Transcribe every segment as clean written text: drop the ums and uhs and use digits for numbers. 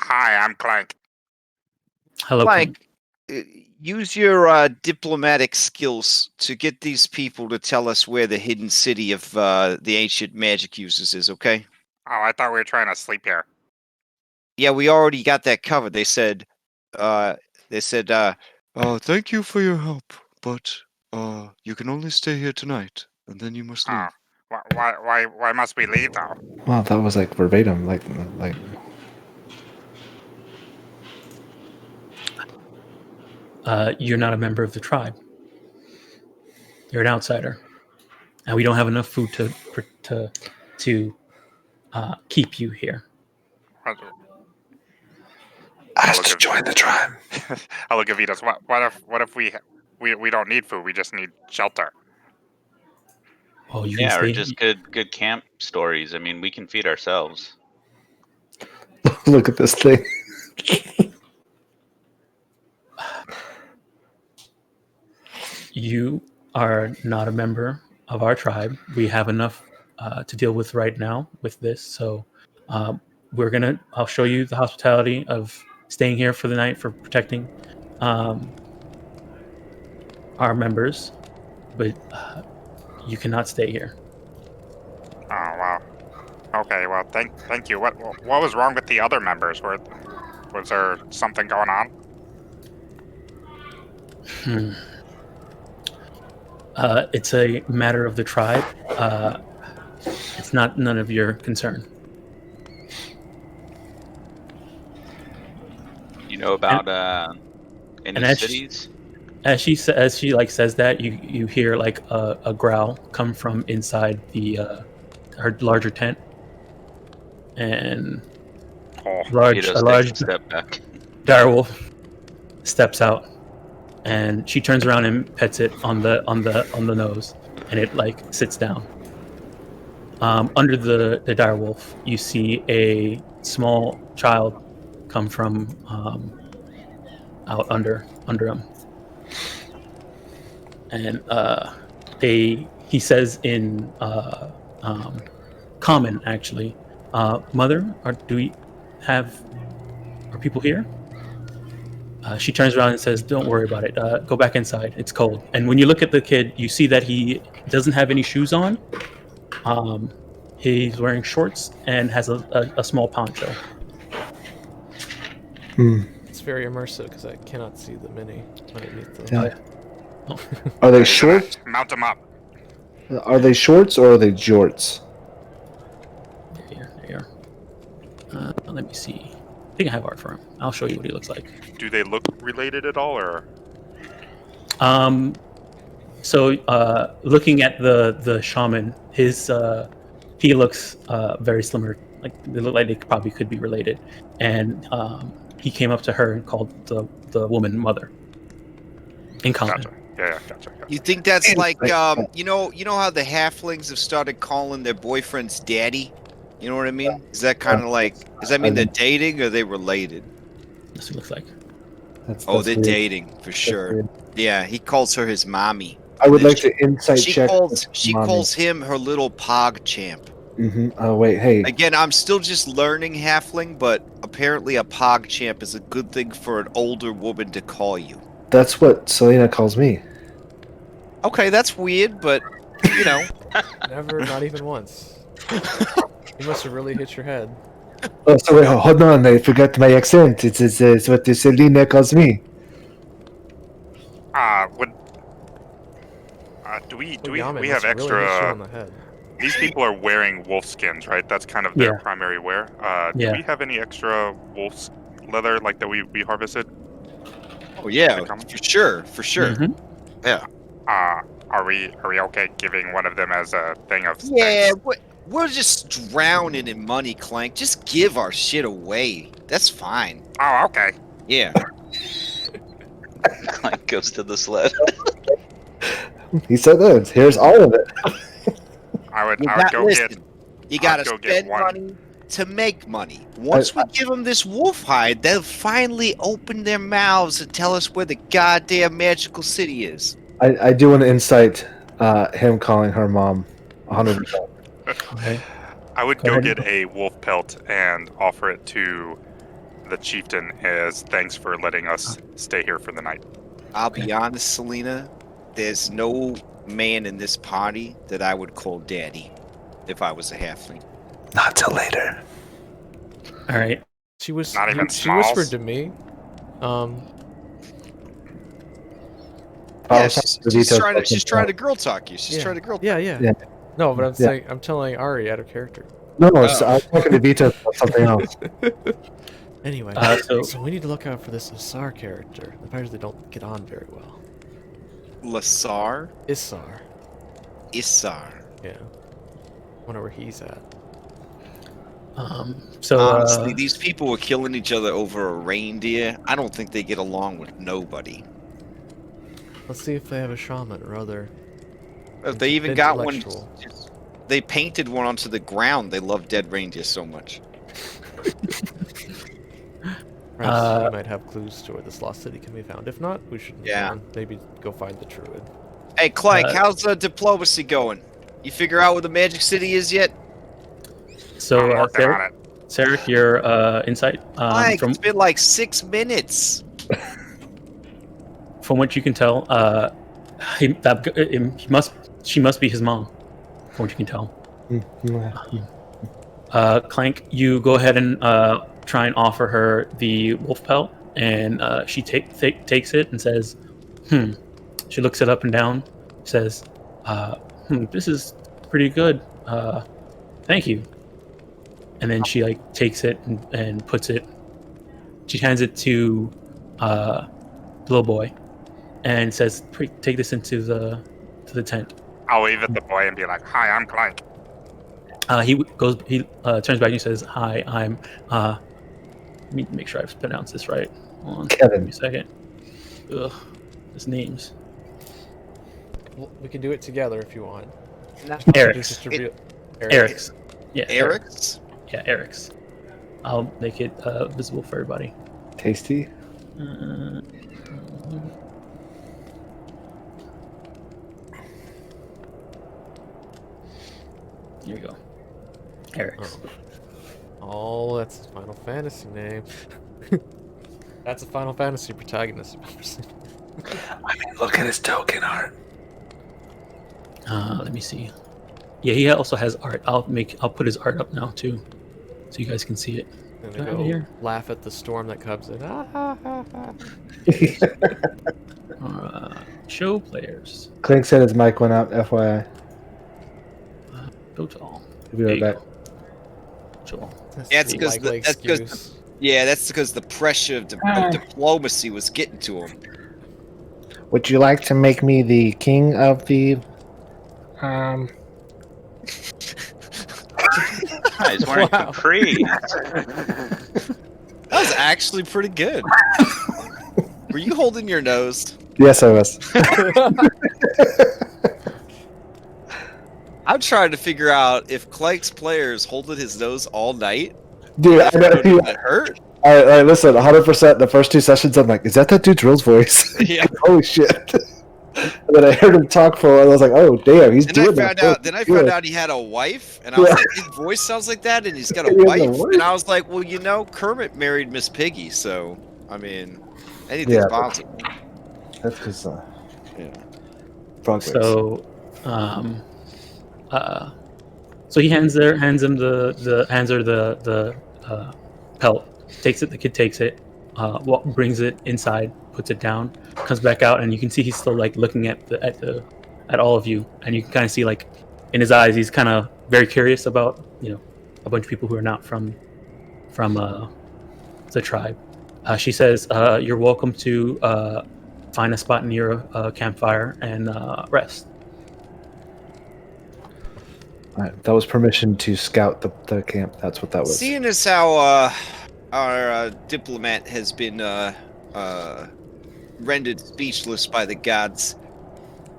Hi, I'm Clank. Hello, Clank. Use your diplomatic skills to get these people to tell us where the hidden city of the ancient magic users is, okay? Oh, I thought we were trying to sleep here. Yeah, we already got that covered. They said, thank you for your help, but you can only stay here tonight, and then you must leave. Why must we leave though? Wow, that was like verbatim, like. You're not a member of the tribe. You're an outsider, and we don't have enough food to keep you here. Ask to join the tribe. I look at Vitas. What if we don't need food? We just need shelter. Oh, you Yeah, can or stay. just good camp stories. I mean, we can feed ourselves. Look at this thing. You are not a member of our tribe. We have enough to deal with right now with this. So I'll show you the hospitality of staying here for the night for protecting our members, but you cannot stay here. Oh wow. Okay, well thank you. What was wrong with the other members? Was there something going on? It's a matter of the tribe. It's none of your concern. You know about any cities? As she says that, you hear like a growl come from inside her larger tent, and a large step back. direwolf steps out, and she turns around and pets it on the nose, and it like sits down. Under the direwolf, you see a small child come from out under him, and he says in common, actually, "Mother, are people here?" She turns around and says, "Don't worry about it. Go back inside. It's cold." And when you look at the kid, you see that he doesn't have any shoes on. He's wearing shorts and has a small poncho. It's very immersive because I cannot see the mini underneath the... Yeah. Are they shorts? Mount them up. Are they shorts or are they jorts? There you are. Let me see. I think I have art for him. I'll show you what he looks like. Do they look related at all, or? So looking at the shaman, he looks very similar. Like they look like they probably could be related. And he came up to her and called the woman mother. In common. Gotcha. Yeah, gotcha. You think that's like you know how the halflings have started calling their boyfriends daddy? You know what I mean? Is that kind of like? Does that mean they're dating or are they related? That's what it looks like. That's They're weird. dating for sure. Yeah, he calls her his mommy. I would like to insight check. She calls him her little pog champ. Mm-hmm. Oh wait, hey. Again, I'm still just learning halfling, but apparently a pog champ is a good thing for an older woman to call you. That's what Selena calls me. Okay, that's weird, but you know. Never, not even once. You must have really hit your head. Oh, sorry, hold on, I forgot my accent. It's what Selena calls me. Do we Yaman have must extra? Really hit you on the head. These people are wearing wolf skins, right? That's kind of their primary wear. Do we have any extra wolf leather like that we harvested? Oh yeah, for sure. Mm-hmm. Yeah. Are we okay giving one of them as a thing of? Yeah, we're just drowning in money, Clank. Just give our shit away. That's fine. Oh, okay. Yeah. Clank goes to the sled. He said that. Here's all of it. I would You gotta spend money to make money. Once we give them this wolf hide, they'll finally open their mouths and tell us where the goddamn magical city is. I do want to insight him calling her mom 100%. Okay. I would go get a wolf pelt and offer it to the chieftain is thanks for letting us stay here for the night. I'll be honest, Selena. There's no man in this party that I would call daddy if I was a halfling. Not till later. All right. She was. Not even She whispered Smalls? to me. Yeah, she's trying to girl talk you. She's trying to girl talk Yeah. Yeah. No, but I'm saying I'm telling Ari out of character. No, I was talking to Vito about something else. Anyway, so we need to look out for this Isar character. Apparently they don't get on very well. Lasar? Isar. Isar. Yeah. Wonder where he's at. Honestly, these people were killing each other over a reindeer. I don't think they get along with nobody. Let's see if they have a shaman or other. If they even got one, intellectual. they painted one onto the ground. They love dead reindeer so much. Perhaps we might have clues to where this lost city can be found. If not, we should maybe go find the druid. Hey, Clank, how's the diplomacy going? You figure out where the magic city is yet? So, I'm working on it. Sarah, your insight. It's been like 6 minutes. From what you can tell, she must be his mom. From what you can tell. Clank, you go ahead and try and offer her the wolf pelt, and she takes it and says, She looks it up and down, says, this is pretty good. Thank you. And then she like takes it and puts it. She hands it to the little boy, and says, "Take this into the tent." I'll leave it the boy and be like, "Hi, I'm Clank." He turns back and says, "Hi, I'm." Let me make sure I've pronounced this right. Hold on, Kevin. give me a second. Ugh, his names. Well, we can do it together if you want. Eric's. Eric's. Yeah. Eric's? Yeah, Eric's. I'll make it visible for everybody. Tasty. Here we go. Eric's. Oh, that's his Final Fantasy name. That's a Final Fantasy protagonist I've ever seen. I mean, look at his token art. Let me see. Yeah, he also has art. I'll put his art up now too, so you guys can see it. And Right they go here. laugh at the storm that comes in. Show players. Clink said his mic went out, FYI. Total. We'll be right back. Joel. That's because that's because the pressure of diplomacy was getting to him. Would you like to make me the king of the He's wearing capri. That was actually pretty good. Were you holding your nose? Yes, I was. I'm trying to figure out if Clank's players holding his nose all night. Dude, I know. It hurt. All right, listen, 100%. The first 2 sessions, I'm like, is that dude's real voice? Yeah. Holy shit. And then I heard him talk for a while, and I was like, oh, damn, he's doing that. Then I found out he had a wife, and I was like, his voice sounds like that, and he's got a wife. And I was like, well, you know, Kermit married Miss Piggy, so, I mean, anything's possible. That's because, So, so he hands her the pelt. Takes it. The kid takes it. Brings it inside. Puts it down. Comes back out, and you can see he's still like looking at all of you, and you can kind of see like in his eyes he's kind of very curious about a bunch of people who are not from the tribe. She says, "You're welcome to find a spot near a campfire and rest." Right, that was permission to scout the camp. That's what that was. Seeing as how our diplomat has been rendered speechless by the gods,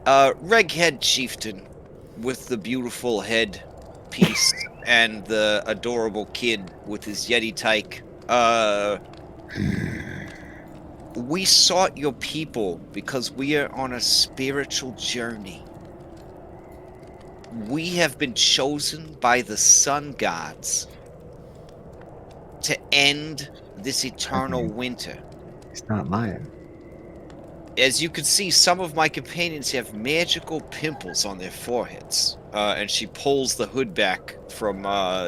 Reghead Chieftain with the beautiful head piece and the adorable kid with his Yeti tyke, we sought your people because we are on a spiritual journey. We have been chosen by the sun gods to end this eternal winter. He's not lying. As you can see, some of my companions have magical pimples on their foreheads. And she pulls the hood back from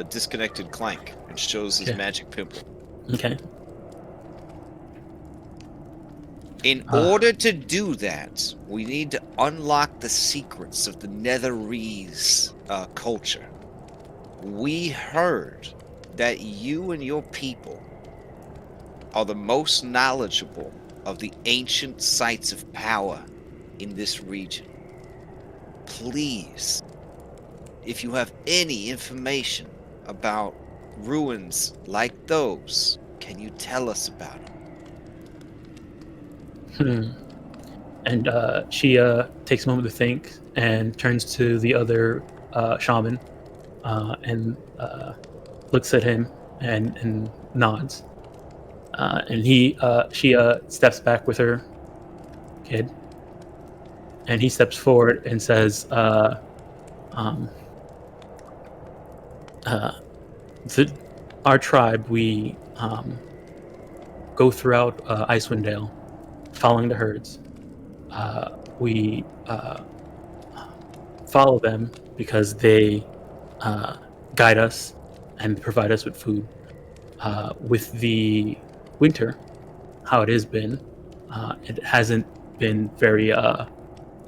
disconnected Clank and shows his magic pimple. Okay. In order to do that, we need to unlock the secrets of the Netherese culture. We heard that you and your people are the most knowledgeable of the ancient sites of power in this region. Please, if you have any information about ruins like those, can you tell us about them? And she takes a moment to think and turns to the other shaman and looks at him and nods. And she steps back with her kid, and he steps forward and says, our tribe, we go throughout Icewind Dale, following the herds. We follow them because they guide us and provide us with food. With the winter, how it has been, it hasn't been very,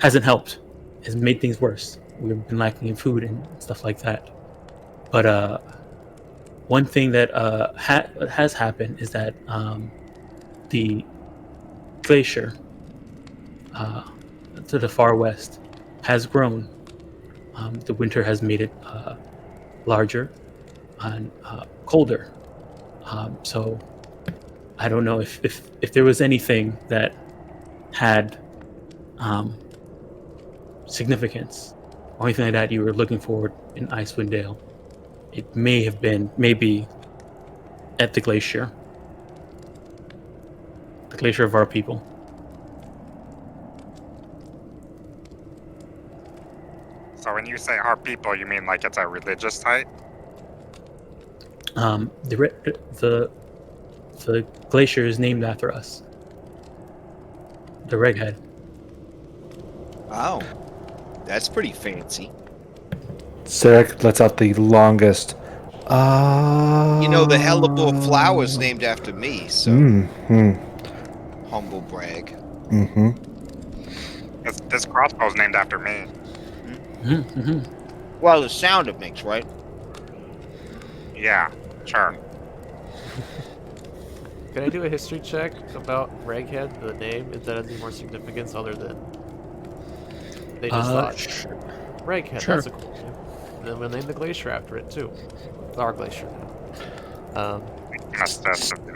hasn't helped. It's made things worse. We've been lacking in food and stuff like that. But one thing that has happened is that the glacier to the far west has grown. The winter has made it larger and colder. So I don't know if there was anything that had significance or anything like that you were looking forward in Icewind Dale. It may have been maybe at the glacier of our people. So when you say our people, you mean like it's a religious site? The glacier is named after us. The Reghead. Oh, that's pretty fancy. Sarek lets out the longest. You know, the hellebore flower's named after me, so humble brag. This crossbow's named after me. Well, the sound it makes, right? Yeah, sure. Can I do a history check about Reghead, the name? Is that any more significance other than they just thought Reghead? Sure. That's a cool name. And then we'll name the glacier after it too. It's our glacier now.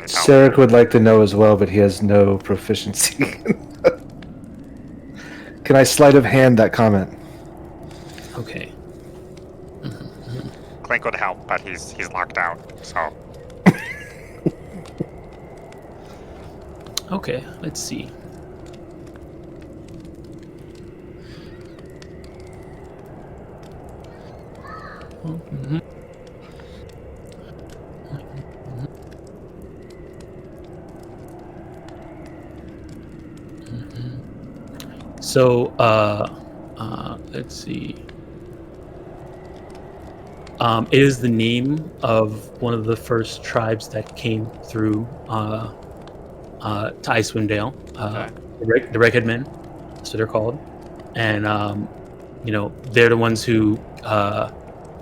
Sarek would like to know as well, but he has no proficiency. Can I sleight of hand that comment? Okay. Clink would help, but he's locked out, so. Okay, let's see. So, let's see. It is the name of one of the first tribes that came through to Icewind Dale. The Reghead Men, that's what they're called. And, they're the ones who,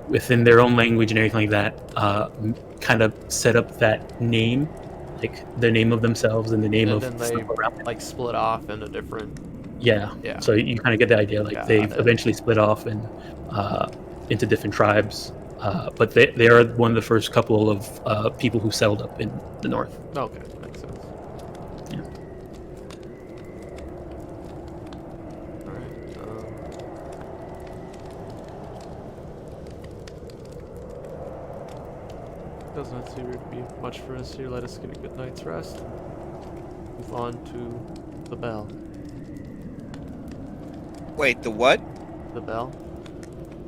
within their own language and everything like that, kind of set up that name, like the name of themselves and the name of then they stuff around them. like split off into different. Yeah. So you kind of get the idea. Like they've eventually split off and into different tribes. But they are one of the first couple of people who settled up in the north. Okay, makes sense. Yeah. Alright. Doesn't seem to be much for us here. Let us get a good night's rest. Move on to the bell. Wait, the what? The bell?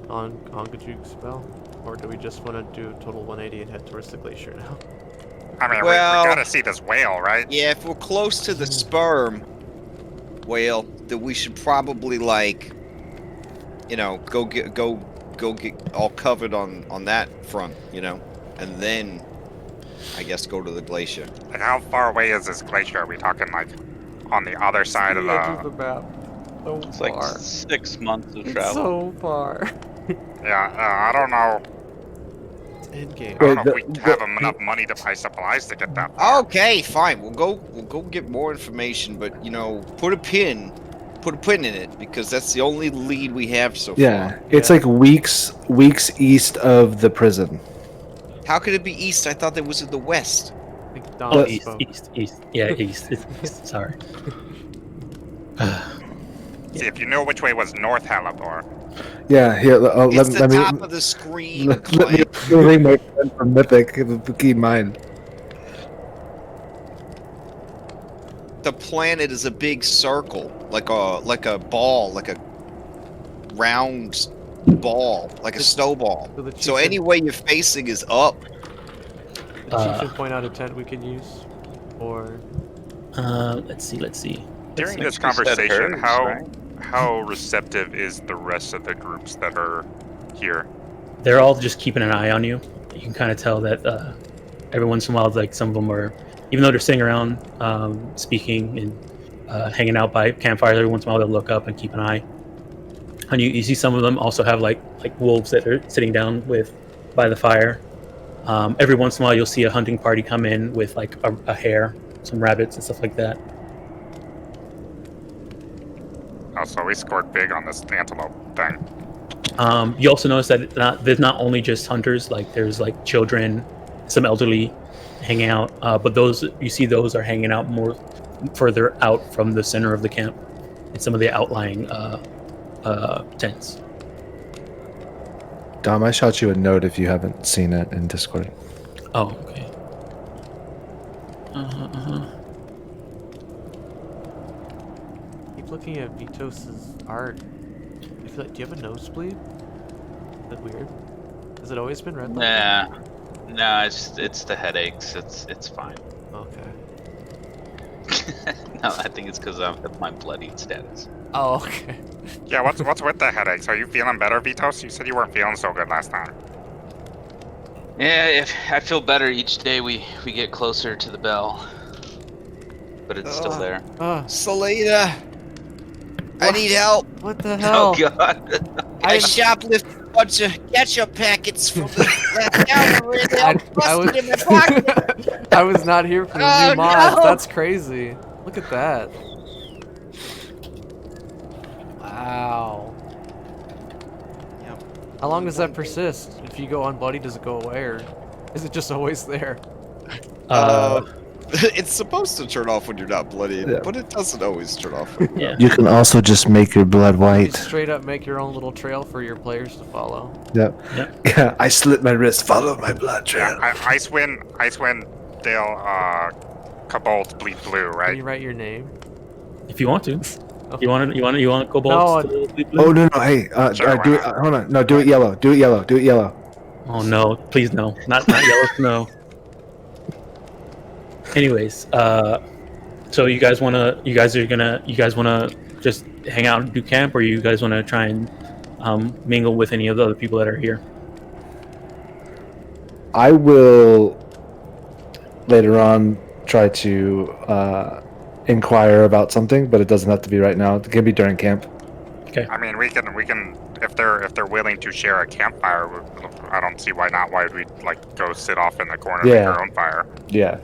On Gajuk's bell? Or do we just want to do a total 180 and head towards the glacier now? I mean, Well- we gotta see this whale, right? Yeah, if we're close to the sperm whale, then we should probably like, go get all covered on that front, and then I guess go to the glacier. Like, how far away is this glacier? Are we talking like on the other side of the edge of the? the map. So It's like far. 6 months of It's travel. so far. Yeah, I don't know. It's endgame. I don't know Wait, if we have enough money to buy supplies to get that Oh, far. Okay, fine. We'll go get more information, but put a pin in it because that's the only lead we have so Yeah, far. it's Yeah. like weeks east of the prison. How could it be east? I thought that was in the west. I think Oh, Don east, spoke. east. Yeah, east. It's east. Sorry. See, if you know which way was North Halabor. Yeah, here. It's the let me top of the screen. let me Clank. ring my friend from Mythic. Keep in mind. The planet is a big circle, like a ball, like a round ball, like a snowball. So the chief So any way you're facing is up. The chief should point out a tent we could use, or Let's see. During Like this you said, conversation, herds, how right? how receptive is the rest of the groups that are here? They're all just keeping an eye on you. You can kind of tell that every once in a while, like some of them are, even though they're sitting around speaking and hanging out by campfires, every once in a while they'll look up and keep an eye. And you see some of them also have like wolves that are sitting down by the fire. Every once in a while you'll see a hunting party come in with like a hare, some rabbits and stuff like that. Oh, so we scored big on this antelope thing. You also notice that there's not only just hunters, like there's like children, some elderly hanging out, but those are hanging out more further out from the center of the camp in some of the outlying tents. Dom, I shot you a note if you haven't seen it in Discord. Oh, okay. keep looking at Vitos's art. I feel like, do you have a nosebleed? Is that weird? Has it always been red? like that? No, it's the headaches. It's fine. Okay. No, I think it's because of my bloodied status. Oh, okay. Yeah, what's with the headaches? Are you feeling better, Vitos? You said you weren't feeling so good last time. Yeah, I feel better each day we get closer to the bell, but it's still there. Selena, I need help. What the hell? Oh God! I shoplifted a bunch of ketchup packets from that counter and they all busted in my pocket. I was not here for the Oh, new mods. no. That's crazy. Look at that. Wow. Yep. How long does that persist? If you go unbloody, does it go away, or is it just always there? It's supposed to turn off when you're not bloodied, Yeah. but it doesn't always turn off. Yeah. You can also just make your blood You white. straight up make your own little trail for your players to follow. Yep. Yeah, I slit my wrist. Follow my blood trail. Icewind Dale, Kobold, Bleed Blue, Can right? you write your name? If you want to, you want No, go balls? Oh no! Hey, Sure, do why it. Hold on. No, do it yellow. Do it yellow. Do it yellow. Oh no! Please no! Not yellow snow. Anyways, so you guys wanna just hang out and do camp, or you guys wanna try and mingle with any of the other people that are here? I will later on try to inquire about something, but it doesn't have to be right now. It can be during camp. I mean, we can if they're willing to share a campfire. I don't see why not. Why would we like go sit off in the corner and make Yeah. our own fire? Yeah.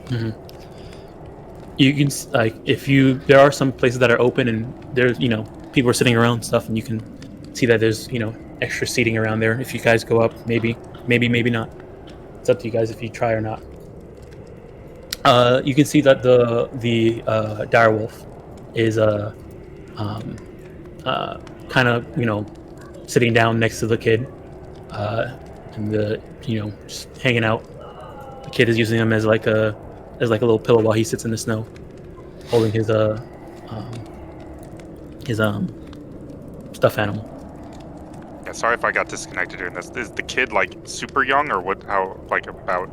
You can there are some places that are open and there's people are sitting around and stuff, and you can see that there's extra seating around there. If you guys go up, maybe not. It's up to you guys if you try or not. You can see that the direwolf is kind of sitting down next to the kid, and just hanging out. The kid is using him as like a little pillow while he sits in the snow, holding his stuffed animal. Yeah, sorry if I got disconnected during this. Is the kid like super young or what? How like about?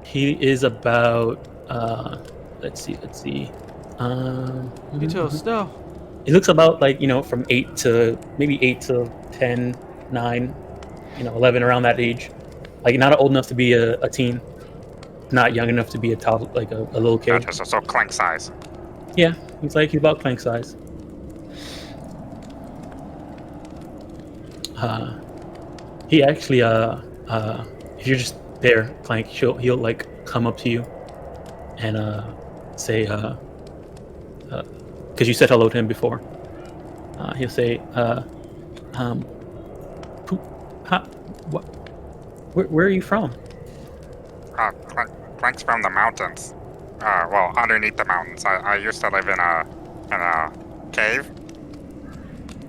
He is about. Let's see. Mitos, no. He looks about like from 8 to maybe 8 to 10, 9, 11 around that age. Like not old enough to be a teen, not young enough to be a top like a little kid. Gotcha. So Clank size. Yeah, he's about Clank size. He actually if you're just there, Clank, he'll like come up to you and say because you said hello to him before. He'll say what? Where are you from? Clank's from the mountains. Well, underneath the mountains. I used to live in a cave,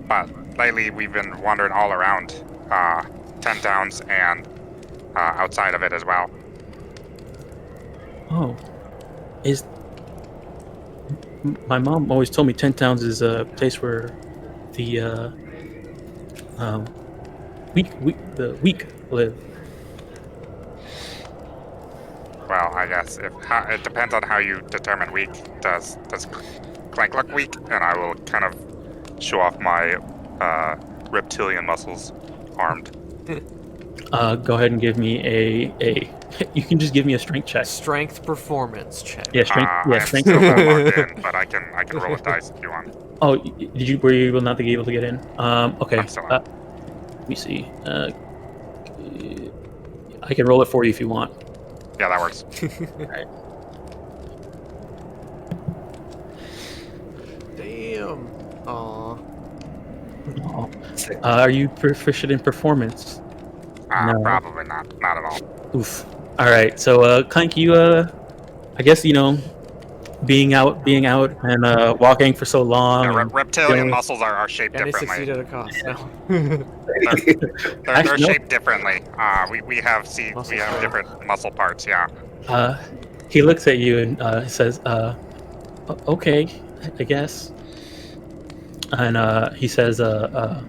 but lately we've been wandering all around 10 towns and outside of it as well. Oh, my mom always told me 10 Towns is a place where the weak live. Well, I guess it depends on how you determine weak. Does Clank look weak? And I will kind of show off my reptilian muscles, armed. Go ahead and give me a. You can just give me a strength check. Strength performance check. Yeah, strength. I am Strength. still not logged in, but I can roll a dice if you want. Oh, were you not able to get in? Okay. I'm still in. Let me see. I can roll it for you if you want. Yeah, that works. Alright. Damn. Aw. Oh. Are you proficient in performance? No. Probably not. Not at all. Oof. All right. So, Clank, you I guess being out and walking for so long. Yeah, and reptilian feeling- muscles are shaped And he differently. succeeded at a cost. No. They're Actually, no. shaped differently. We have different muscle parts. Yeah. He looks at you and says, "Okay, I guess." And he says, "I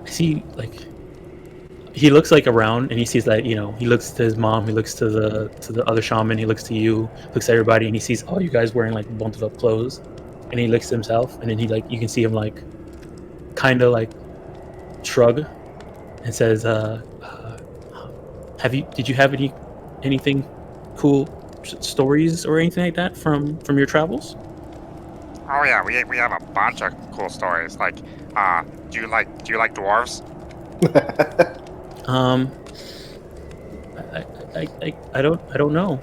see." Like, he looks like around, and he sees that he looks to his mom, he looks to the other shaman, he looks to you, looks at everybody, and he sees all you guys wearing like bundled up clothes, and he looks to himself, and then he you can see him like, kind of like, shrug, and says, Did you have anything cool stories or anything like that from your travels? Oh yeah, we have a bunch of cool stories. Like, do you like dwarves? I don't know.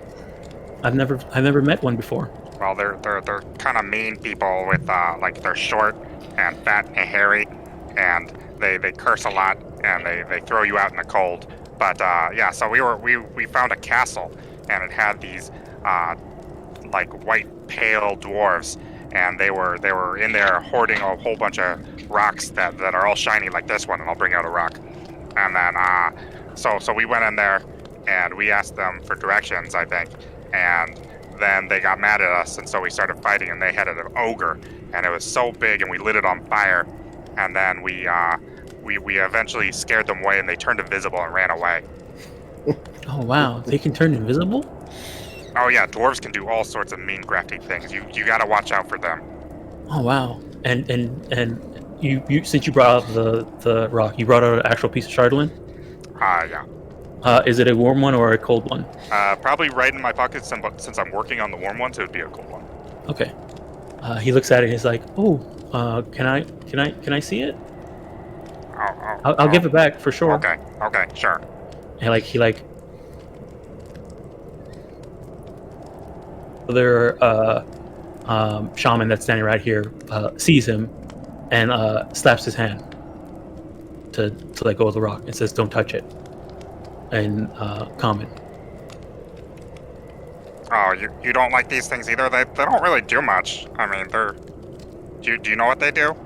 I've never met one before. Well, they're kind of mean people with like they're short and fat and hairy, and they curse a lot and they throw you out in the cold. But yeah, so we found a castle, and it had these like white pale dwarves, and they were in there hoarding a whole bunch of rocks that are all shiny like this one, and I'll bring out a rock. And then so we went in there and we asked them for directions, I think, and then they got mad at us, and so we started fighting, and they had an ogre, and it was so big, and we lit it on fire, and then we eventually scared them away, and they turned invisible and ran away. Oh wow, they can turn invisible? Oh yeah, dwarves can do all sorts of mean, crafty things. You gotta watch out for them. Oh wow. And you since you brought out the rock, you brought out an actual piece of shardolin? Yeah. Is it a warm one or a cold one? Probably right in my pocket, since I'm working on the warm ones, it would be a cold one. Okay. He looks at it and he's like, "Oh, can I see it? I'll give it back for sure." Okay, sure. And other shaman that's standing right here sees him and slaps his hand to let go of the rock and says, "Don't touch it." And common. Oh, you don't like these things either? They don't really do much. I mean, they're... Do you know what they do?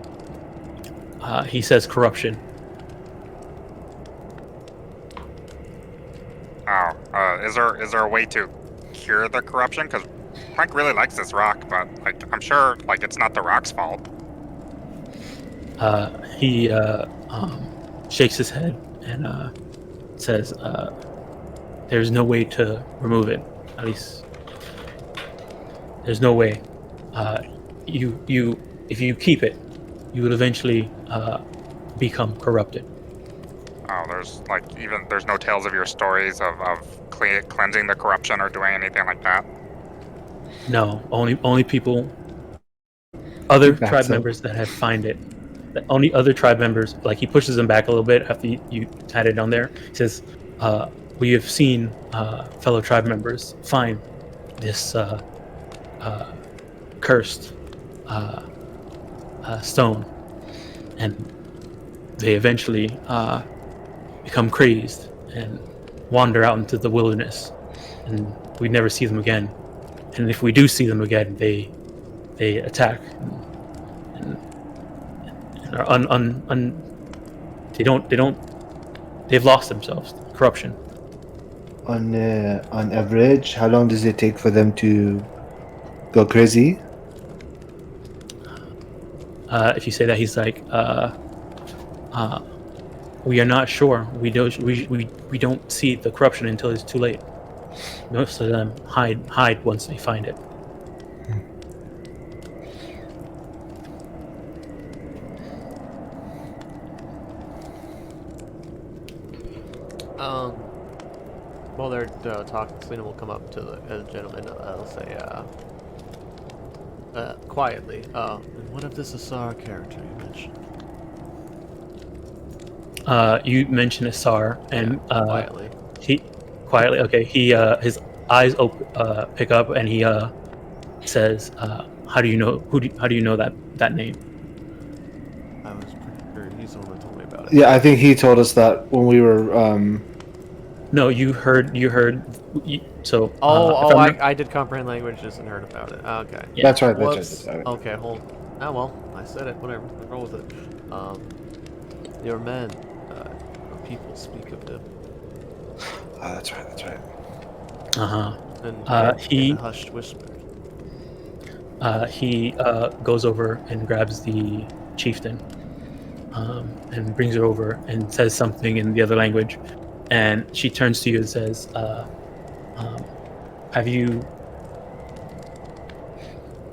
He says corruption. Oh, is there a way to cure the corruption? Because Frank really likes this rock, but like I'm sure like it's not the rock's fault. He shakes his head and says, there's no way to remove it. At least there's no way. If you keep it, you would eventually become corrupted. Oh, there's no tales of your stories of cleansing the corruption or doing anything like that. No, only people, other That's tribe it. members that have find it. The only other tribe members, like he pushes them back a little bit after you had it on there. He says, "We have seen fellow tribe members find this cursed stone, and they eventually become crazed and wander out into the wilderness, and we never see them again. And if we do see them again, they attack and are they've lost themselves. Corruption. On average, how long does it take for them to go crazy? If you say that, he's like, we are not sure. We don't see the corruption until it's too late. Most of them hide once they find it. While they're talking, Selena will come up to the gentleman. I'll say, quietly. And what of this Asar character you mentioned? You mentioned Asar, and Quietly. he quietly. Okay, he his eyes pick up, and he says, "How do you know? How do you know that name?" I was pretty sure he's the one that told me about it. Yeah, I think he told us that when we were. No, you heard. So. I did comprehend languages and heard about it. Okay. Yeah. That's right. Whoops. That's right. Okay, hold. Ah, well, I said it. Whatever. Roll with it. Your men, or people speak of him. Oh, that's right. That's right. And he in a hushed whisper. He goes over and grabs the chieftain, and brings her over and says something in the other language, and she turns to you and says, "Have you?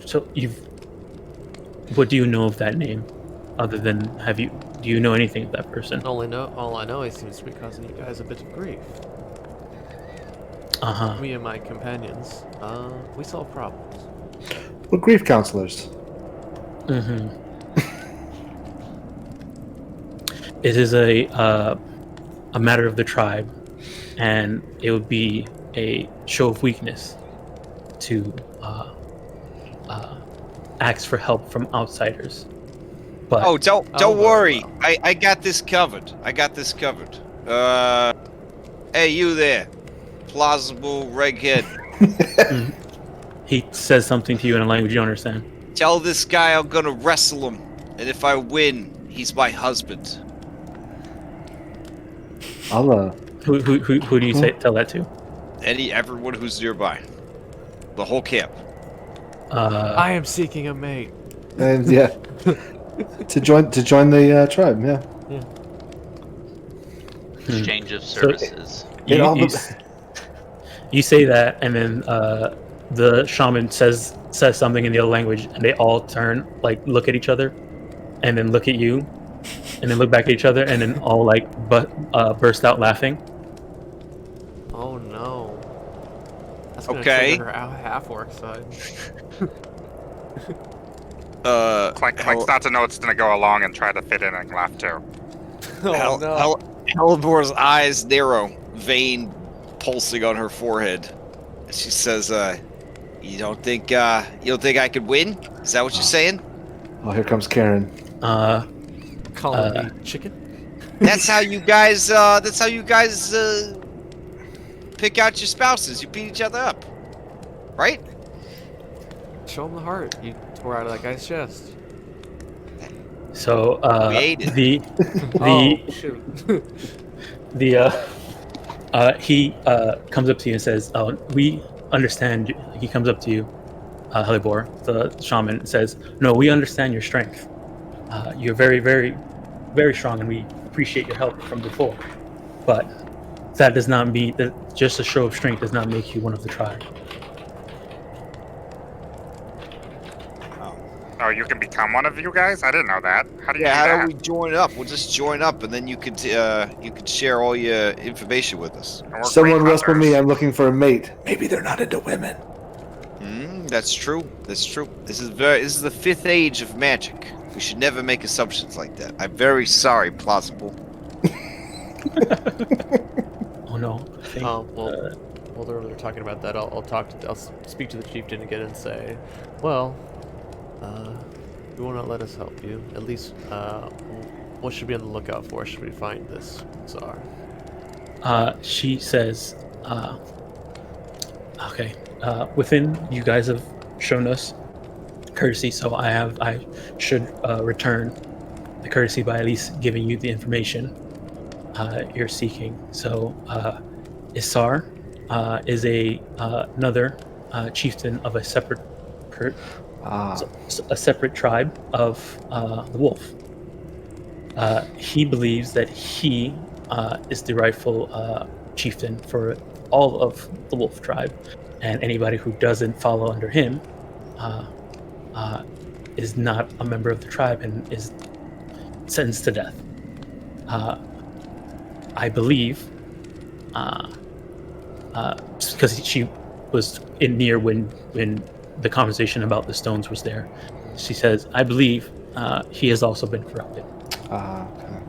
So you've? What do you know of that name, other than have you? Do you know anything of that person?" All I know, he seems to be causing you guys a bit of grief. Me and my companions, we solve problems. We're grief counselors. Mm-hmm. It is a matter of the tribe, and it would be a show of weakness to ask for help from outsiders. But Oh, don't Oh, worry. well. I got this covered. Hey, you there, plausible reghead. he says something to you in a language you don't understand. Tell this guy I'm gonna wrestle him, and if I win, he's my husband. I'll Who do you tell that to? Everyone who's nearby, the whole camp. I am seeking a mate. and yeah, to join the tribe. Yeah. Exchange of services. You say that, and then the shaman says something in the other language, and they all turn, like, look at each other, and then look at you, and then look back at each other, and then all burst out laughing. Oh no. That's gonna Okay. trigger her half-orc side. Clank starts to know it's gonna go along and try to fit in and laugh too. Oh no. Helibor's eyes narrow, vein pulsing on her forehead. She says, "You don't think I could win? Is that what you're saying?" Oh, here comes Karen. Calling me chicken? That's how you guys. Pick out your spouses. You beat each other up, right? Show him the heart. You tore out of that guy's chest. So We ate it. Oh, shoot. He comes up to you and says, "Oh, we understand." He comes up to you, Helibor, the shaman, and says, "No, we understand your strength. You're very, very, very strong, and we appreciate your help from before. But that does not mean that just a show of strength does not make you one of the tribe. Oh, you can become one of you guys? I didn't know that. How do you Yeah, do how that? do we join up? We'll just join up, and then you could share all your information with us. And we're Someone great whisper me, hunters. I'm looking for a mate. Maybe they're not into women. That's true. That's true. This is the 5th age of magic. We should never make assumptions like that. I'm very sorry, plausible. Oh no. I think, Well, while they're over there talking about that, I'll speak to the chieftain again and say, well, you will not let us help you. At least, what should we be on the lookout for? Should we find this czar? she says, okay, within you guys have shown us courtesy, so I should return the courtesy by at least giving you the information you're seeking. So Isar is another chieftain of a separate a separate tribe of the wolf. He believes that he is the rightful chieftain for all of the wolf tribe, and anybody who doesn't follow under him is not a member of the tribe and is sentenced to death. I believe, because she was in near when the conversation about the stones was there. She says, I believe he has also been corrupted. Okay.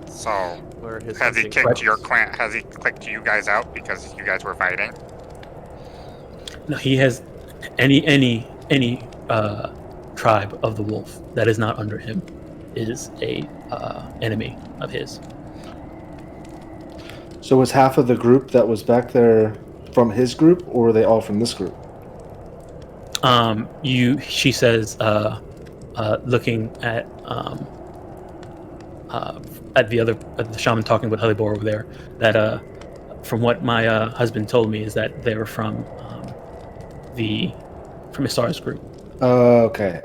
So, Or his has he sensing kicked your powers. clan? Has he kicked you guys out because you guys were fighting? No, he has any tribe of the wolf that is not under him is a enemy of his. So was half of the group that was back there from his group, or were they all from this group? She says, looking at the shaman talking with Halibor over there, that from what my husband told me is that they were from Isar's group. Okay.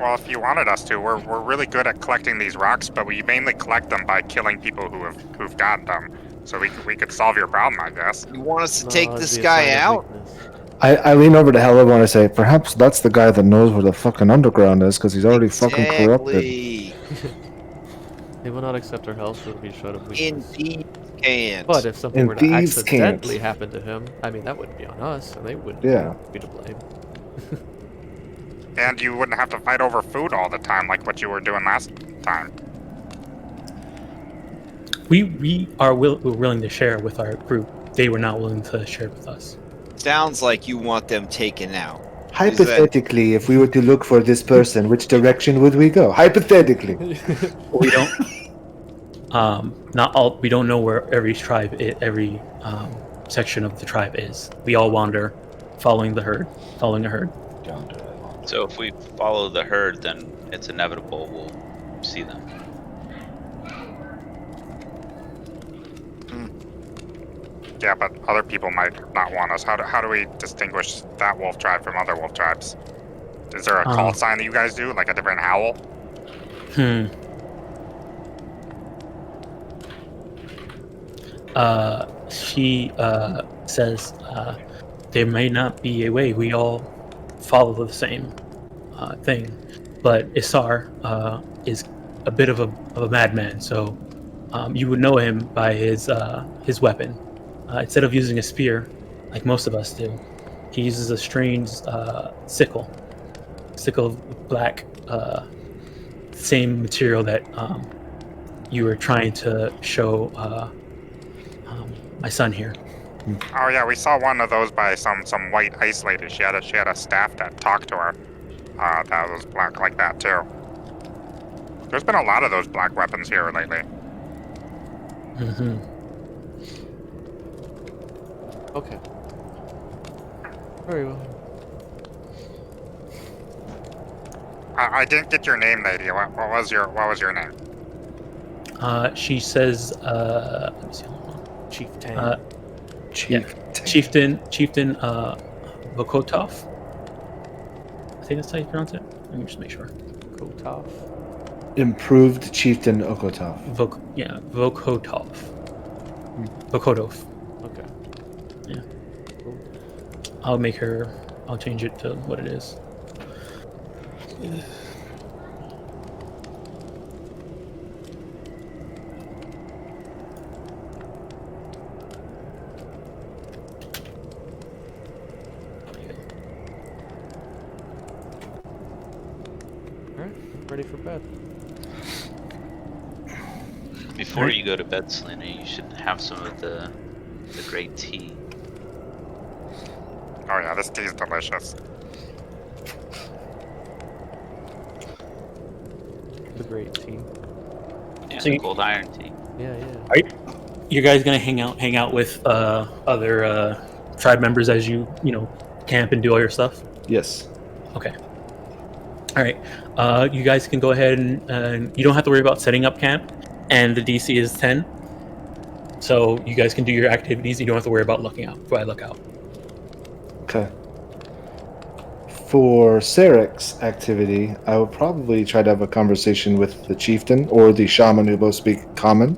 Well, if you wanted us to, we're really good at collecting these rocks, but we mainly collect them by killing people who've got them. So we could solve your problem, I guess. You want us to No, take it'd this be a guy sign of out? weakness. I lean over to Hello and I say, perhaps that's the guy that knows where the fucking underground is, because he's already fucking corrupted. Exactly. They will not accept our help, so it'll be a show of weakness. Indeed, can't. But if something And were to thieves accidentally can't. happen to him, I mean, that wouldn't be on us, and they wouldn't Yeah. be to blame. And you wouldn't have to fight over food all the time like what you were doing last time. We are we're willing to share with our group. They were not willing to share with us. Sounds like you want them taken out. Hypothetically, if we were to look for this person, which direction would we go? Hypothetically. We don't. Not all. We don't know where every tribe, every section of the tribe is. We all wander, following a herd. So if we follow the herd, then it's inevitable we'll see them. Yeah, but other people might not want us. How do we distinguish that wolf tribe from other wolf tribes? Is there a call sign that you guys do, like a different howl? She says there may not be a way. We all follow the same thing, but Isar is a bit of a madman. So you would know him by his weapon. Instead of using a spear, like most of us do, he uses a strange sickle of black, same material that you were trying to show my son here. Oh yeah, we saw one of those by some white ice lady. She had a staff that talked to her. That was black like that too. There's been a lot of those black weapons here lately. Mm-hmm. Okay. Very well. I didn't get your name, lady. What was your name? She says, let me see. Hold on. Chieftain. Chieftain Vokotov. I think that's how you pronounce it. Let me just make sure. Kotov. Improved Chieftain Okotov. Vokotov. Bokodov. Okay. Yeah. Cool. I'll change it to what it is. All right. Ready for bed. Before you go to bed, Selena, you should have some of the great tea. Oh yeah, this tea's delicious. The great tea. Yeah, So you- cold iron tea. Yeah, yeah. Are you guys gonna hang out with other tribe members as you camp and do all your stuff? Yes. Okay. All right. You guys can go ahead and you don't have to worry about setting up camp, and the DC is 10. So you guys can do your activities. You don't have to worry about looking out. Look out. Okay. For Sarek's activity, I would probably try to have a conversation with the chieftain or the shaman who both speak common,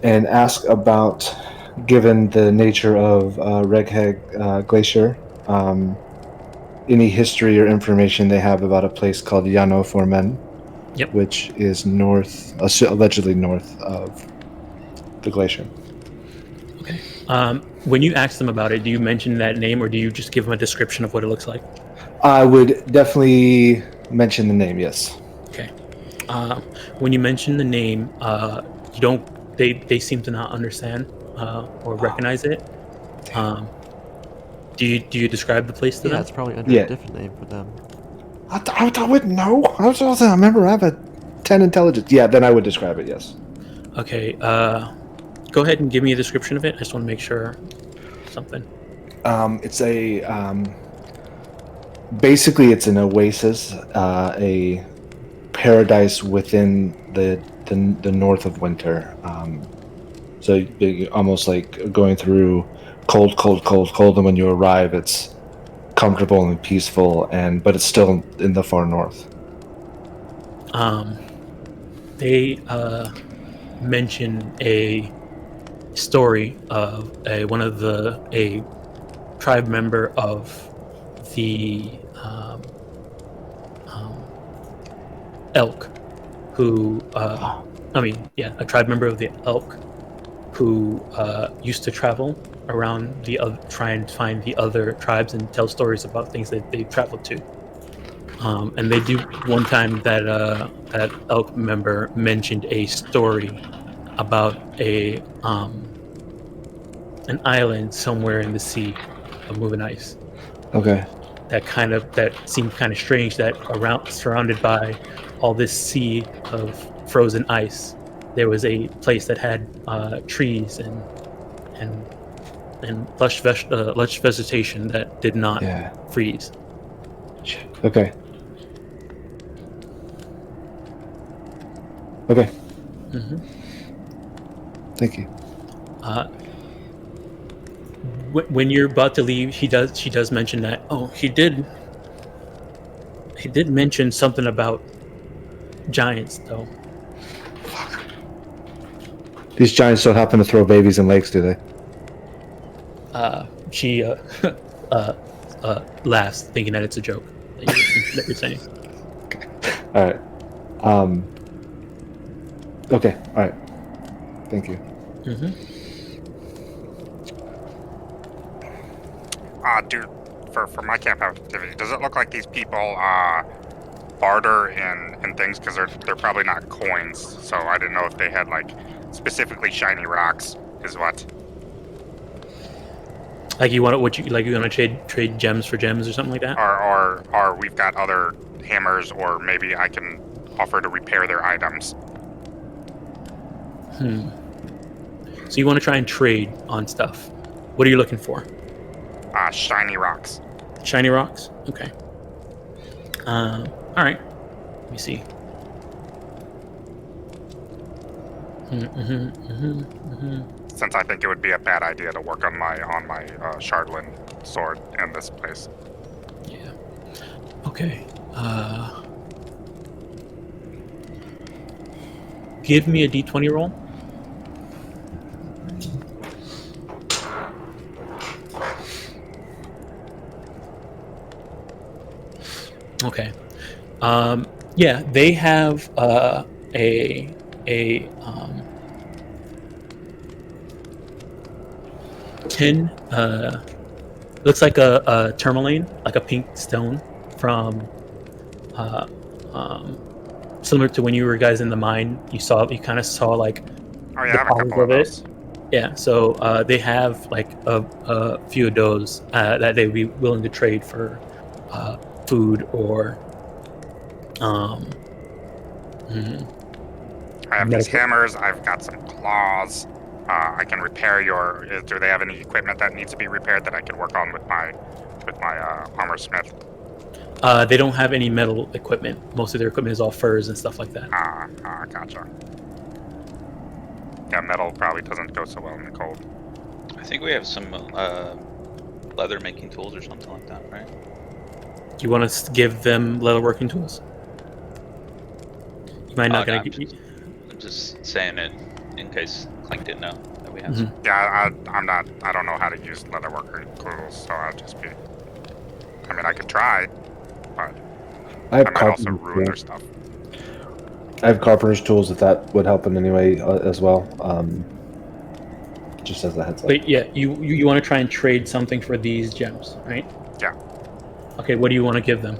and ask about, given the nature of Regheg Glacier, any history or information they have about a place called Yano for Men, Yep. which is allegedly north of the glacier. Okay. When you ask them about it, do you mention that name, or do you just give them a description of what it looks like? I would definitely mention the name, yes. Okay. When you mention the name, you don't. They seem to not understand or recognize it. Do you describe the place to Yeah, them? it's probably under Yeah. a different name for them. I wouldn't know. I remember I have a 10 intelligence. Yeah, then I would describe it, yes. Okay. Go ahead and give me a description of it. I just want to make sure something. It's basically it's an oasis, a paradise within the north of winter. So almost like going through cold, and when you arrive, it's comfortable and peaceful, but it's still in the far north. They mention a story of a tribe member of the elk who a tribe member of the elk who used to travel around try and find the other tribes and tell stories about things that they traveled to. And they do one time that elk member mentioned a story about an island somewhere in the sea of moving ice. Okay. That seemed kind of strange, that surrounded by all this sea of frozen ice, there was a place that had trees and lush vegetation that did not freeze. Okay. Okay. Mm-hmm. Thank you. When you're about to leave, she does mention that. Oh, he did mention something about giants, though. These giants don't happen to throw babies in lakes, do they? She laughs, thinking that it's a joke that you're saying. All right. Okay. All right. Thank you. Mm-hmm. Dude, for my camp activity, does it look like these people barter in things? Because they're probably not coins, so I didn't know if they had like specifically shiny rocks. Is what? Like you want to trade gems for gems or something like that? Or we've got other hammers, or maybe I can offer to repair their items. So you want to try and trade on stuff. What are you looking for? Shiny rocks. Shiny rocks? Okay. All right. Let me see. Since I think it would be a bad idea to work on my Shardlin sword in this place. Yeah. Okay. Give me a d20 roll. Okay. Yeah, they have a tin. Looks like a tourmaline, like a pink stone from uh, similar to when you were guys in the mine. You kind of saw like Oh yeah, I the have a powers couple of of it. those. Yeah, so they have like a few of those that they'd be willing to trade for food or I have these medical. hammers. I've got some claws. I can repair your. Do they have any equipment that needs to be repaired that I could work on with my armor smith? They don't have any metal equipment. Most of their equipment is all furs and stuff like that. Gotcha. Yeah, metal probably doesn't go so well in the cold. I think we have some leather making tools or something like that, right? Do you want us to give them leather working tools? You might not gonna get. I'm just saying it in case Clink didn't know that we have some. Yeah, I'm not. I don't know how to use leatherworker tools, so I'll just be. I mean, I could try, but I have I might also carpenter's ruin their tools. stuff. I have carpenter's tools if that would help in any way as well. Just as a heads up. But yeah, you want to try and trade something for these gems, right? Yeah. Okay, what do you want to give them?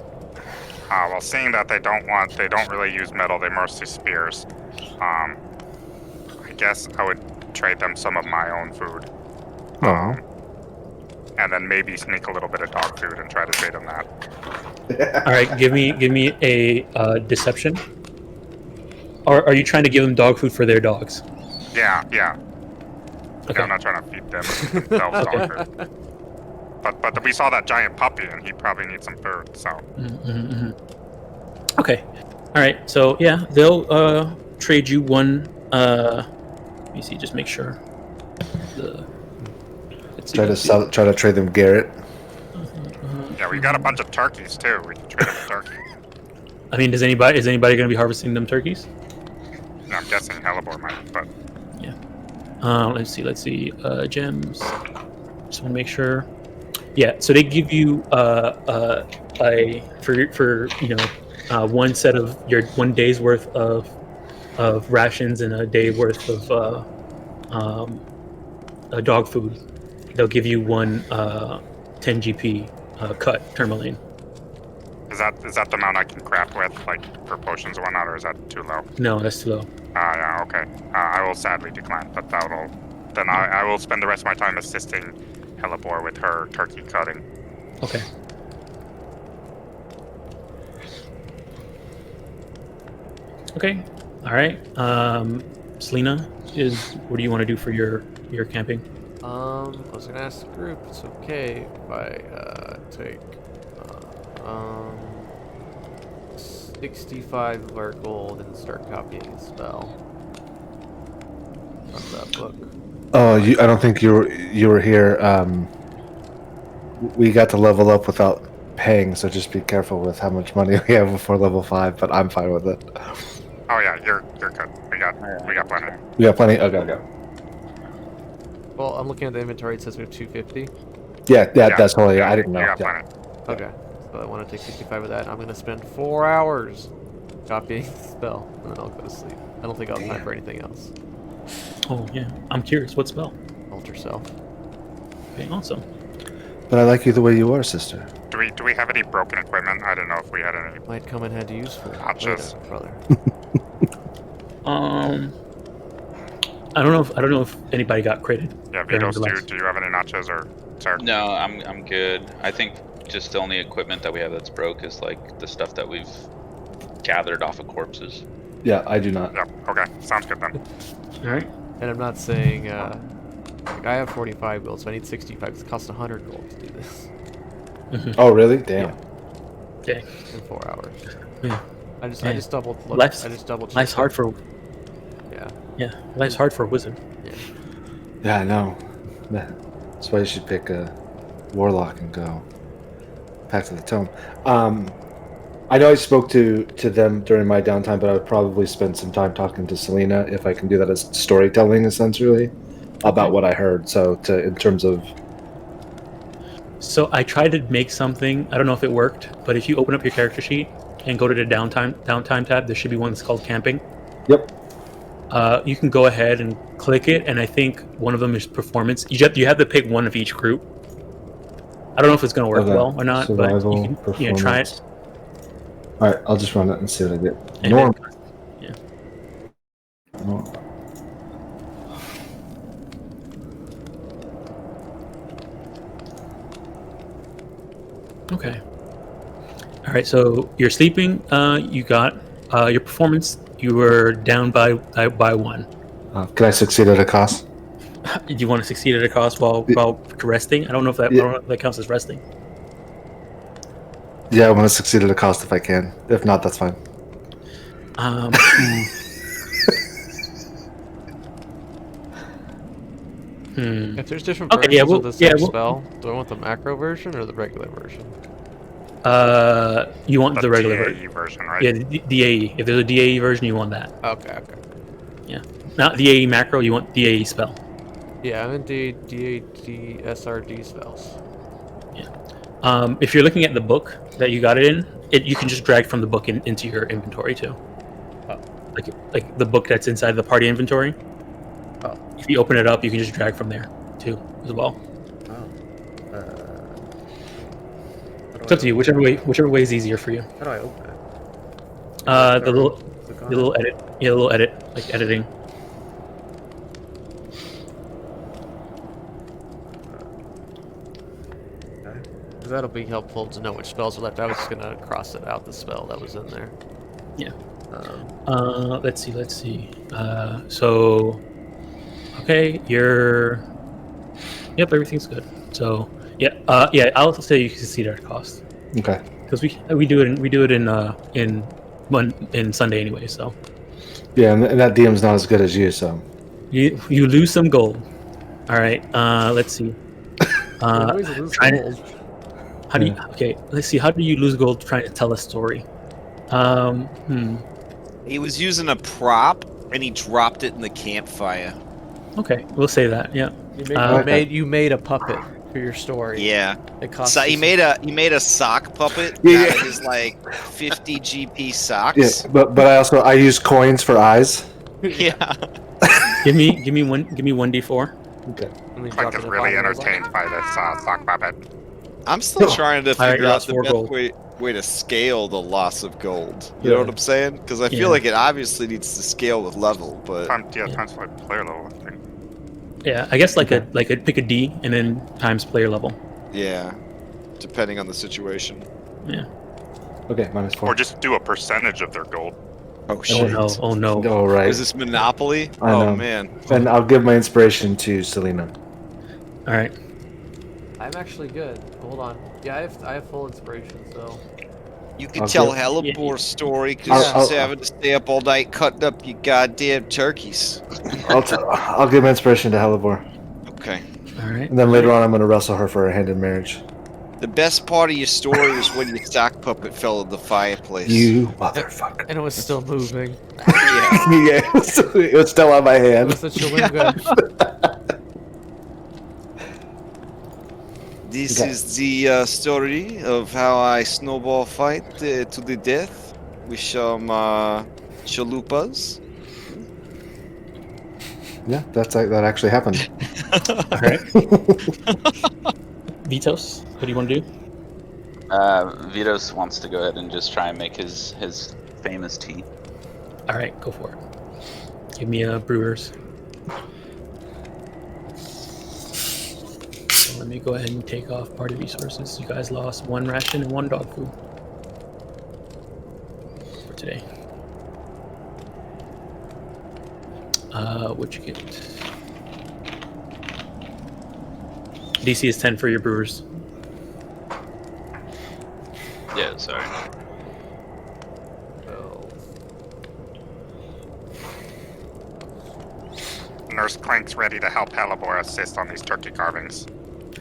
Well, seeing that they don't really use metal, they mostly spears. I guess I would trade them some of my own food. And then maybe sneak a little bit of dog food and try to trade them that. All right, give me a deception. Or are you trying to give them dog food for their dogs? Yeah. Okay. Yeah, I'm not trying to feed them themselves dog food. But we saw that giant puppy, and he probably needs some food. So. Okay. All right. So yeah, they'll trade you one. Let me see. Just make sure. Try to trade them Garrett. Yeah, we got a bunch of turkeys too. We can trade them a turkey. I mean, is anybody going to be harvesting them turkeys? No, I'm guessing Hellebore might, but yeah. Let's see. Gems. Just want to make sure. Yeah. So they give you for one set of your 1 day's worth of rations and a day worth of dog food. They'll give you one 10 GP cut tourmaline. is that the amount I can craft with, like for potions and whatnot, or is that too low? No, that's too low. Yeah, okay. I will sadly decline, but then I will spend the rest of my time assisting Hellebore with her turkey cutting. Okay. Okay. All right. Selena, what do you want to do for your camping? I was gonna ask the group. It's okay if I take 65 of our gold and start copying a spell from that book. Oh, I don't think you were here. We got to level up without paying, so just be careful with how much money we have before level 5. But I'm fine with it. Oh yeah, you're good. We got plenty. We got plenty. Okay. Well, I'm looking at the inventory. It says we have 250. Yeah, that's totally. I didn't know. You got Yeah. plenty. Okay. So I want to take 65 of that. I'm gonna spend 4 hours copying the spell, and then I'll go to sleep. I don't think I'll have time for anything else. Oh yeah, I'm curious. What spell? Alter self. Okay, awesome. But I like you the way you are, sister. Do we have any broken equipment? I didn't know if we had any. Might come in handy useful Notches. later, brother. I don't know if anybody got critted. Yeah, during Vitos, the last- do you have any notches or sir? No, I'm good. I think just the only equipment that we have that's broke is like the stuff that we've gathered off of corpses. Yeah, I do not. Yep. Okay, sounds good then. All right. And I'm not saying, like I have 45 gold, so I need 65 because it costs 100 gold to do this Oh, really? Damn. Okay. in 4 hours. Yeah. I just double checked. Life's hard for. Yeah. Yeah, life's hard for a wizard. Yeah, I know. That's why you should pick a warlock and go back to the tome. I know I spoke to them during my downtime, but I would probably spend some time talking to Selena if I can do that as storytelling, essentially, about what I heard. So, in terms of So I tried to make something. I don't know if it worked, but if you open up your character sheet and go to the downtime tab, there should be one that's called camping. Yep. You can go ahead and click it, and I think one of them is performance. You have to pick one of each group. I don't know if it's going to work Okay. well or not, Survival, but you can performance. try it. All right, I'll just run it and see what I get. And Norm. then- Norm. Okay. All right. So you're sleeping. You got your performance. You were down by 1. Can I succeed at a cost? Do you want to succeed at a cost while resting? I don't know if that I don't know if that counts as resting. Yeah, I want to succeed at a cost if I can. If not, that's fine. If there's different Okay, versions yeah, of the same spell, do I want the macro version or the regular version? You want the regular DAE version. version, right? Yeah, the DAE. If there's a DAE version, you want that. Okay. Not DAE macro. You want DAE spell. Yeah, I'm in DAD SRD spells. If you're looking at the book that you got it in, you can just drag from the book into your inventory too. Oh. Like the book that's inside the party inventory. Oh. If you open it up, you can just drag from there too as well. It's up to you. Whichever way is easier for you. How do I open it? The little edit. Yeah, the little edit, like editing. Because that'll be helpful to know which spells are left. I was just gonna cross it out the spell that was in there. Yeah. Let's see. So, okay, Yep, everything's good. So, yeah. I'll say you can succeed at a cost Okay. because we do it in Sunday anyway. So Yeah, and that DM's not as good as you, so. you lose some gold. All right. Let's see. Always lose trying- gold. How do you? Okay, let's see. How do you lose gold trying to tell a story? He was using a prop and he dropped it in the campfire. Okay, we'll say that. Yeah. You made a puppet for your story. Yeah. It cost So you he some- made a sock puppet Yeah, out yeah. of his like 50 GP Yeah, socks. but I use coins for eyes. Yeah. Give me 1d4. Okay. and he Clink dropped is it in really the bottom of his entertained by this sock puppet. I'm still trying to Alright, figure out lost the 4 best gold. way to scale the loss of gold. You Yeah. know what I'm saying? Because I Yeah. feel like it obviously needs to scale with level, but Times by player level, I think. Yeah, I guess like a pick a D and then times player level. yeah, depending on the situation. Yeah. Okay, -4. Or just do a percentage of their gold. Oh Oh shit! no! Oh no! Oh, right. Is this Monopoly? I Oh know. man. And I'll give my inspiration to Selena. All right. I'm actually good. Hold on. Yeah, I have full inspiration, so. You can I'll tell give- Helibor's story because I'll- she's having to stay up all night cutting up your goddamn turkeys. I'll give my inspiration to Helibor. Okay. All right. And then later on, I'm going to wrestle her for a hand in marriage. The best part of your story is when your sock puppet fell in the fireplace. You motherfucker. And it was still moving. Yeah. Yeah, it was still on my It hand. was the Chilunga. This Okay. is the story of how I snowball fight to the death with some chalupas. Yeah, that actually happened. All right. Vitos, what do you want to do? Vitos wants to go ahead and just try and make his famous tea. All right, go for it. Give me a brewers. So let me go ahead and take off party resources. You guys lost 1 ration and 1 dog food for today. What'd you get? DC is 10 for your brewers. Yeah, sorry. Oh. Nurse Clink's ready to help Helibor assist on these turkey carvings.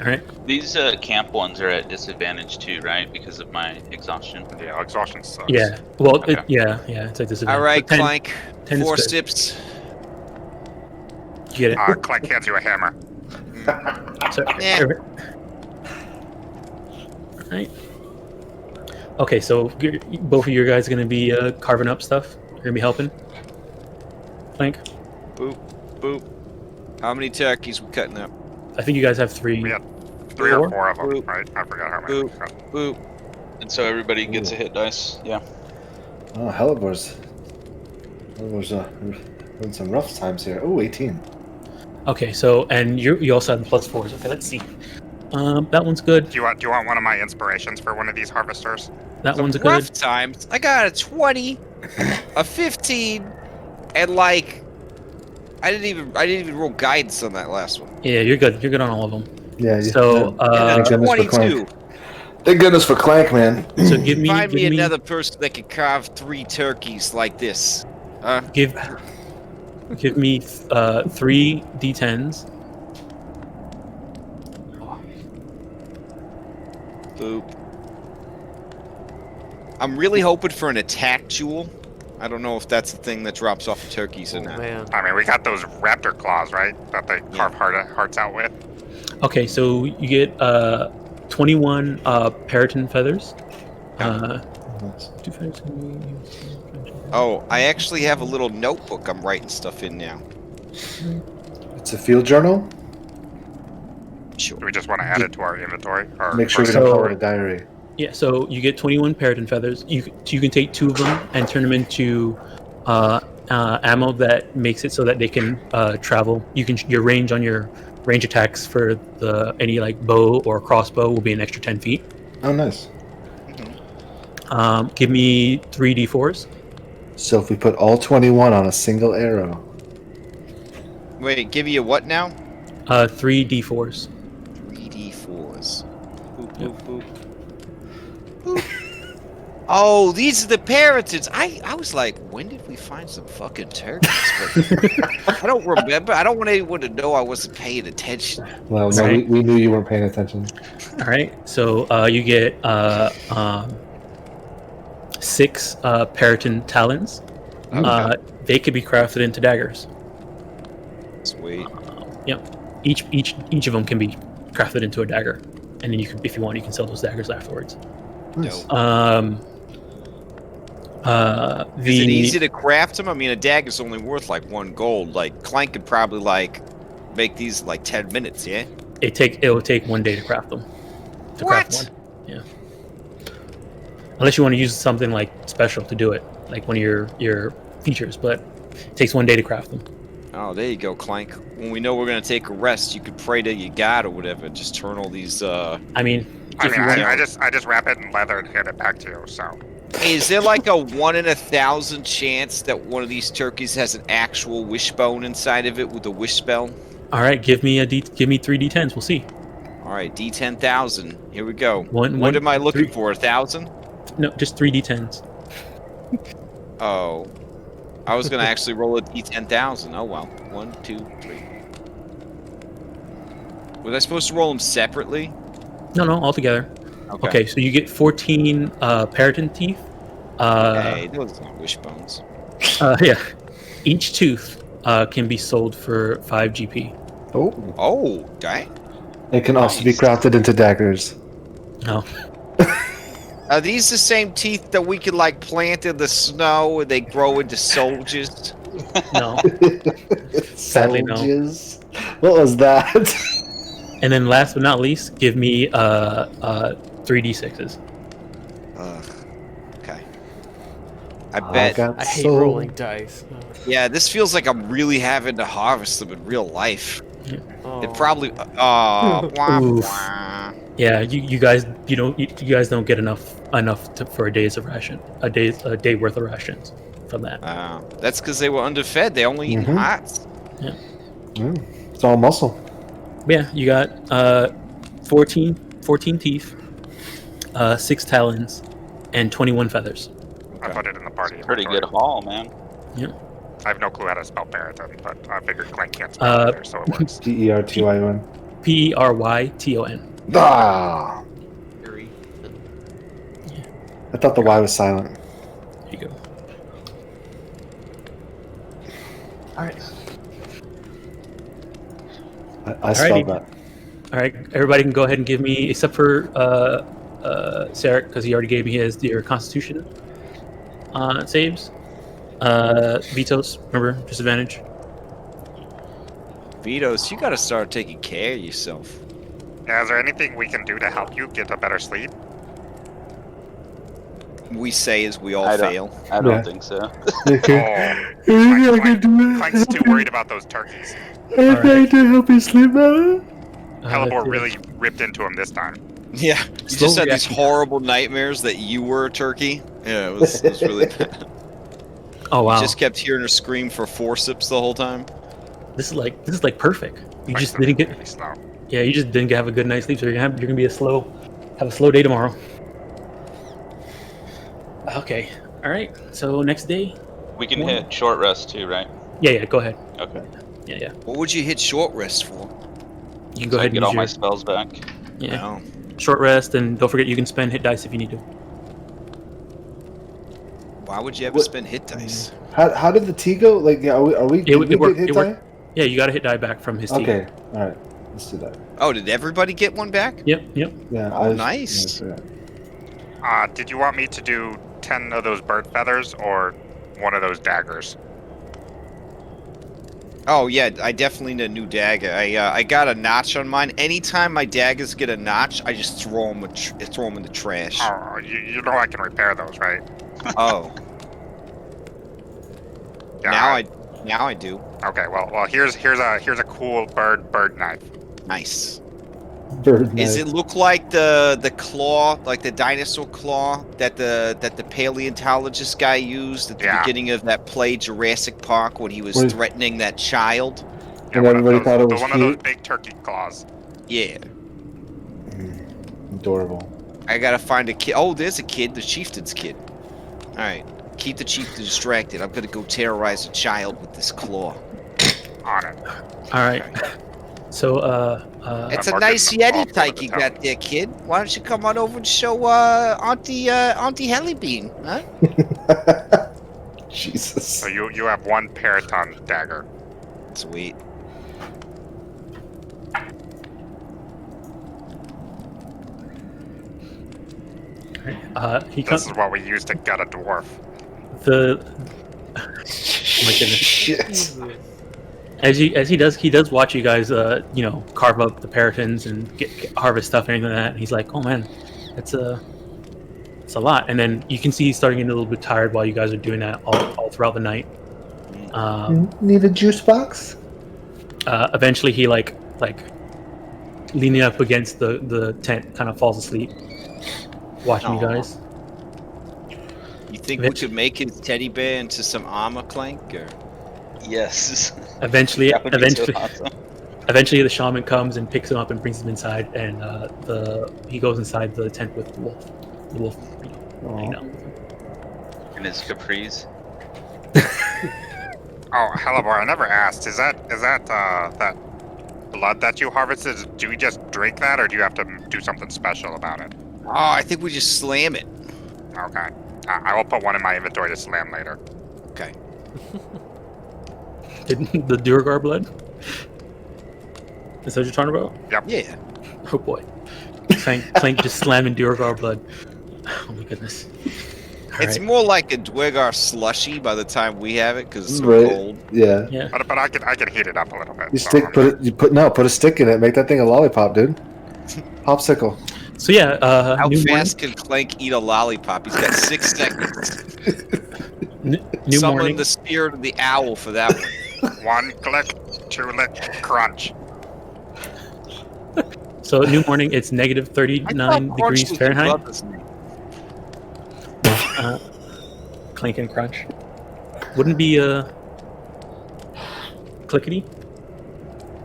All right. These camp ones are at disadvantage too, right? Because of my exhaustion. Yeah, exhaustion sucks. Yeah. Well, Okay. it's like this. All right, But 10 Clank. 10 is 4 good. steps. You get it. Clank hands you a hammer. So, Yeah. Right. Okay, so both of you guys are gonna be carving up stuff. You're gonna be helping. Clank. Boop, boop. How many turkeys we cutting up? I think you guys have 3. We had 3 or 4 of them, Boop. right? I forgot how many. Boop, boop. And so everybody gets Ooh. a hit dice. Yeah. Oh, Hellebor's having some rough times here. Oh, 18. Okay, so and you also have the +4s. Okay, let's see. That one's good. Do you want one of my inspirations for one of these harvesters? That Some one's a rough good. times. I got a 20, a 15, and like I didn't even roll guidance on that last one. Yeah, you're good. You're good on all of them. Yeah. So, And a Thank goodness for 22. Clank. Thank goodness for Clank, man. So give me Find me another person that can carve 3 turkeys like this. give me 3 d10s. Boop. I'm really hoping for an attack jewel. I don't know if that's the thing that drops off the turkeys or Oh not. man. I mean, we got those raptor claws, right? That they carve hearts out with. Okay, so you get 21 paraton feathers. Two feathers can be- Oh, I actually have a little notebook I'm writing stuff in now. It's a field journal. Sure. Do we just want to add it to our inventory? Or Make sure we So- don't call it a diary. Yeah, so you get 21 paraton feathers. You can take 2 of them and turn them into ammo that makes it so that they can travel. Your range on your range attacks for any like bow or crossbow will be an extra 10 feet. Oh, nice. Give me 3 d4s. So if we put all 21 on a single arrow, Wait, give you a what now? 3 d4s. 3d4s. Boop, boop, boop. Boop. Oh, these are the parrots. I was like, when did we find some fucking turkeys? But I don't remember. I don't want anyone to know I wasn't paying attention. well, no, Right. we knew you weren't paying attention. All right, so you get 6 paraton talons. They could be crafted into daggers. Sweet. Each of them can be crafted into a dagger, and then you can, if you want, you can sell those daggers afterwards. Nice. Dope. Is it easy to craft them? I mean, a dagger's only worth like 1 gold. Like Clank could probably like make these in like 10 minutes. Yeah. It will take 1 day to craft them. Craft What? one. Yeah. Unless you want to use something like special to do it, like one of your features, but it takes 1 day to craft them. Oh, there you go, Clank. When we know we're gonna take a rest, you could pray to your god or whatever. Just turn all these. I mean, I if mean, you want, I just wrap it in leather and hand it back to you. So Hey, is there like a 1 in 1,000 chance that one of these turkeys has an actual wishbone inside of it with a wish spell? all right, give me 3 d10s. We'll see. All right, D10,000. Here we go. One- what am I three- looking for? 1,000? No, just 3 d10s. Oh, I was gonna actually roll a D10,000. Oh well. 1, 2, 3. Was I supposed to roll them separately? No, all together. Okay, so you get 14 paraton teeth. Hey, those aren't wishbones. Yeah. Each tooth can be sold for 5 GP. Oh, Oh, dang. it can also be Nice. crafted into daggers. No. Are these the same teeth that we could like plant in the snow and they grow into soldiers? No. Sadly, no. Soldiers? What was that? And then last but not least, give me 3d6s. Okay. I bet. I hate rolling dice. Yeah, this feels like I'm really having to harvest them in real life. Oh. It probably. Oh, wah, Oof. wah. Yeah, you guys you guys don't get enough for a day's of ration, a day worth of rations from that. That's because they were underfed. They only eat Mhm. hearts. It's all muscle. But yeah, you got 14 teeth, 6 talons, and 21 feathers. I put it in the party. Pretty good inventory. haul, man. I have no clue how to spell Paraton, but I figured Clank can't spell either, so it works. Pertyon. Peryton. Ah! Very- I thought the Y was silent. There you go. I spelled Alrighty. that. All right, everybody can go ahead and give me, except for Sarek, because he already gave me your Constitution saves. Vitos, remember, disadvantage. Vitos, you gotta start taking care of yourself. Yeah, is there anything we can do to help you get a better sleep? We say as we all I don't- fail. I don't Yeah. think so. Oh, Clank's too worried about those turkeys. I'm trying to help you sleep better. Hellebore really ripped into him this time. Yeah, you Slow just had these reaction. horrible nightmares that you were a turkey. Yeah, it was really bad. Oh wow, You just kept hearing her scream for forceps the whole time. this is like perfect. You Like, just didn't get. really slow. Yeah, you just didn't have a good night's sleep, so you're gonna be have a slow day tomorrow. Okay, all right. So next day. We can hit short rest too, right? Yeah, go ahead. Okay. Yeah. What would you hit short rest for? You can So go I ahead and get all use my your spells back. yeah No. short rest, and don't forget you can spend hit dice if you need to. Why would you ever What- spend hit dice? How did the tea go? Like, yeah, are we? Did we it worked- get hit it die? worked. Yeah, you got a hit die back from his team. Okay, all right, let's do that. Oh, did everybody get one back? Yep. Yeah. Oh, nice. Yeah, Did you want me to do 10 of those bird feathers or one of those daggers? Oh yeah, I definitely need a new dagger. I got a notch on mine. Anytime my daggers get a notch, I just throw them in the trash. Oh, you know I can repair those, right? Oh, Yeah. now I do. Okay. Well, here's a cool bird knife. Nice. Bird Does knife. it look like the claw, like the dinosaur claw that the paleontologist guy used at the Yeah. beginning of that play Jurassic Park when he was Wait. threatening that child? And one of everybody those, thought it was one of those cute? big turkey claws. Yeah. Adorable. I gotta find a kid. Oh, there's a kid, the chieftain's kid. All right, keep the chieftain distracted. I'm gonna go terrorize a child with this claw. On it. All right. So It's I'm a nice marking them Yeti off tyke for you the got there, kid. Why don't you come on over and show Auntie Hellybean, huh? Jesus. So you have one paraton dagger. Sweet. he This comes is what we use to gut a dwarf. the. Oh my goodness. Shit. As he does watch you guys carve up the paratons and get harvest stuff and anything like that, and he's like, oh man, it's a lot. And then you can see he's starting to get a little bit tired while you guys are doing that all throughout the night. Need a juice box? Eventually he like leaning up against the tent kind of falls asleep watching you Aw. guys. You think we could make his teddy bear into some armor, Clank? Or Yes. Eventually That would be so awesome. eventually the shaman comes and picks him up and brings him inside, and he goes inside the tent with the wolf. The wolf, hanging out with him. And his capris. Oh, Hellebore, I never asked. Is that that blood that you harvested? Do we just drink that, or do you have to do something special about it? oh, I think we just slam it. Okay. I will put one in my inventory to slam later. Okay. The Durgar blood. Is that what you're talking about? Yeah. Oh boy, Clank just slamming Durgar blood. Oh my goodness. It's Alright. more like a Dwegar slushy by the time we have it because it's so Right. cold. Yeah. Yeah. But I can heat it up a little bit. You so stick, I'm put a stick in it. Make that thing a lollipop, dude. Popsicle. So yeah, How new fast can Clank eat a lollipop? He's got 6 seconds. new Summon morning. the spirit of the owl for that one. One click, 2 lick, crunch. So new morning. It's negative I 39 thought Crunch degrees was your Fahrenheit. brother's name. Clink and crunch. Wouldn't be clickety.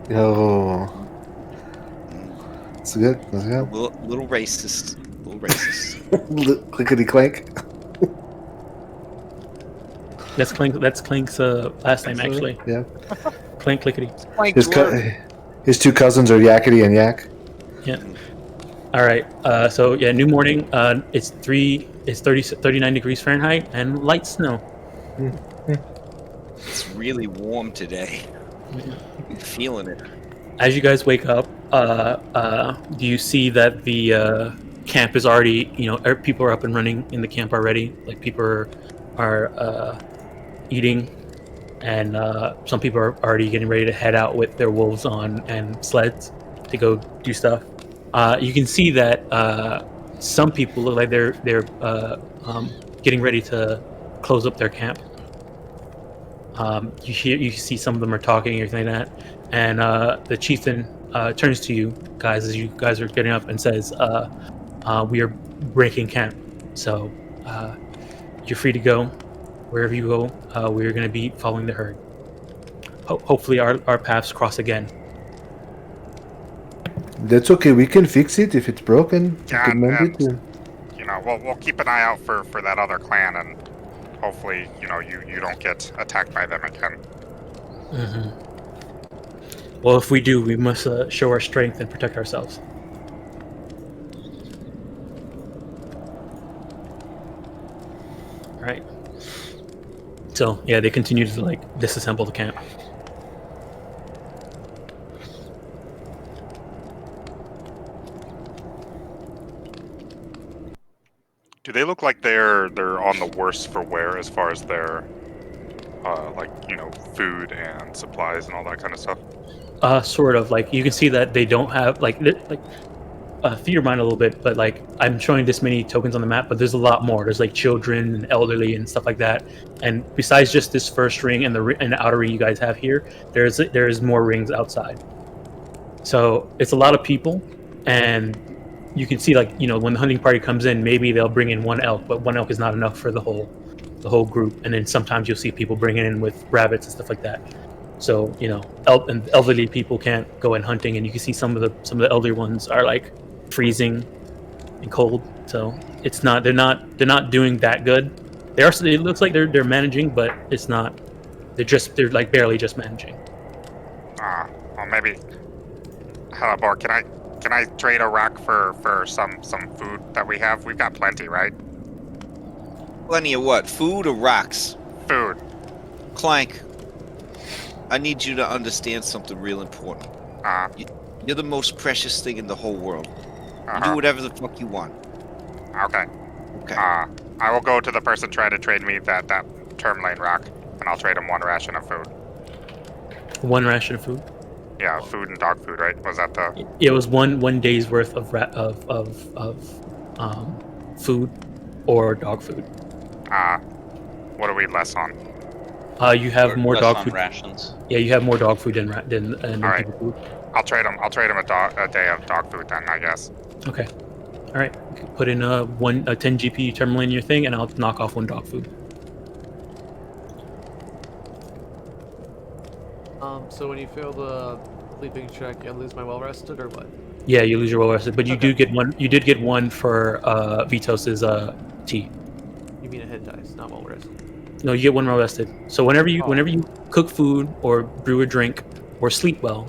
Yo. That's good. That's good. Little racist. Little racist. Clickety clank. That's Clink's last name actually. Yeah. Clink clickety. Clank His, Dwarf. his two cousins are Yakety and Yak. Yeah. All right. So yeah, new morning. It's 39 degrees Fahrenheit and light snow. It's really warm today. I'm feeling it. As you guys wake up, do you see that the camp is already, people are up and running in the camp already. Like people are eating, and some people are already getting ready to head out with their wolves on and sleds to go do stuff. You can see that some people look like they're getting ready to close up their camp. You see some of them are talking and everything like that, and the chieftain turns to you guys as you guys are getting up and says, "We are breaking camp, so you're free to go wherever you go. We're going to be following the herd. Hopefully, our paths cross again." That's okay. We can fix it if it's broken. We Yeah, can mend and, it. we'll keep an eye out for that other clan, and hopefully, you don't get attacked by them again. Mm-hmm. Well, if we do, we must show our strength and protect ourselves. All right. So yeah, they continue to disassemble the camp. Do they look like they're on the worst for wear as far as their food and supplies and all that kind of stuff? Sort of. Like you can see that they don't have through your mind a little bit, but I'm showing this many tokens on the map, but there's a lot more. There's children and elderly and stuff like that. And besides just this first ring and the outer ring you guys have here, there's more rings outside. So it's a lot of people, and you can see when the hunting party comes in, maybe they'll bring in one elk, but one elk is not enough for the whole group. And then sometimes you'll see people bringing in with rabbits and stuff like that. So elderly people can't go in hunting, and you can see some of the elderly ones are freezing and cold. So they're not doing that good. It looks like they're managing, but it's not. They're barely just managing. Well, maybe. Halabor, can I trade a rock for some food that we have? We've got plenty, right? Plenty of what? Food or rocks? Food. Clank, I need you to understand something real important. You're the most precious thing in the whole world. You do whatever the fuck you want. Okay. Okay. I will go to the person trying to trade me that tourmaline rock, and I'll trade him one ration of food. One ration of food? Yeah, food and dog food, right? Was that the? It was one day's worth of food or dog food. What are we less on? You have more less dog on food. rations. Yeah, you have more dog food than All right. people food. I'll trade him a day of dog food then, I guess. Okay. All right. Put in a 10 GP terminal in your thing, and I'll knock off one dog food. So when you fail the sleeping check, I lose my well rested or what? Yeah, you lose your well rested, but you do get one. You did get one for Vitos's tea. You mean a hit dice, not well rested. No, you get one well rested. So whenever you cook food or brew a drink or sleep well,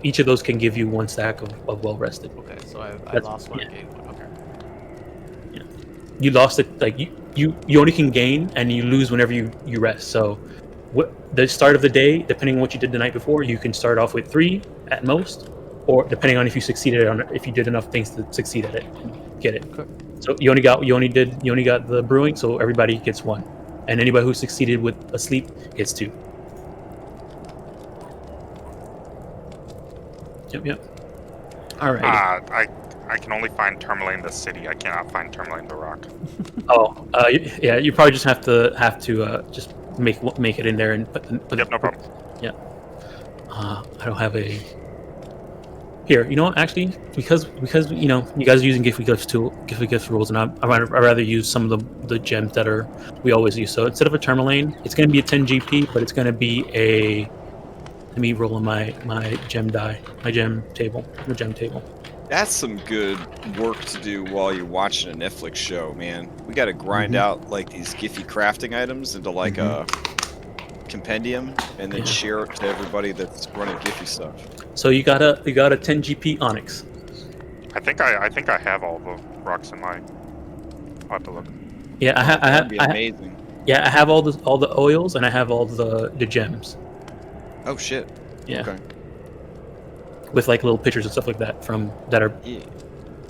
each of those can give you one stack of well rested. Okay, so I lost one and gained one. Okay. Yeah. You lost it. You only can gain and you lose whenever you rest. So the start of the day, depending on what you did the night before, you can start off with 3 at most, or depending on if you succeeded if you did enough things to succeed at it, get it. Okay. So you only got the brewing, so everybody gets 1, and anybody who succeeded with a sleep gets 2. Yep. All right. I can only find tourmaline the city. I cannot find tourmaline the rock. Yeah. You probably just have to just make it in there and put Yep, no problem. Yeah. I don't have a. Here, actually, because you guys are using Giffyglyphs rules, and I'd rather use some of the gems that we always use. So instead of a tourmaline, it's going to be a 10 GP, but it's going to be a. Let me roll on my gem die, my gem table. That's some good work to do while you're watching a Netflix show, man. We got to grind out these Giphy crafting items into a compendium, and then share it to everybody that's running Giphy stuff. So you got a 10 GP onyx. I think I have all the rocks in my. I'll have to look. Yeah, That'd be amazing. Yeah, I have all the oils, and I have all the gems. Oh shit. Yeah. Okay. With little pictures and stuff like that that are. Yeah.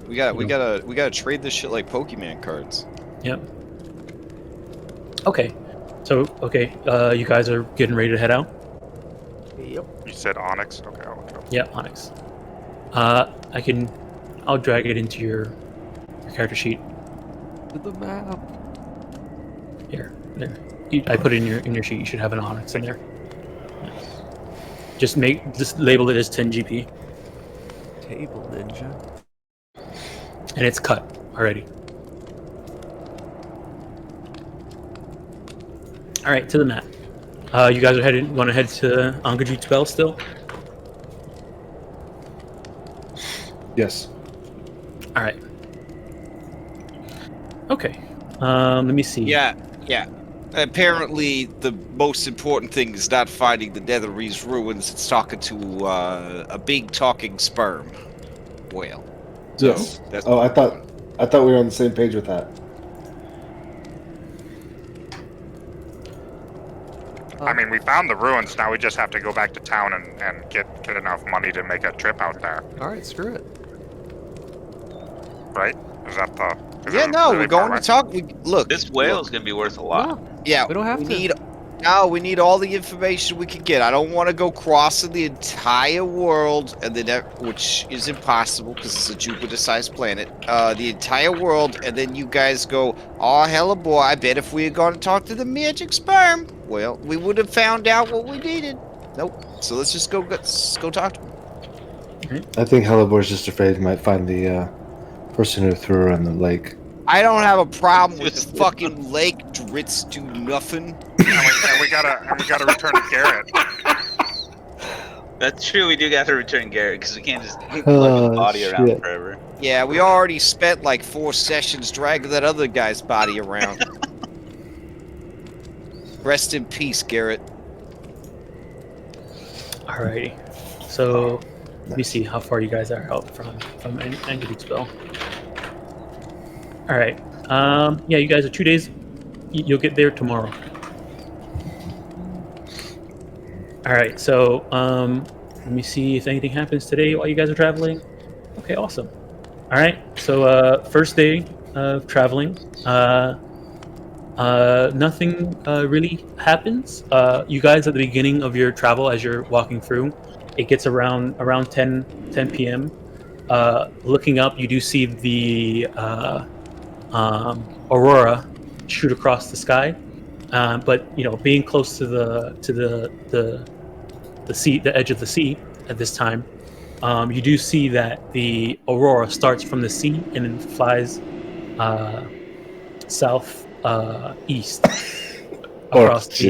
We gotta trade this shit like Pokemon cards. Yep. Okay. So you guys are getting ready to head out. Yep. You said Onyx? Okay, I'll look it up. Yeah, Onyx. I'll drag it into your character sheet. To the map. Here, there. I put it in your sheet. You should have an Onyx in there. Just label it as 10 GP, Table ninja. and it's cut already. All right, to the map. You guys are want to head to Angajit Spell still? Yes. All right. Okay. Let me see. Yeah. Apparently, the most important thing is not finding the Netherese ruins. It's talking to a big talking sperm whale. So Yes. that's Oh, I thought we were on the same page with that. I mean, we found the ruins. Now we just have to go back to town and get enough money to make a trip out there, All right, screw it. right? Is that the? Is yeah. it No, really we're going far to talk. Look, This whale's gonna be worth a lot. Yeah, We don't have to. We need all the information we can get. I don't want to go crossing the entire world, and then which is impossible because it's a Jupiter-sized planet. The entire world, and then you guys go, "Oh hella boy! I bet if we had gone to talk to the magic sperm, well, we would have found out what we needed." Nope. So let's just go talk to him. I think Hellebor's just afraid he might find the person who threw her in the lake. I don't have a problem with the fucking lake drits do nothing. and we gotta return to Garrett. That's true. We do got to return Garrett because we can't just lug his Oh, body around shit. forever. Yeah, we already spent like 4 sessions dragging that other guy's body around. Rest in peace, Garrett. Alrighty. So let me see how far you guys are out from Angajit Spell. All right. Yeah, you guys are 2 days. You'll get there tomorrow. All right. So let me see if anything happens today while you guys are traveling. Okay, awesome. All right. So first day of traveling. Nothing really happens. You guys at the beginning of your travel, as you're walking through, it gets around 10 p.m. Looking up, you do see the aurora shoot across the sky, but being close to the sea, the edge of the sea at this time, you do see that the aurora starts from the sea and then flies south east across the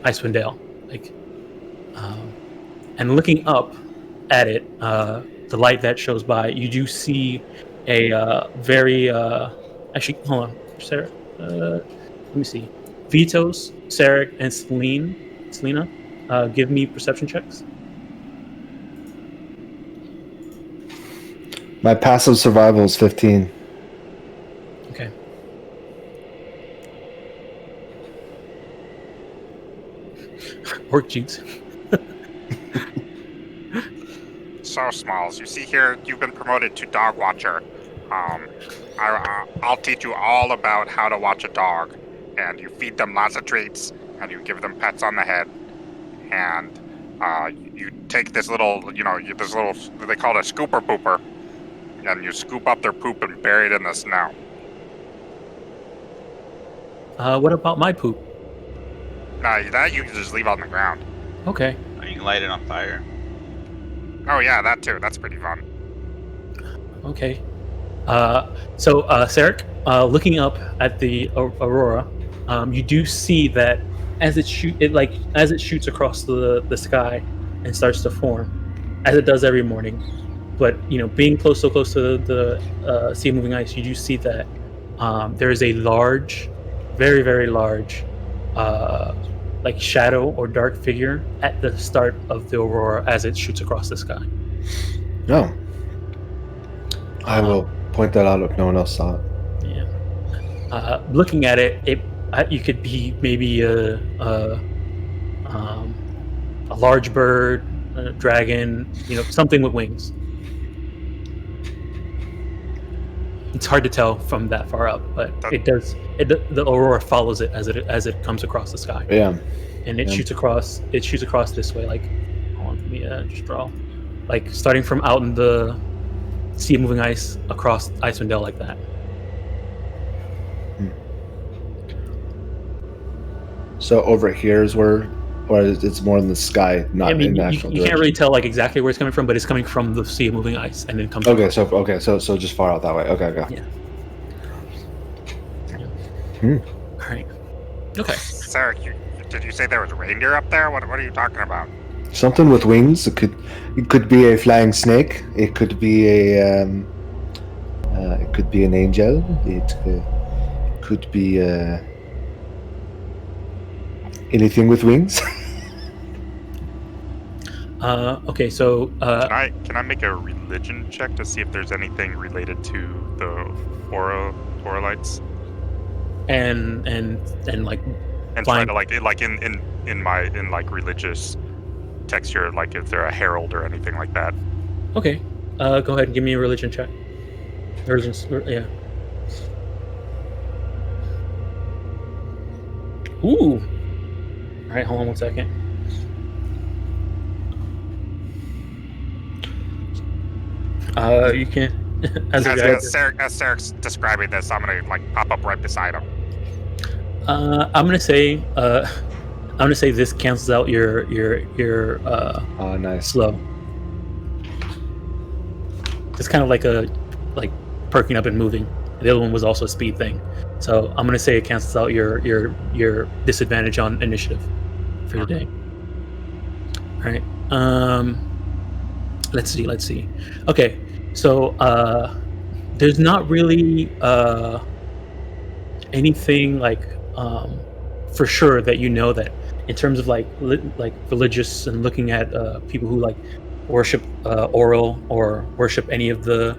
Icewind Dale, and looking up at it, the light that shows by, you do see a very actually, hold on, Sarah. Let me see. Vitos, Sarek, and Selena, give me perception checks. My passive survival is 15. Okay. Work jeans. So, Smalls, you see here, you've been promoted to Dog Watcher. I'll teach you all about how to watch a dog, and you feed them lots of treats, and you give them pets on the head, and you take this little, they call it a scooper pooper, and you scoop up their poop and bury it in the snow. What about my poop? Now, that you can just leave on the ground. Okay. Or you can light it on fire. Oh yeah, that too. That's pretty fun. Okay. So, Sarek, looking up at the aurora, you do see that as it shoots across the sky and starts to form, as it does every morning. But being so close to the sea moving ice, you do see that there is a large, very very large, shadow or dark figure at the start of the aurora as it shoots across the sky. No. I will point that out if no one else saw it. Yeah. Looking at it, you could be maybe a large bird, dragon, something with wings. It's hard to tell from that far up, but it does. The aurora follows it as it comes across the sky. Yeah. And it shoots across. It shoots across this way. Like, hold on, let me just draw. Like starting from out in the sea of moving ice across Icewind Dale like that. So over here is where, or it's more in the sky, not in the actual you can't really tell like exactly where it's coming from, but it's coming from the sea of moving ice, and then comes. Okay, so just far out that way. Okay. Yeah. Hmm. All right. Okay. Sarah, did you say there was a reindeer up there? What are you talking about? Something with wings. It could be a flying snake. It could be an angel. It could be anything with wings. Okay, so Can I make a religion check to see if there's anything related to the aura lights? and like And flying. try to in my religious texture, like if they're a herald or anything like that. Okay, go ahead and give me a religion check. Religion, yeah. Ooh. All right, hold on 1 second. You can as Sarek's describing this, I'm gonna pop up right beside him. I'm gonna say this cancels out your Oh, nice. slow. It's kind of like perking up and moving. The other one was also a speed thing, so I'm gonna say it cancels out your disadvantage on initiative for the day. All right. Let's see. Okay, so there's not really anything for sure that that in terms of religious and looking at people who worship Auril or worship any of the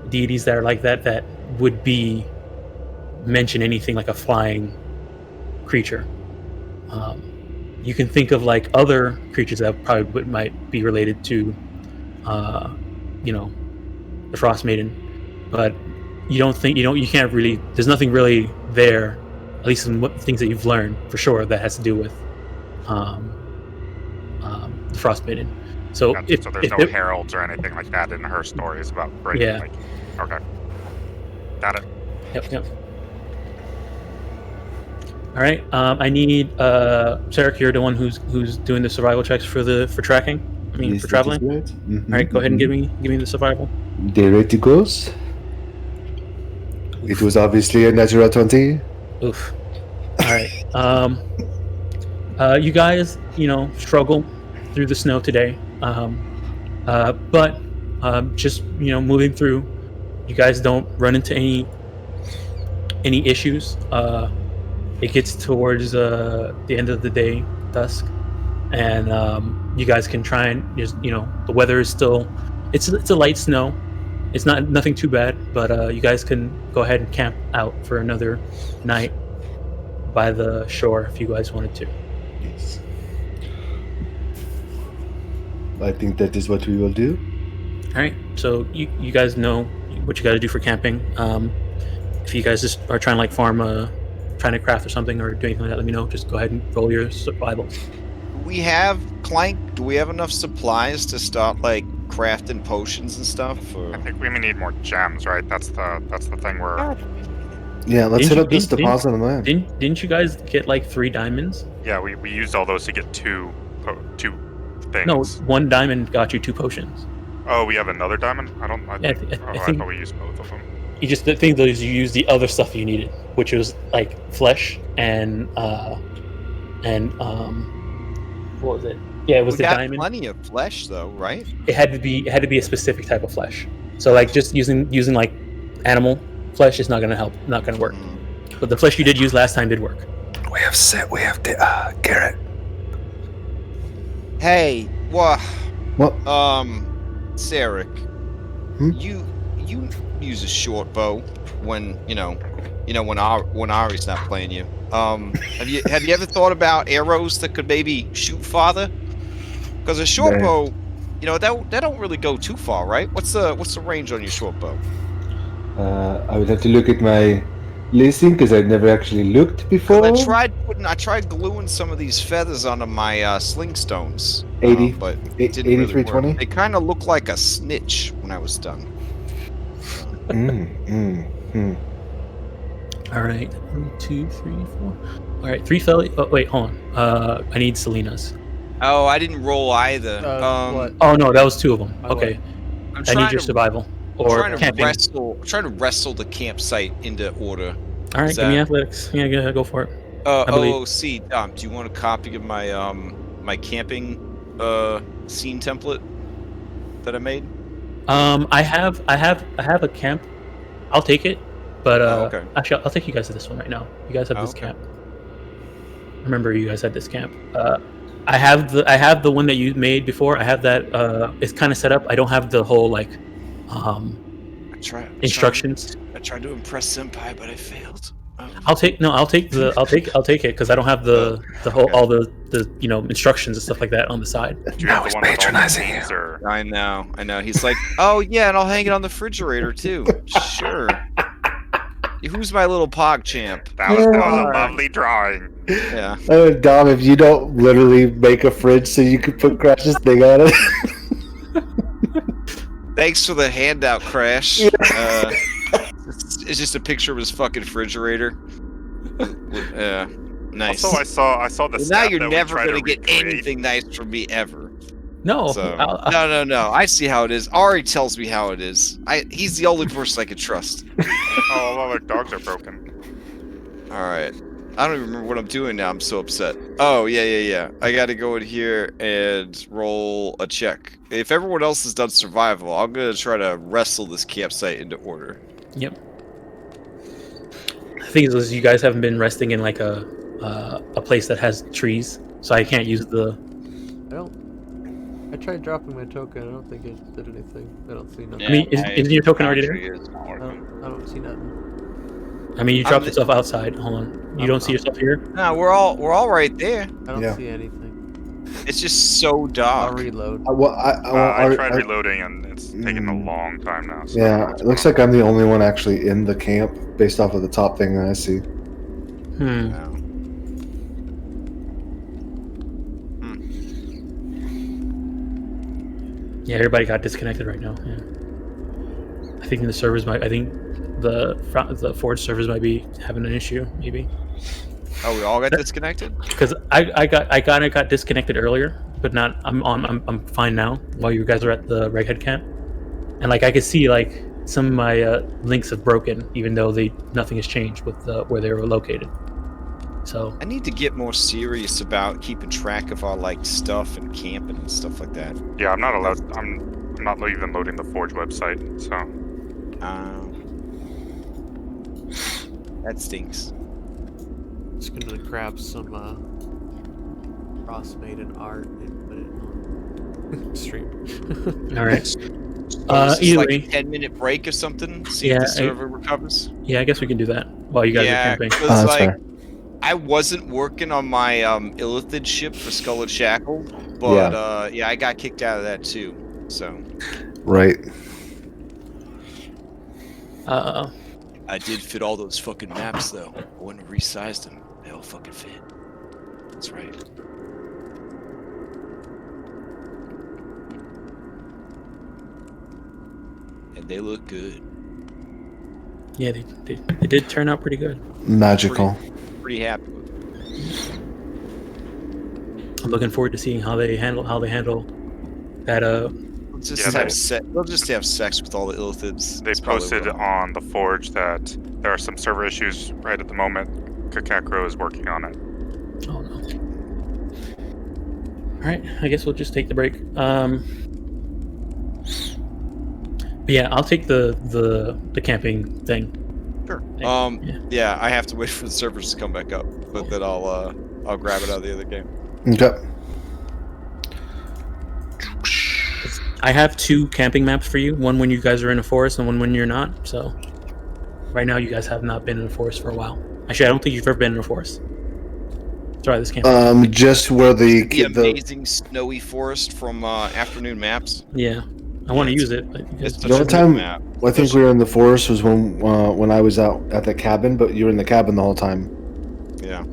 deities that are like that would be mention anything like a flying creature. You can think of other creatures that probably might be related to the Frostmaiden, but you can't really, there's nothing really there, at least in things that you've learned for sure, that has to do with the Frostmaiden. So So there's no heralds or anything like that in her stories about breaking. Yeah. Okay, got it. Yep. All right. I need Sarek. You're the one who's doing the survival checks for tracking. I mean, Yes, for that traveling. is right. Mhm, All right. Go ahead and mhm. give me the survival. The rate goes. It was obviously a natural 20. Oof. All right. You guys, struggle through the snow today. But just moving through, you guys don't run into any issues. It gets towards the end of the day, dusk, and you guys can try and just the weather is still it's a light snow. It's nothing too bad, but you guys can go ahead and camp out for another night by the shore if you guys wanted to. Yes. I think that is what we will do. All right, so you guys know what you got to do for camping. If you guys just are trying to farm trying to craft or something or do anything like that, let me know. Just go ahead and roll your survival. Do we have enough supplies to start crafting potions and stuff? Or? I think we may need more gems, right? That's the thing we're. Yeah, let's hit up this deposit on land. Didn't you guys get 3 diamonds? Yeah, we used all those to get two things. No, 1 diamond got you 2 potions. Oh, we have another diamond? I I think thought we used both of them. you just the thing though is you used the other stuff you needed, which was flesh and what was it? Yeah, it was the diamond. Plenty of flesh though, right? It had to be a specific type of flesh. So just using animal flesh is not gonna help, not gonna work. But the flesh you did use last time did work. We have the Garrett. Hey, what? Sarek, Hmm? you use a short bow when when Ari's not playing you. Have you ever thought about arrows that could maybe shoot farther? Because a short Nice. bow, you know, that don't really go too far, right? What's the range on your short bow? I would have to look at my listing because I've never actually looked before. Because I tried gluing some of these feathers onto my sling stones. 80, but eight- it didn't really 8320? work. They kind of look like a snitch when I was done. All right, 1, 2, 3, 4. All right, 3 fell. Oh, wait, hold on. I need Selena's. Oh, I didn't roll either. What? Oh no, that was 2 of them. My Okay, I'm I need your survival or trying to camping. trying to wrestle the campsite into order. All right, Is give me that- athletics. Yeah, go for it. I believe- OOC, do you want a copy of my my camping scene template that I made? I have a camp. I'll take it, but okay. actually, I'll take you guys to this one right now. You guys have this Okay. camp. Remember, you guys had this camp. I have the one that you made before. I have that. It's kind of set up. I don't have the whole like instructions. I tried to impress Senpai, but I failed. I'll take it because I don't have the whole Okay. all the instructions and stuff like that on the side. Do you have the one with all the scenes, or I know. He's like, oh yeah, and I'll hang it on the refrigerator too. Sure. Who's my little pog champ? that was a Alright. lovely drawing. Yeah. Dom, if you don't literally make a fridge so you could put Crash's thing on it. Thanks for the handout, Crash. It's just a picture of his fucking refrigerator. Nice. Also, I saw the. Well, now staff you're that we never tried gonna to get recreate. anything nice from me ever. No, So no. I see how it is. Ari tells me how it is. He's the only person I can trust. Oh, all our dogs are broken. All right. I don't even remember what I'm doing now. I'm so upset. Oh yeah. I got to go in here and roll a check. If everyone else has done survival, I'm gonna try to wrestle this campsite into order. Yep. The thing is, you guys haven't been resting in like a place that has trees, so I can't use the. I tried dropping my token. I don't think it did anything. I don't see nothing. I mean, isn't your token already there? Foundry is not working. I don't see nothing. I mean, you dropped yourself outside. Hold on. You don't see yourself here? Nah, we're all right there. I don't Yeah. see anything. It's just so I'll dark. reload. I tried reloading, and it's taking a long time now. So Yeah, it looks like I'm the only one actually in the camp based off of the top thing that I see. Hmm. Yeah, everybody got disconnected right now. Yeah. I think the servers might. I think the Forge servers might be having an issue. Maybe Oh, we all got disconnected? because I got disconnected earlier, but not. I'm fine now. While you guys are at the Reghead camp, and like I could see like some of my links have broken, even though nothing has changed with where they were located. So I need to get more serious about keeping track of our like stuff and camping and stuff like that. yeah, I'm not allowed. I'm not even loading the Forge website. So That stinks. Just gonna grab some Frostmaiden art and put it on stream. all right. Is this Either like way. a 10-minute break or something? See Yeah, if the server recovers? Yeah, I guess we can do that while you guys are camping. because that's like fair. I wasn't working on my Illithid ship for Skull and Shackle, but I got kicked out of that too. So Right. I did fit all those fucking maps though. I wouldn't have resized them. They all fucking fit. That's right. And they look good. Yeah, they did turn out pretty good. Magical. Pretty happy with them. I'm looking forward to seeing how they handle that. They'll just Yeah, they'll just have sex with all the Illithids. they That's probably posted what I'll- on the Forge that there are some server issues right at the moment. Kakakro is working on it. Oh no. All right, I guess we'll just take the break. But yeah, I'll take the camping thing. Sure. Yeah. Yeah, I have to wait for the servers to come back up, but then I'll grab it out of the other game. Okay. I have 2 camping maps for you. One when you guys are in a forest, and one when you're not. So right now, you guys have not been in a forest for a while. Actually, I don't think you've ever been in a forest. Sorry, this can't. Just where the The amazing snowy forest from afternoon maps. Yeah, I want to it's- use it. But It's the such a only good time map. I think we were in the forest was when I was out at the cabin, but you were in the cabin the whole time. Yeah.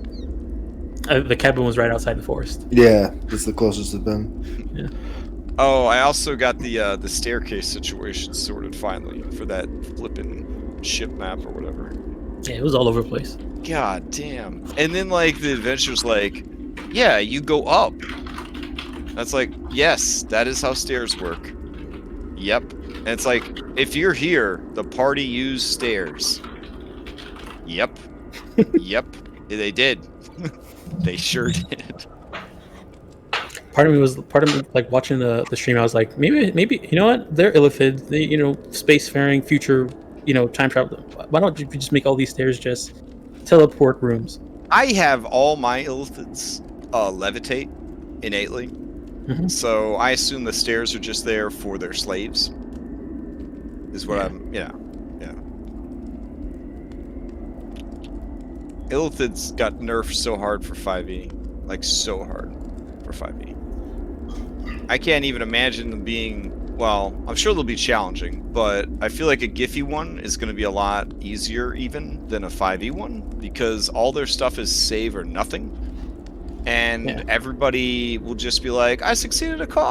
the cabin was right outside the forest. Yeah, that's the closest it's been. Oh, I also got the staircase situation sorted finally for that flippin' ship map or whatever. Yeah, it was all over the place. God damn. And then like the adventure's like, yeah, you go up. That's like, yes, that is how stairs work. Yep. And it's like, if you're here, the party used stairs. Yep. Yep. They did. They sure did. Part of me like watching the stream. I was like, maybe you know what? They're illithid. They spacefaring future time travel. Why don't you just make all these stairs just teleport rooms? I have all my illithids levitate innately. Mhm. So I assume the stairs are just there for their slaves. Is what Yeah. yeah. Illithids got nerfed so hard for 5e. Like so hard for 5e. I can't even imagine them being, well, I'm sure they'll be challenging, but I feel like a Giphy one is going to be a lot easier even than a 5e one, because all their stuff is save or nothing. And everybody will just be like, I succeeded a cost!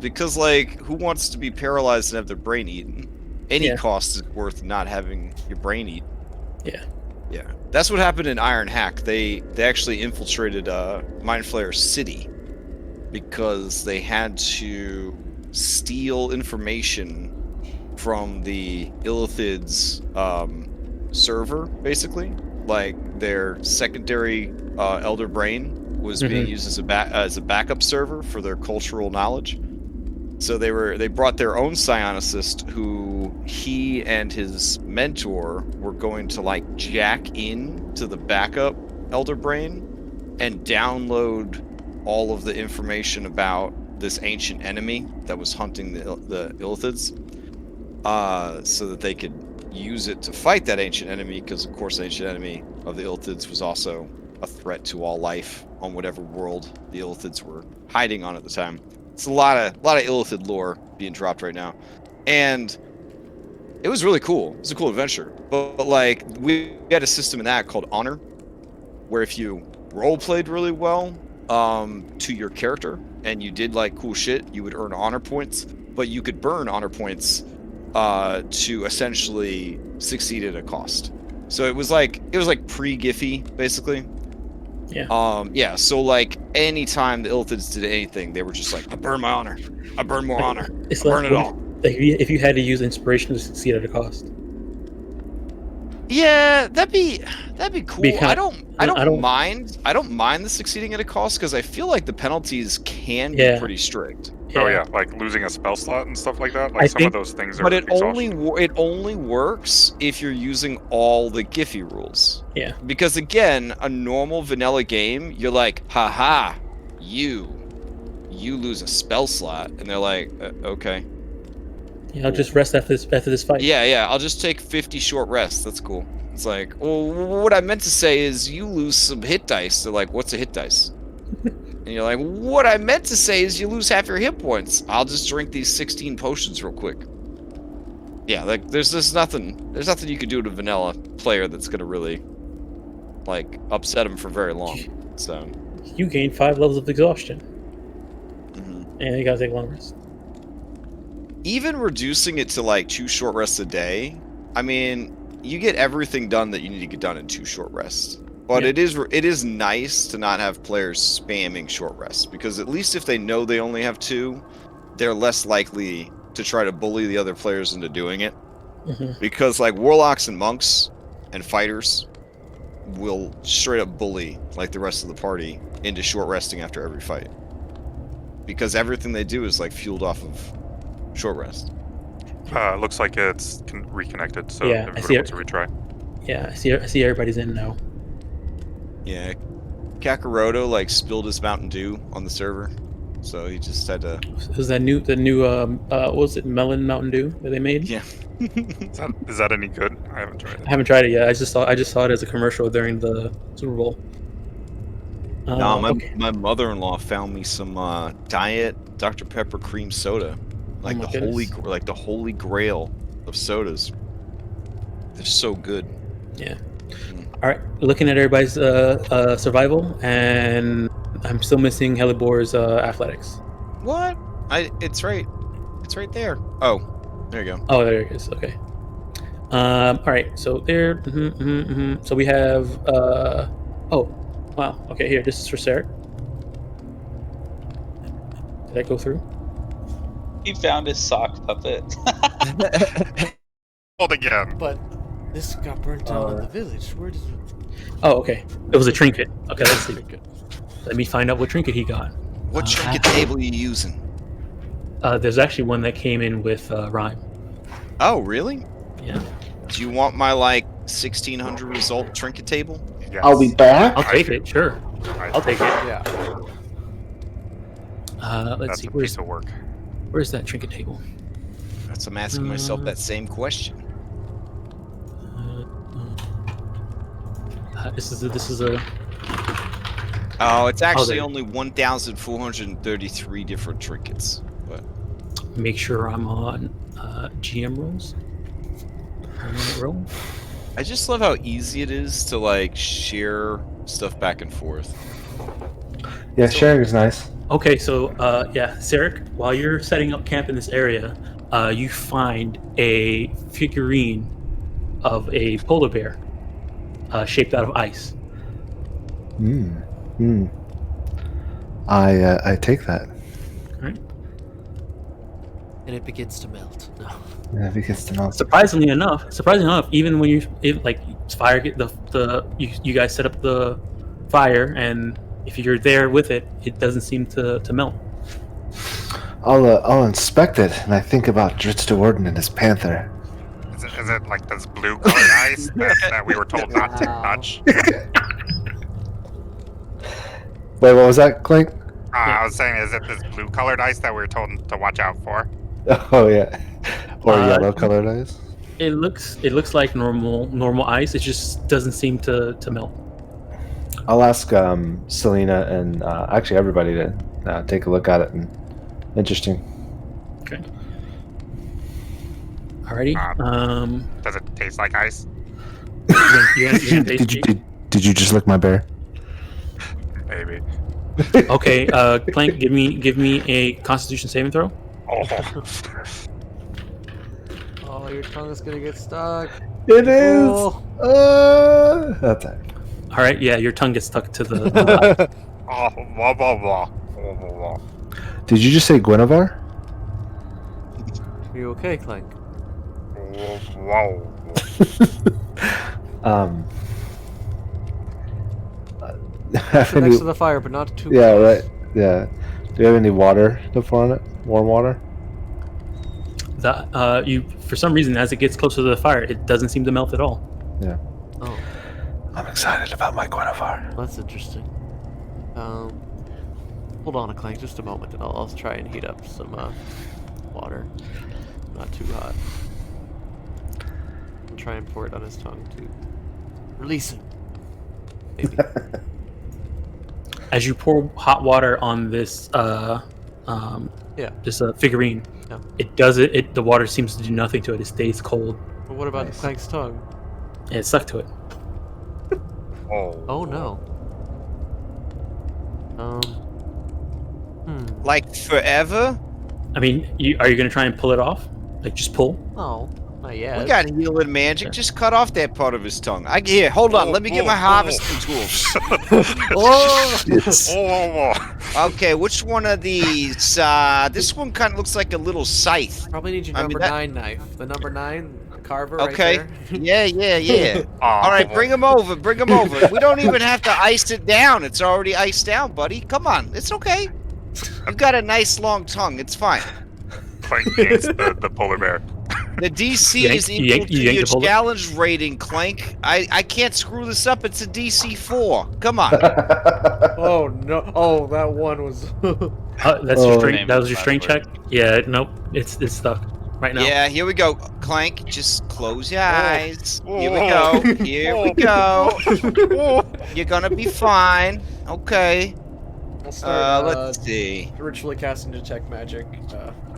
Because, like, who wants to be paralyzed and have their brain eaten? Any cost is worth not having your brain eaten. Yeah. Yeah. That's what happened in Iron Hack. They actually infiltrated Mindflayer City because they had to steal information from the Illithids server, basically. Like their secondary Elder Brain was being used as a backup server for their cultural knowledge. So they brought their own psionicist, who he and his mentor were going to like jack in to the backup Elder Brain and download all of the information about this ancient enemy that was hunting the Illithids, so that they could use it to fight that ancient enemy, because of course the ancient enemy of the Illithids was also a threat to all life on whatever world the Illithids were hiding on at the time. It's a lot of Illithid lore being dropped right now, and it was really cool. It was a cool adventure, but like we had a system in that called Honor, where if you role played really well to your character and you did like cool shit, you would earn honor points, but you could burn honor points to essentially succeed at a cost. So it was like pre-Giphy basically. Yeah. So like anytime the Illithids did anything, they were just like, I burn my honor. I burn more honor. I burn it all. Like if you had to use inspiration to succeed at a cost. Yeah, that'd be cool. I don't mind the succeeding at a cost, because I feel like the penalties can be pretty strict. Oh yeah, like losing a spell slot and stuff like that. Like some of those things are. But it only works if you're using all the Giphy rules. Yeah. Because again, a normal vanilla game, you're like, haha, you lose a spell slot, and they're like, okay. Yeah, I'll just rest after this fight. Yeah, I'll just take 50 short rests. That's cool. It's like, well, what I meant to say is you lose some hit dice. They're like, what's a hit dice? And you're like, what I meant to say is you lose half your hit points. I'll just drink these 16 potions real quick. Yeah, like there's nothing you could do to a vanilla player that's gonna really like upset him for very long. So you gain 5 levels of exhaustion. And you gotta take long rest. Even reducing it to like 2 short rests a day, I mean, you get everything done that you need to get done in 2 short rests. But it is nice to not have players spamming short rests, because at least if they know they only have 2, they're less likely to try to bully the other players into doing it. Because like warlocks and monks and fighters will straight up bully like the rest of the party into short resting after every fight, because everything they do is like fueled off of short rest. Looks like it's reconnected, so Yeah, everybody wants to retry. Yeah, I see everybody's in now. Yeah, Kakaroto like spilled his Mountain Dew on the server. so he just had to. Was that the new what was it, melon Mountain Dew that they made? Yeah. Is that any good? I haven't tried I it. haven't tried it yet. I just saw it as a commercial during the Super Bowl. No, Okay. my mother-in-law found me some diet Dr. Pepper cream soda, like my the holy grail of sodas. They're so good. Yeah. All right. Looking at everybody's survival, and I'm still missing Helibor's athletics. What? It's right there. Oh, there you go. Oh, there it is. Okay. All right. So there. So we have. Oh, wow. Okay. Here. This is for Sarah. Did that go through? He found his sock puppet. Hold again. But this got burnt down in the village. Where does it? Oh, okay. It was a trinket. Okay. Let's see. Trinket. Let me find out what trinket he got. What trinket table are you using? There's actually one that came in with Rime. Oh, really? Yeah. Do you want my 1600 result trinket table? Yes. I'll be back. I'll take it. Sure. I'll take it. Yeah. Let's That's see. a piece of work. Where's that trinket table? That's I'm asking myself that same question. This is a. Oh, it's actually there. only 1,433 different trinkets. But Make sure I'm on GM rolls. Permanent roll. I just love how easy it is to share stuff back and forth. Yeah, sharing is nice. Okay, so yeah, Sarek, while you're setting up camp in this area, you find a figurine of a polar bear shaped out of ice. I take that. Right? And it begins to melt. No. Yeah, because to melt. Surprisingly enough, even when fire you guys set up the fire, and if you're there with it, it doesn't seem to melt. I'll inspect it, and I think about Dritz de Warden and his panther. Is it like this blue colored ice that we were told not to touch? Wait, what was that, Clink? I was saying, is it this blue colored ice that we were told to watch out for? Oh yeah, or yellow colored eyes. It looks like normal ice. It just doesn't seem to melt. I'll ask Selena and actually everybody to take a look at it. And interesting. Okay. Alrighty. Does it taste like ice? Did you just lick my bear? Maybe. Okay, Clank, give me a Constitution saving throw. Oh. Oh, your tongue is gonna get stuck. It is. Oh. That's it. All right, yeah, your tongue gets stuck to the. Oh, blah, blah, blah. Blah, blah, blah. Did you just say Guinevere? Are you okay, Clank? Whoa. Sit next to the fire, but not too Yeah, close. right. Yeah. Do you have any water to pour on it? Warm water? You for some reason, as it gets closer to the fire, it doesn't seem to melt at all. Yeah. Oh, I'm excited about my Guinevere. that's interesting. Hold on, Clank, just a moment, and I'll try and heat up some water. Not too hot. I'll try and pour it on his tongue to release him. Maybe. As you pour hot water on this, this figurine, Yeah. the water seems to do nothing to it. It stays cold. But what about Nice. Clank's tongue? And it's stuck to it. Oh no. Like forever? I mean, are you going to try and pull it off? Like, just pull? Oh, not yet. We got healing magic. Just cut off that part of his tongue. Here, hold on. Let me get my harvesting tools. Oh! Whoa. Okay, which one of these? This one kind of looks like a little scythe. Probably need your I mean, number that- 9 knife. The number 9 carver Okay. right there. Yeah. Oh, All right, bring him over. Bring him over. We don't even have to ice it down. It's already iced down, buddy. Come on. It's okay. You've got a nice long tongue. It's fine. Clank against the polar bear. The DC You is yank- you equal yank- to you yank your the bullet? challenge rating, Clank. I can't screw this up. It's a DC 4. Come on. Oh no! Oh, that one was. That's Oh. your strength. Name That is was your last strength word. check. Yeah, nope. It's stuck right now. Yeah, here we go. Clank, just close your Oh. eyes. Here we go. Here we go. You're gonna be fine. Okay. I'll start Let's see. ritually casting detect magic.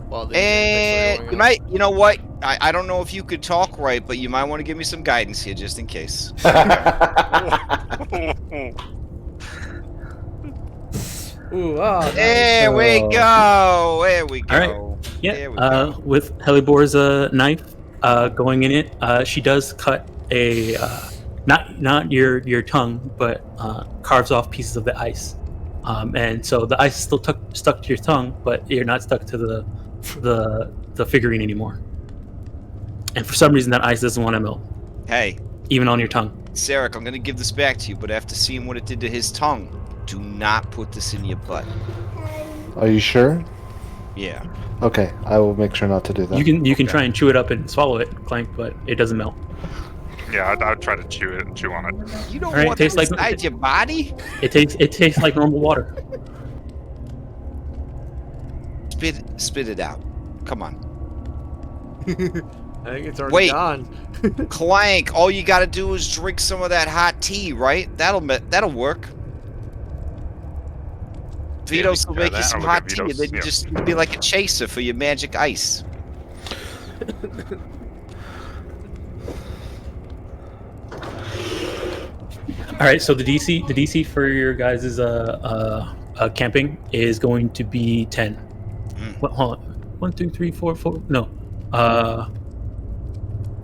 While the And effects you are going might, you know what? I don't know if you could talk right, but you might want to give me some guidance here just in case. on. Ooh, nice. There we go. There we go. All right. Yeah. There we go. With Helibor's knife going in it, she does cut a not your tongue, but carves off pieces of the ice. And so the ice is still stuck to your tongue, but you're not stuck to the figurine anymore. And for some reason, that ice doesn't want to melt, Hey, even on your tongue. Sarek, I'm gonna give this back to you, but after seeing what it did to his tongue, do not put this in your butt. Are you sure? Yeah. Okay, I will make sure not to do that. You can try and chew it up and swallow it, Clank, but it doesn't melt. Yeah, I'd try to chew on it. You don't Alright, want tastes this like- inside your body? It tastes like normal water. Spit it out. Come on. I think it's already Wait. gone. Clank, all you gotta do is drink some of that hot tea, right? That'll work. Vitos will try make you that. some I'll hot look at tea, and Vitos, then you yeah. just be like a chaser for your magic ice. All right, so the DC for your guys' camping is going to be 10. What, hold on. 1, 2, 3, 4, 4. No.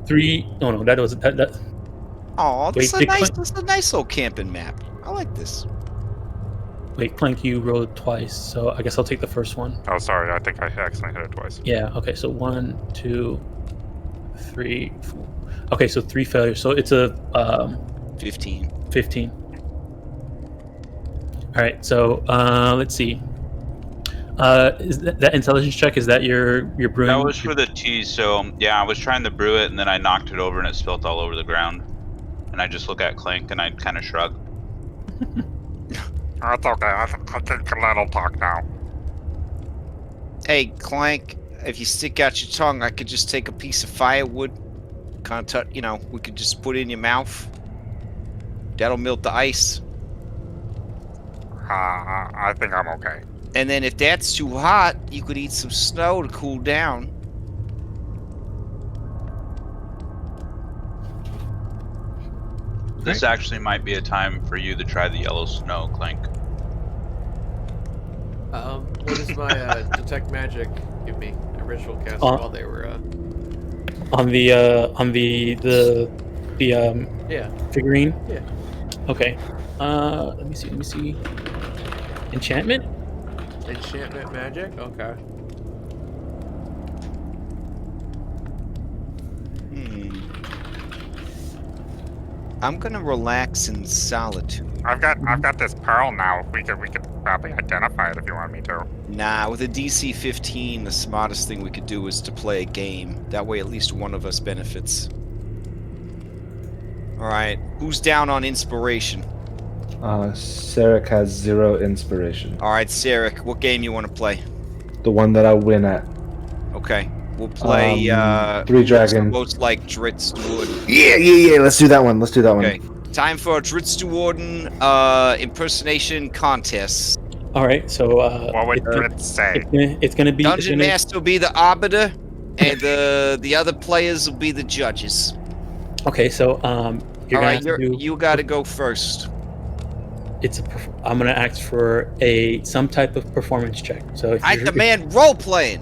3. No, that was that. Oh, this Wait, is a nice little camping map. I like this. Wait, Clank, you rolled twice, so I guess I'll take the first one. Oh, sorry. I think I accidentally hit it twice. Yeah. Okay. So 1, 2, 3, 4. Okay, so 3 failures. So it's a 15. 15. All right. So let's see. Is that intelligence check? Is that your brewing? That was for the tea, so yeah, I was trying to brew it and then I knocked it over and it spilt all over the ground. And I just look at Clank and I kind of shrug. That's okay. I think that'll talk now. Hey, Clank, if you stick out your tongue, I could just take a piece of firewood, kind of touch, we could just put it in your mouth. That'll melt the ice. I think I'm okay. And then if that's too hot, you could eat some snow to cool down. This actually might be a time for you to try the yellow snow, Clank. What does my detect magic give me? A ritual cast while they were on the yeah. figurine. Yeah. Okay. Let me see. Enchantment. Enchantment magic? Okay. I'm gonna relax in solitude. I've got this pearl now. We could probably identify it if you want me to. Nah, with a DC 15, the smartest thing we could do is to play a game. That way at least one of us benefits. Alright, who's down on inspiration? Sarek has 0 inspiration. Alright, Sarek, what game you want to play? The one that I win at. Okay, we'll play, Three Dragon. most like Dritz Wood. Yeah. Let's do that one. Okay, time for a Dritz Warden impersonation contest. All right. So What would Dritz say? it's gonna be Dungeon Master will be the arbiter, and the other players will be the judges. Okay. So you're Alright, gonna have to do. you gotta go first. I'm gonna ask for some type of performance check. So if I you're- demand role playing.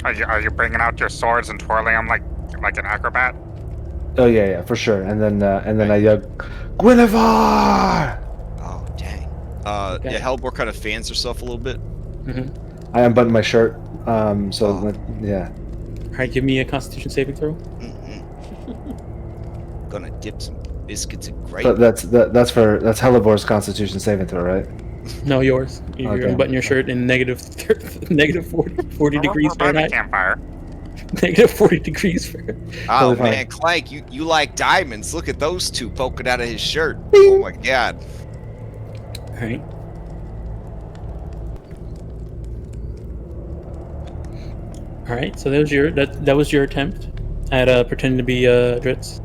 Are you bringing out your swords and twirling them like an acrobat? Oh yeah, for sure. And then I yell, Guinevere! Oh dang. Okay. Yeah, Hellbor kind of fans herself a little bit. I unbutton my shirt. Yeah. All right. Give me a Constitution saving throw. Gonna dip some biscuits in gravy. But that's Hellebor's Constitution saving throw, right? No, yours. You're Okay. unbutton your shirt in negative 40 degrees We're by the Fahrenheit. campfire. Negative 40 degrees Fahrenheit. Oh Totally fine. man, Clank, you like diamonds. Look at those two poking out of his shirt. Oh my god. All right. All right. So that was your attempt at pretending to be Dritz.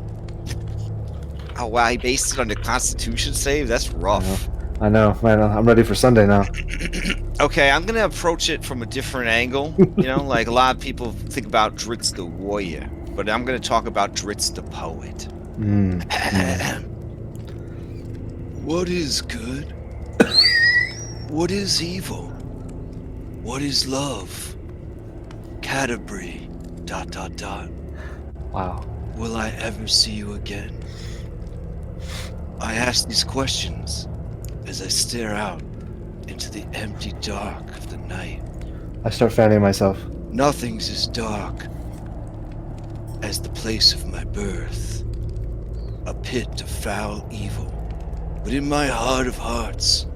Oh wow, he based it on the Constitution save? That's rough. I know, man. I'm ready for Sunday now. Okay, I'm gonna approach it from a different angle. You know, like a lot of people think about Dritz the warrior, but I'm gonna talk about Dritz the poet. What is good? What is evil? What is love? Canterbury. ... Wow. Will I ever see you again? I ask these questions as I stare out into the empty dark of the night. I start fanning myself. Nothing's as dark as the place of my birth, a pit of foul evil. But in my heart of hearts,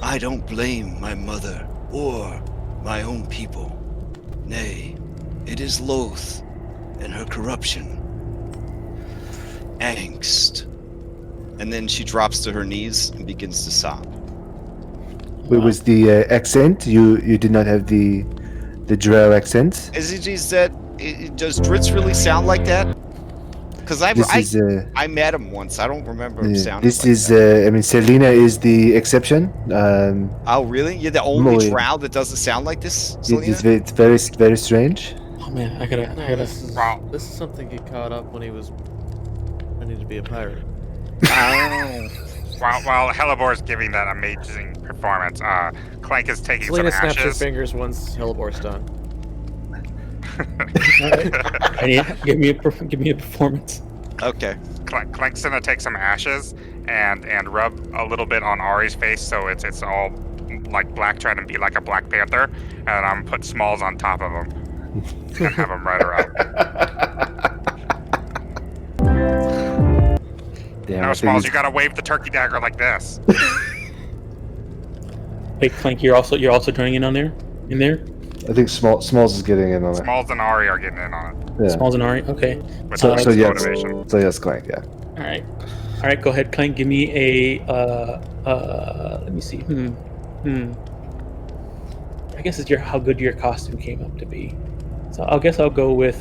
I don't blame my mother or my own people. Nay, it is Loth and her corruption. Angst. And then she drops to her knees and begins to sob. It was the accent. You did not have the Drow accent. Is that? Does Dritz really sound like that? Because I met him once. I don't remember him sounding. This like is. that. I mean, Selena is the exception. Oh really? You're the only Normally- drow that doesn't sound like this, Selena? It's very very strange. Oh man, I gotta. No, this is something he caught up when he was pretending to be a pirate. Oh. While Hellebor's giving that amazing performance, Clank is taking Selena some snaps her ashes. fingers once Hellbor's done. Give me a performance. Okay. Clank's gonna take some ashes and rub a little bit on Ari's face so it's all like black, trying to be like a Black Panther, and I'm gonna put Smalls on top of him and have him ride around. Damn, No, I think Smalls, he's- you gotta wave the turkey dagger like this. Wait, Clank, you're also joining in on there? In there? I think Smalls is getting in on it. Smalls and Ari are getting in on it. Yeah. Smalls and Ari. Okay. With So- the So yes. motivation. So yes, Clank. Yeah. All right. Go ahead, Clank. Give me a. Let me see. I guess it's how good your costume came up to be. So I guess I'll go with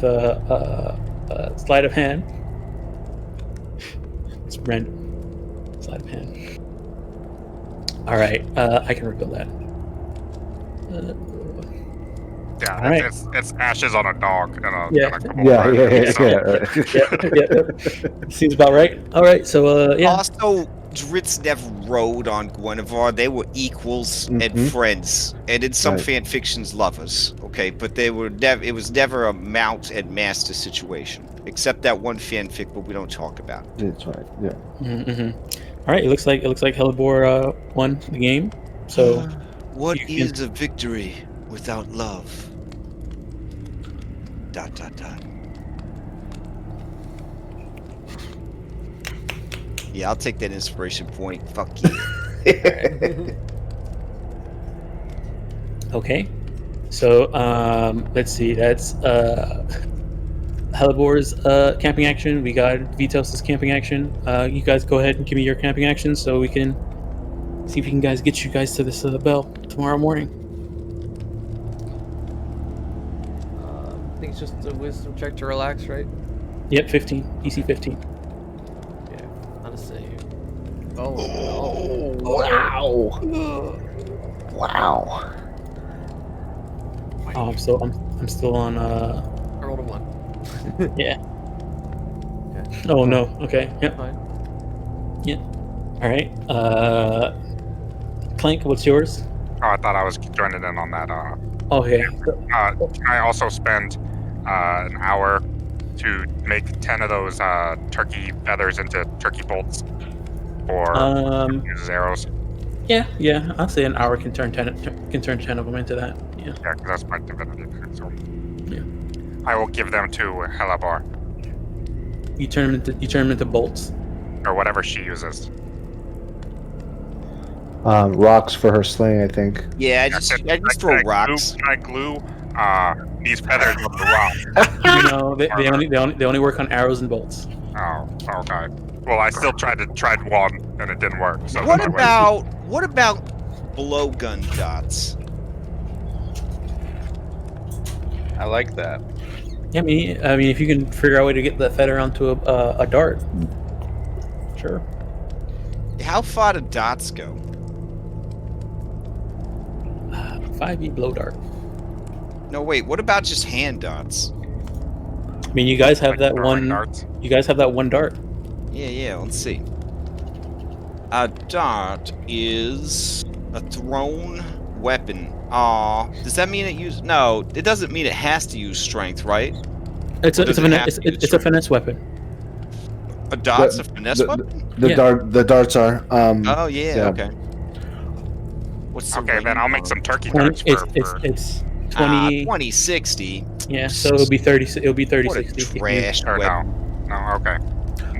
sleight of hand. It's random. Sleight of hand. All right. I can reveal that. Yeah, All right. it's ashes on a dog and a, Yeah. and a couple Yeah. of Yeah. so- Yeah. Seems about right. All right. So yeah. Also, Dritz never rode on Guinevere. They were equals and Mhm. friends, and in some Right. fan fictions, lovers. Okay, but they were never. It was never a mount and master situation, except that one fanfic, but we don't talk about. That's right. Yeah. Mm-hmm. All right. It looks like Hellebor won the game. So What you can- is a victory without love? ... Yeah, I'll take that inspiration point. Fuck you. okay. So let's see. That's Hellebor's camping action. We got Vitos's camping action. You guys go ahead and give me your camping action so we can see if we can get you guys to this bell tomorrow morning. I think it's just a wisdom check to relax, right? Yep, 15. DC 15. Yeah, not a save. Oh, no. Wow. Wow. Oh, I'm still on. I rolled a 1. Yeah. Okay, Oh no. Okay. Yep. fine. All right. Clank, what's yours? Oh, I thought I was joining in on that. Okay. Can I also spend an hour to make 10 of those turkey feathers into turkey bolts or use arrows? Yeah. I'll say an hour can turn 10 of them into that. Yeah. Yeah, because that's my divinity. So Yeah. I will give them to Hellebar You turn them into bolts. or whatever she uses. Rocks for her sling, I think. Yeah, I just throw rocks. Can I glue these feathers on the rock? No, they only work on arrows and bolts. Oh, okay. Well, I still tried one and it didn't work. So What then I went- about blowgun dots? I like that. Yeah, I mean, if you can figure out a way to get that feather onto a dart, sure. How far do dots go? 5e blow dart. No, wait. What about just hand dots? I mean, you guys have like that throwing one. darts. You guys have that one dart. Yeah. Let's see. A dart is a thrown weapon. Does that mean it uses? No, it doesn't mean it has to use strength, right? It's Or a does it have to use it's a strength? finesse weapon. A dart's a finesse weapon? Yeah. The darts are. Oh yeah. Okay. What's the Okay, then range I'll make on some it? turkey 20, darts it's 20. 2060. Yeah, so it'll be 30. It'll be 30, What a 60. if you- trash Or weapon. no, okay.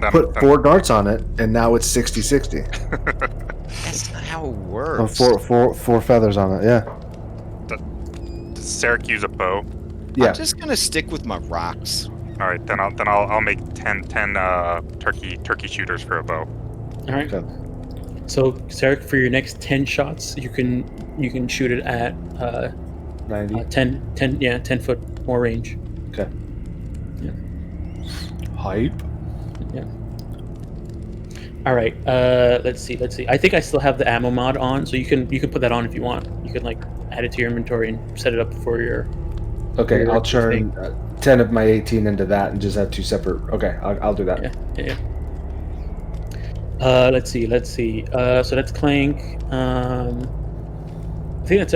Then, Put then- 4 darts on it, and now it's 60-60. That's not how it Oh, works. four feathers on it. Yeah. Does Syracuse a bow? Yeah. I'm just gonna stick with my rocks. All right, then I'll make 10 turkey shooters for a bow. All right. Okay. So, Sarek, for your next 10 shots, you can shoot it at 90. 10 foot more range. Okay. Yeah. Hype. All right. Let's see. I think I still have the ammo mod on, so you can put that on if you want. You can like add it to your inventory and set it up for your. Okay, Your I'll churn 10 of my 18 into that and just have 2 separate. Okay, I'll do that. Yeah. Let's see. So that's Clank. I think that's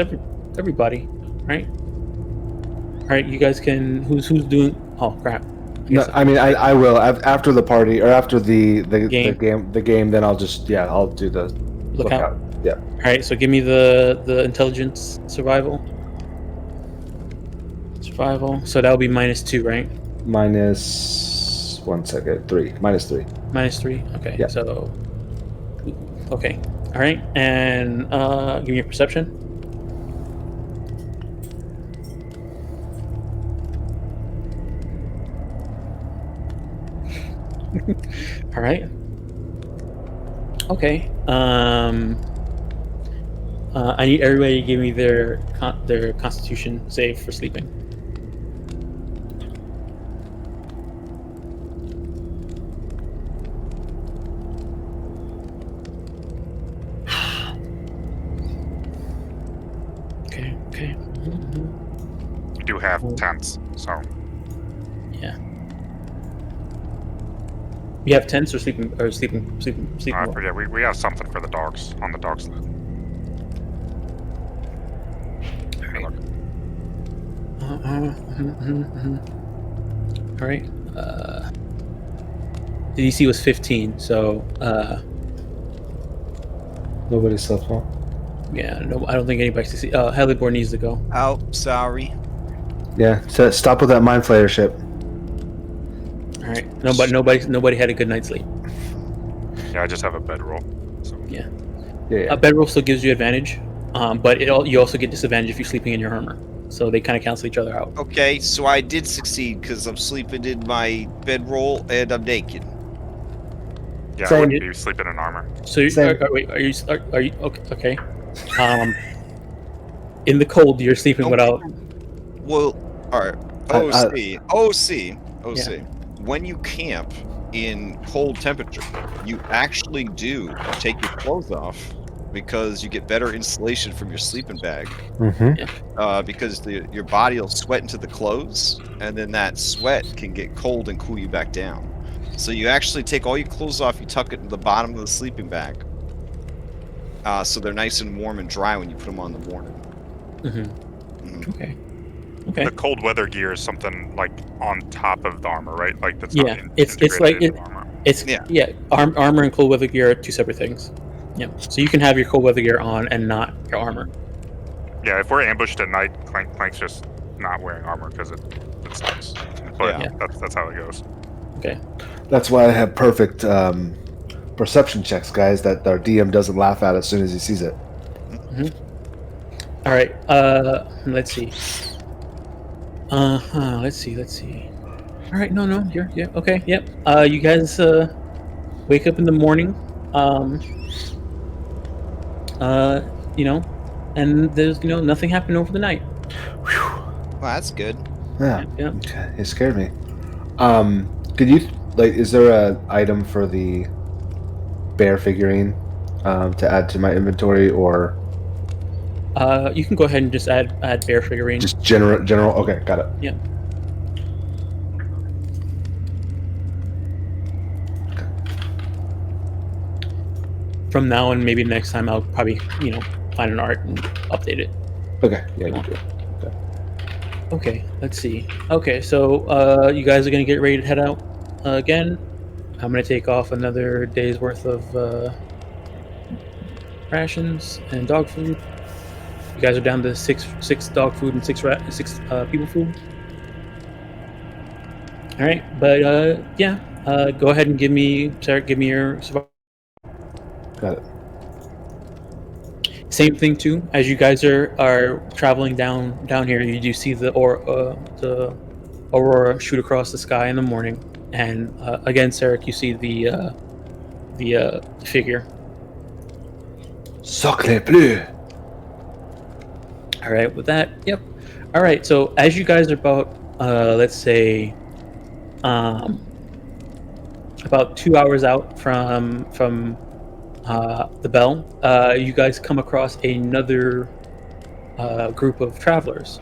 everybody, right? All right. You guys can. Who's doing? Oh crap. No, I mean I will after the party or after the Game. game. Then I'll just I'll do the Lookout. Yeah. All right. So give me the intelligence survival. So that'll be -2, right? Minus 1 second. 3. -3. -3. Okay. Yeah. So. Okay. All right. And give me a perception. All right. Okay. I need everybody to give me their Constitution save for sleeping. Okay. You do have tents, so Yeah. You have tents or sleeping. I forget. We have something for the dogs on the dog sled. Hey, look. All right. The DC was 15, so Nobody slept well. yeah. No, I don't think anybody's DC. Halibor needs to go. Oh, sorry. Yeah. So stop with that mind flayer ship. All right. Nobody had a good night's sleep. Yeah, I just have a bedroll. So. Yeah. Yeah. Bedroll still gives you advantage, but you also get disadvantage if you're sleeping in your armor. So they kind of cancel each other out. Okay, so I did succeed because I'm sleeping in my bedroll and I'm naked. Yeah, Same. I wouldn't be sleeping in armor. So Same. are you okay? In the cold, you're sleeping Don't without. Well, all right. OC. Yeah. When you camp in cold temperature, you actually do take your clothes off because you get better insulation from your sleeping bag. Mm-hmm. Because your body will sweat into the clothes, and then that sweat can get cold and cool you back down. So you actually take all your clothes off, you tuck it in the bottom of the sleeping bag, so they're nice and warm and dry when you put them on in the morning. Mm-hmm. Okay. The cold weather gear is something like on top of the armor, right? Like that's Yeah, not it's like integrated into armor. Armor and cold weather gear are two separate things. Yeah. So you can have your cold weather gear on and not your armor. Yeah, if we're ambushed at night, Clank's just not wearing armor because it sucks. But Yeah. that's how it goes. Okay. That's why I have perfect perception checks, guys, that our DM doesn't laugh at as soon as he sees it. All right. Let's see. Let's see. All right. No. You're okay. Yep. You guys wake up in the morning. And there's nothing happened over the night. Well, that's good. Yeah. Yeah. Okay. It scared me. Could you is there a item for the bear figurine to add to my inventory, or You can go ahead and just add bear figurine. just general? Okay, got it. Yeah. From now and maybe next time, I'll probably find an art and update it. Okay. Yeah, you do. Okay, let's see. Okay, so you guys are gonna get ready to head out again. I'm gonna take off another day's worth of rations and dog food. You guys are down to six dog food and six people food. All right, but go ahead and give me your survival. Got it. Same thing too. As you guys are traveling down here, you do see the aurora shoot across the sky in the morning, and again, Sarek, you see the figure. Sacre bleu. All right, with that, yep. All right, so as you guys are about, let's say, about 2 hours out from the bell, you guys come across another group of travelers.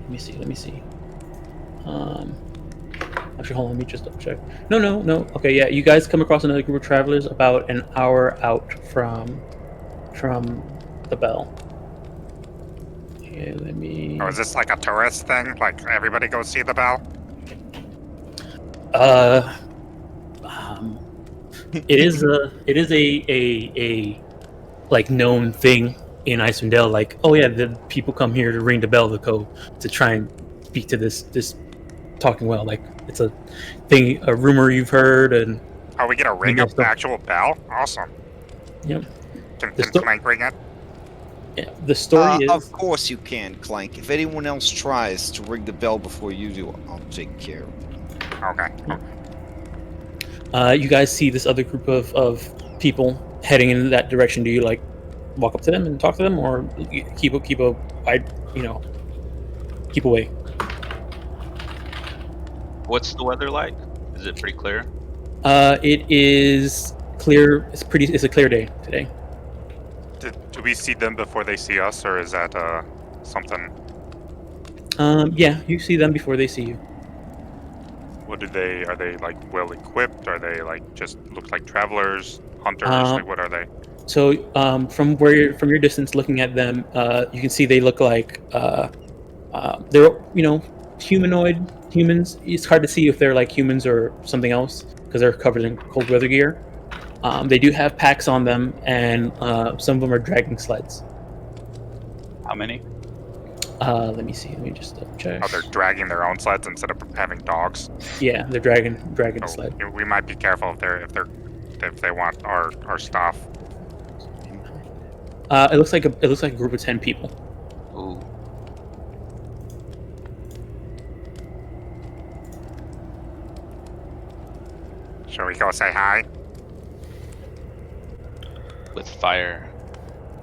Let me see. Actually, hold on, let me just double check. No. Okay, yeah, you guys come across another group of travelers about an hour out from the bell. Okay, let me. Oh, is this like a tourist thing? Like everybody go see the bell? It is a like known thing in Icewind Dale. Like, oh yeah, the people come here to ring the bell to try and speak to this talking well. Like, it's a thing, a rumor you've heard, and Oh, we get a ring of the actual bell? Awesome. Yep. Can sto- Clank ring it? Yeah, the story is. Of course you can, Clank. If anyone else tries to ring the bell before you do, I'll take care of it. Okay. You guys see this other group of people heading in that direction. Do you like walk up to them and talk to them, or keep a wide, keep away? What's the weather like? Is it pretty clear? It is clear. It's a clear day today. Do we see them before they see us, or is that something? Yeah, you see them before they see you. What are they like well equipped? Are they like just look like travelers, hunters? Like what are they? So from your distance looking at them, you can see they look like they're humanoid humans. It's hard to see if they're like humans or something else because they're covered in cold weather gear. They do have packs on them, and some of them are dragging sleds. How many? Let me see. Let me just double check. Oh, they're dragging their own sleds instead of having dogs. Yeah, they're dragging a sled. We might be careful if they want our stuff. It looks like a group of 10 people. Ooh. Shall we go say hi? With fire.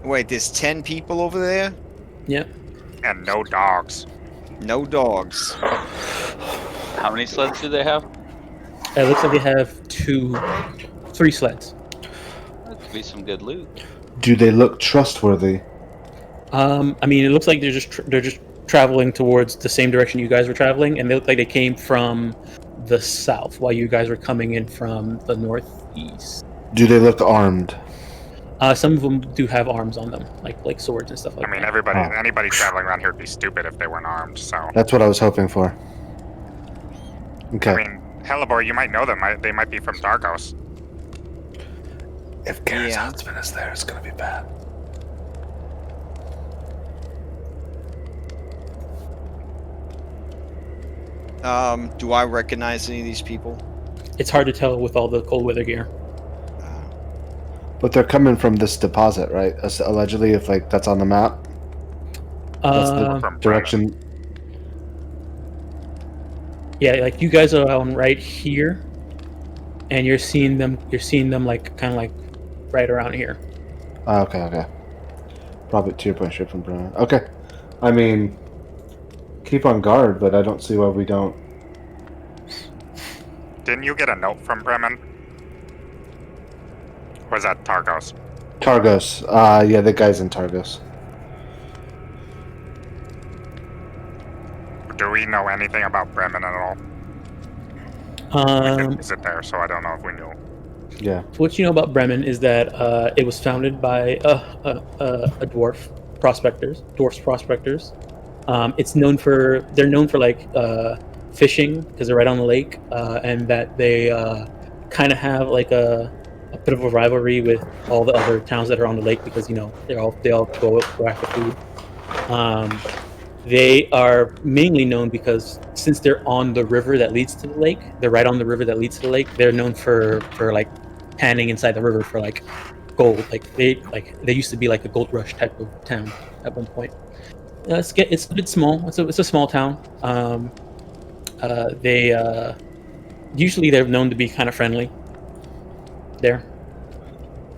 Wait, there's 10 people over there? Yep. And no dogs. No dogs. How many sleds do they have? It looks like they have 3 sleds. That could be some good loot. Do they look trustworthy? I mean, it looks like they're just traveling towards the same direction you guys were traveling, and they look like they came from the south while you guys were coming in from the northeast. Do they look armed? Some of them do have arms on them, like swords and stuff like I mean, that. anybody traveling around here would be stupid if they weren't armed. So. That's what I was hoping for. Okay. I mean, Hellebore, you might know them. They might be from Dargos. If Garrett's Yeah. husband is there, it's gonna be bad. Do I recognize any of these people? it's hard to tell with all the cold weather gear. But they're coming from this deposit, right? Allegedly, if like that's on the map. That's the From direction. Yeah, like you guys are on right here, and you're seeing them. You're seeing them like kind of like right around here. Okay. Probably 2 point straight from Brennan. Okay. I mean, keep on guard, but I don't see why we don't. Didn't you get a note from Bremen? Or was that Targos? Targos. Yeah, the guy's in Targos. Do we know anything about Bremen at all? We didn't visit there, so I don't know if we knew. Yeah. What you know about Bremen is that it was founded by a dwarf dwarf prospectors. They're known for like fishing because they're right on the lake, and that they kind of have like a bit of a rivalry with all the other towns that are on the lake because they all go after food. They are mainly known because since they're on the river that leads to the lake, they're right on the river that leads to the lake. They're known for like panning inside the river for like gold. They used to be like a gold rush type of town at one point. It's a bit small. It's a small town. They usually they're known to be kind of friendly. There,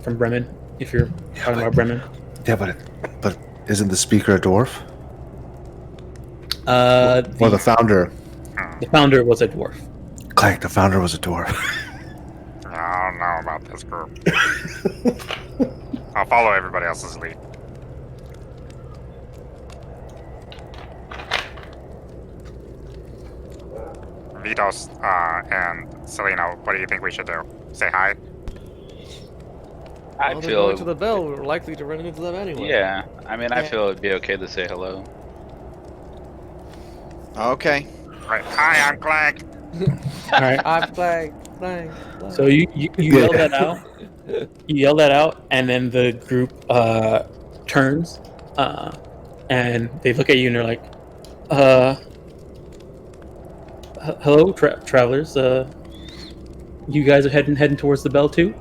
from Bremen, if you're talking about Bremen. Yeah, but isn't the speaker a dwarf? The The founder. founder was a dwarf. Clank, the founder was a dwarf. I don't know about this group. I'll follow everybody else's lead. Vitos and Selena, what do you think we should do? Say hi? I Well, they're going to feel. the bell. We're likely to run into them anyway. Yeah, I mean, I feel it'd be okay to say hello. Okay. Right. Hi, I'm Clank. All right. I'm flag. So you yell that out. You yell that out, and then the group turns, and they look at you and they're like, "Hello, travelers. You guys are heading towards the bell too?"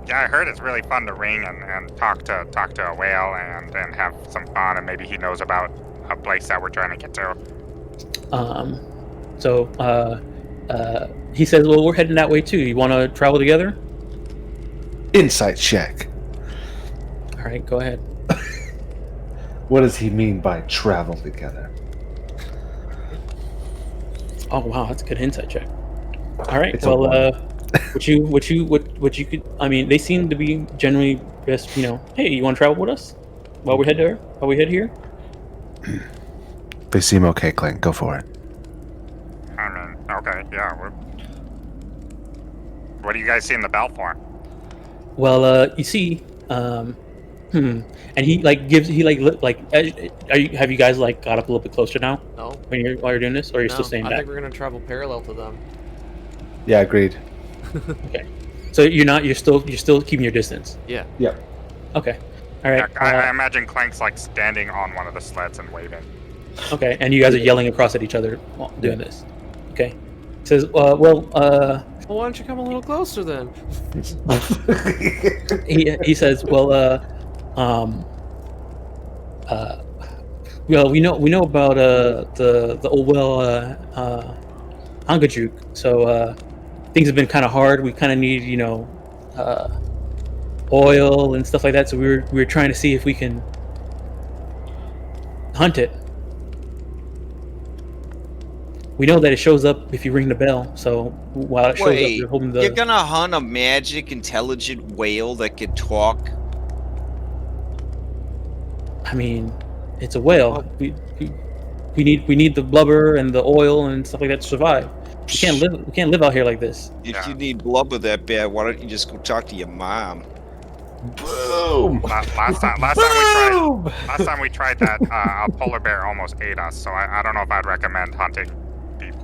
Yeah, I heard it's really fun to ring and talk to a whale and have some fun, and maybe he knows about a place that we're trying to get to. He says, "Well, we're heading that way too. You want to travel together?" Insight check. All right, go ahead. What does he mean by travel together? Oh wow, that's a good insight check. All right, It's a well, one. what you could? I mean, they seem to be generally just hey, you want to travel with us while we head there? While we head here? They seem okay, Clank. Go for it. I mean, okay, yeah. What do you guys see in the bell for? Well, you see, and he have you guys like got up a little bit closer now No. while you're doing this, or are you still staying I back? think we're gonna travel parallel to them. Yeah, agreed. Okay, so you're still keeping your distance. Yeah. Yep. Okay, all right. I imagine Clank's like standing on one of the sleds and waving. Okay, and you guys are yelling across at each other while doing this. Okay, he says, Well, why don't you come a little closer then? he says, well, we know about the old well Angajuk, so things have been kind of hard. We kind of need oil and stuff like that. So we were trying to see if we can hunt it. We know that it shows up if you ring the bell. So while it shows up, you're holding the. You're gonna hunt a magic, intelligent whale that can talk? I mean, it's a whale. We need the blubber and the oil and stuff like that to survive. We can't live out here like this. If you need blubber that bad, why don't you just go talk to your mom? Boom. Last time we tried that, a polar bear almost ate us. So I don't know if I'd recommend hunting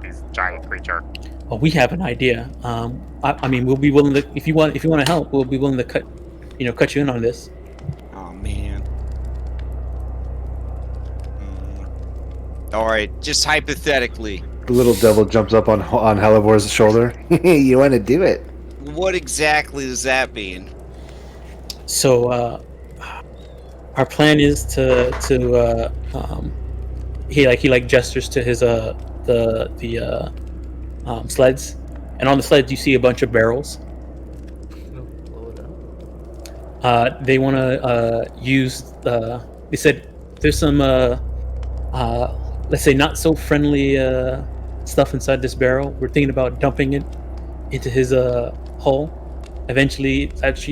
these giant creature. Well, we have an idea. I mean, we'll be willing to if you want to help, we'll be willing to cut you in on this. Oh man. All right, just hypothetically, The little devil jumps up on Helivor's shoulder. You want to do it? What exactly does that mean? So our plan is he gestures to his the sleds, and on the sleds you see a bunch of barrels. Blow it out. They want to use. They said there's some let's say not so friendly stuff inside this barrel. We're thinking about dumping it into his hull. Eventually, that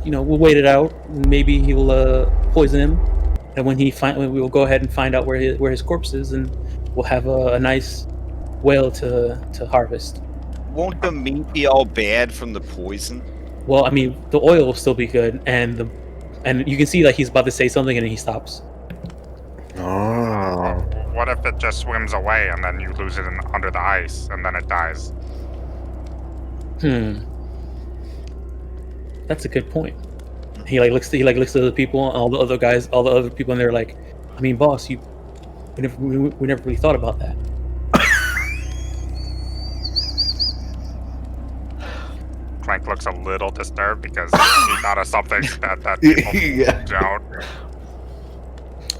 we'll wait it out. Maybe he will poison him, and when we will go ahead and find out where his corpse is, and we'll have a nice whale to harvest. Won't the meat be all bad from the poison? Well, I mean, the oil will still be good, and you can see like he's about to say something, and then he stops. Oh. What if it just swims away and then you lose it under the ice and then it dies? That's a good point. He looks to the people, all the other people, and they're like, I mean, boss, we never really thought about that. Clank looks a little disturbed because he thought of something that people Yeah. don't.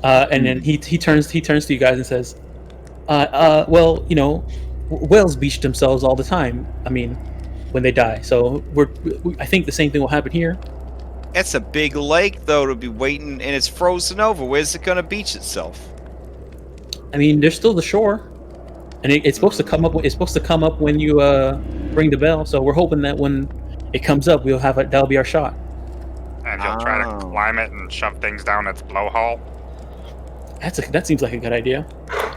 And then he turns to you guys and says, well, whales beach themselves all the time. I mean, when they die. So I think the same thing will happen here. That's a big lake, though, to be waiting, and it's frozen over. Where's it gonna beach itself? I mean, there's still the shore, and it's supposed to come up. It's supposed to come up when you ring the bell. So we're hoping that when it comes up, that'll be our shot. And you'll try to climb it and shove things down its blowhole. That seems like a good idea.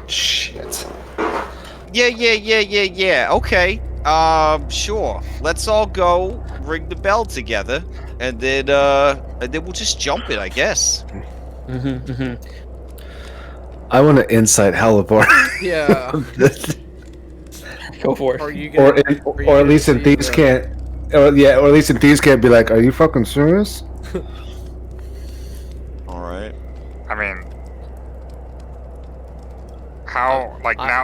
Shit. Yeah. Okay. Sure. Let's all go ring the bell together, and then we'll just jump it, I guess. I want to insight Halibor. Yeah. Go for it. Are you gonna, or at least in thieves can't. Or at least in thieves can't be like, are you fucking serious? All right. I mean, how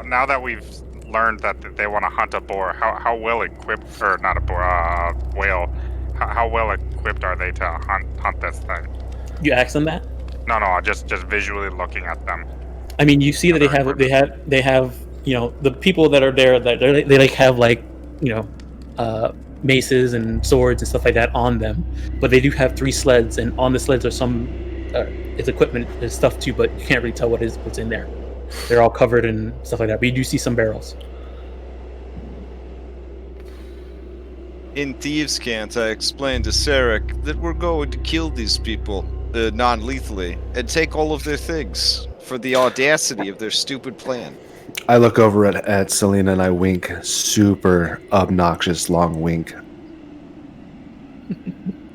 now that we've learned that they want to hunt a boar, how well equipped, or not a boar, whale, how well equipped are they to hunt this thing? You ask them that? No, just visually looking at them. I mean, you see that they have the people that are there that they have maces and swords and stuff like that on them, but they do have 3 sleds, and on the sleds are some it's equipment, there's stuff too, but you can't really tell what's in there. They're all covered and stuff like that, but you do see some barrels. In Thieves' Cant, I explained to Sarek that we're going to kill these people non-lethally and take all of their things for the audacity of their stupid plan. I look over at Selena and I wink. Super obnoxious long wink.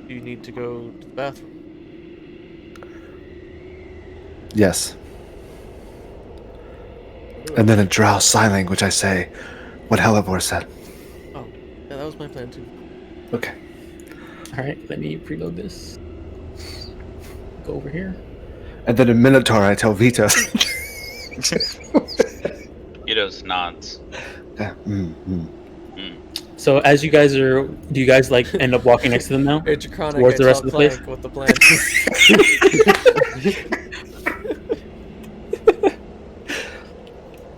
You need to go to the bathroom. Yes. And then a drow sign language I say what Helivor said. Oh, yeah, that was my plan too. Okay. All right, let me preload this. Go over here. And then in Minotaur I tell Vito. Vito's nods. Yeah. So as you guys do you guys end up walking next to them now? Hey, Draconic, Towards the rest of the place? What the plan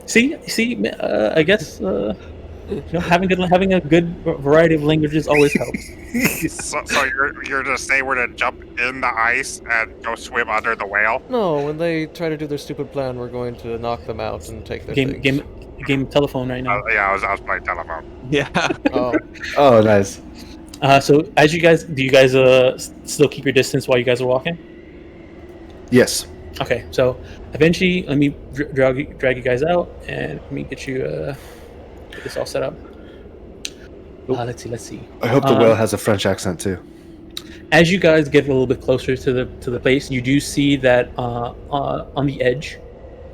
See, I guess having a good variety of languages always helps. So you're to say we're to jump in the ice and go swim under the whale? No, when they try to do their stupid plan, we're going to knock them out and take their things. Game telephone right now. Yeah, I was playing telephone. Yeah. Oh, Oh, nice. So do you guys still keep your distance while you guys are walking? Yes. Okay, so eventually let me drag you guys out and let me get you get this all set up. Let's see. I hope the whale has a French accent too. As you guys get a little bit closer to the place, you do see that on the edge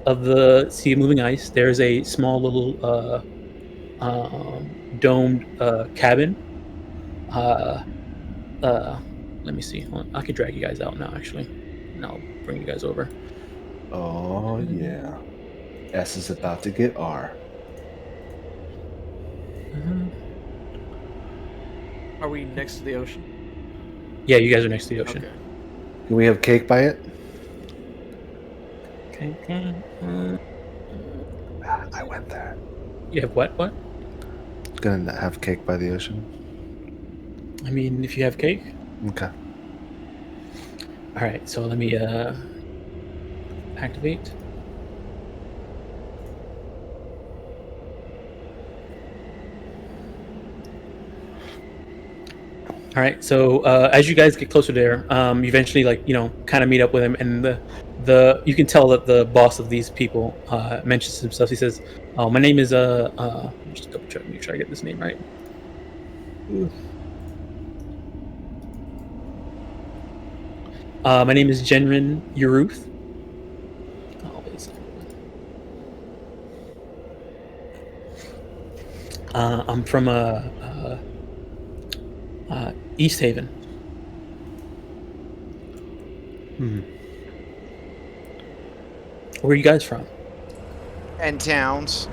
of the sea of moving ice, there's a small little domed cabin. Let me see. Hold on. I could drag you guys out now, actually. And I'll bring you guys over. Oh yeah. S is about to get R. Are we next to the ocean? Yeah, you guys are next to the ocean. Okay. Can we have cake by it? Okay. I went there. You have what? What? Gonna have cake by the ocean. I mean, if you have cake. Okay. All right. So let me activate. All right. So as you guys get closer there, you eventually kind of meet up with him, and the you can tell that the boss of these people mentions himself. He says, "Oh, my name is just double check, make sure I get this name right." Ooh. My name is Genrin Uruth. Always. I'm from East Haven. Where are you guys from? 10 towns.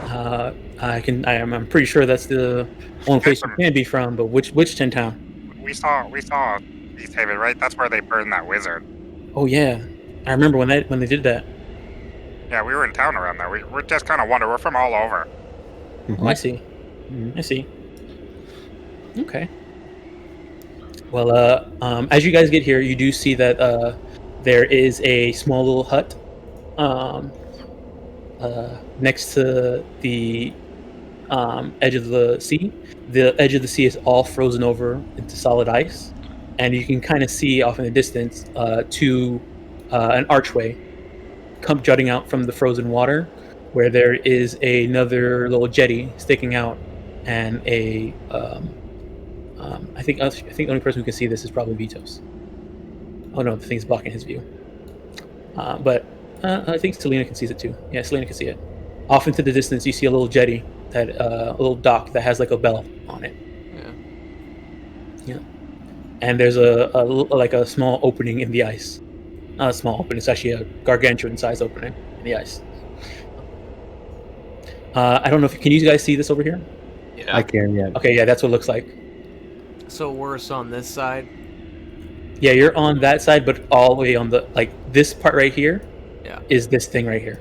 I'm pretty sure that's the only place you can be from. But which 10 town? We saw East Haven, right? That's where they burned that wizard. Oh yeah, I remember when they did that. Yeah, we were in town around there. We're just kind of wondering. We're from all over. Oh, I see. I see. Okay. Well, as you guys get here, you do see that there is a small little hut next to the edge of the sea. The edge of the sea is all frozen over into solid ice, and you can kind of see off in the distance an archway come jutting out from the frozen water, where there is another little jetty sticking out, and I think the only person who can see this is probably Vitos. Oh no, the thing's blocking his view. But I think Selena can see it too. Yeah, Selena can see it. Off into the distance, you see a little jetty, a little dock that has like a bell on it. Yeah. And there's a small opening in the ice. Not a small opening; it's actually a gargantuan-sized opening in the ice. I don't know can you guys see this over here? Yeah. I can, yeah. Okay, yeah, that's what it looks like. So worse on this side. Yeah, you're on that side, but all the way on this part right here. Yeah. Is this thing right here?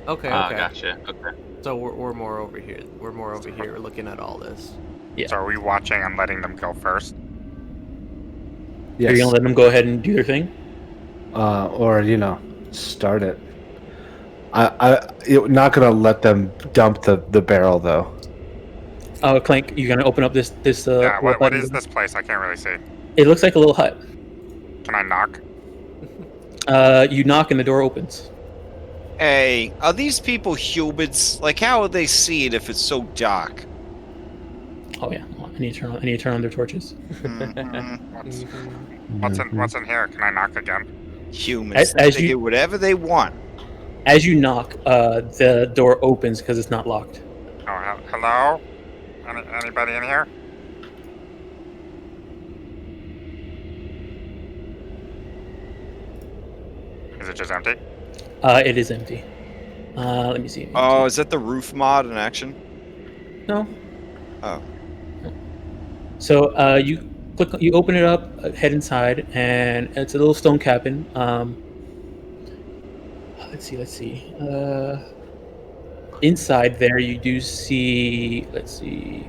Okay. Okay. Gotcha. Okay. So we're more over here. We're more over here, looking at all this. Yeah. So are we watching and letting them go first? Yes. Are you gonna let them go ahead and do their thing? Or start it. I'm not gonna let them dump the barrel though. Oh, Clank, you gonna open up this? Yeah. What is this place? I can't really see. It looks like a little hut. Can I knock? You knock and the door opens. Hey, are these people humans? Like, how would they see it if it's so dark? Oh yeah, I need to turn on their torches. What's in here? Can I knock again? Humans. As They you- do whatever they want. As you knock, the door opens because it's not locked. Oh, hello? Anybody in here? Is it just empty? It is empty. Let me see. Oh, is that the roof mod in action? No. Oh. So you open it up, head inside, and it's a little stone cabin. Let's see. Inside there, you do see. Let's see.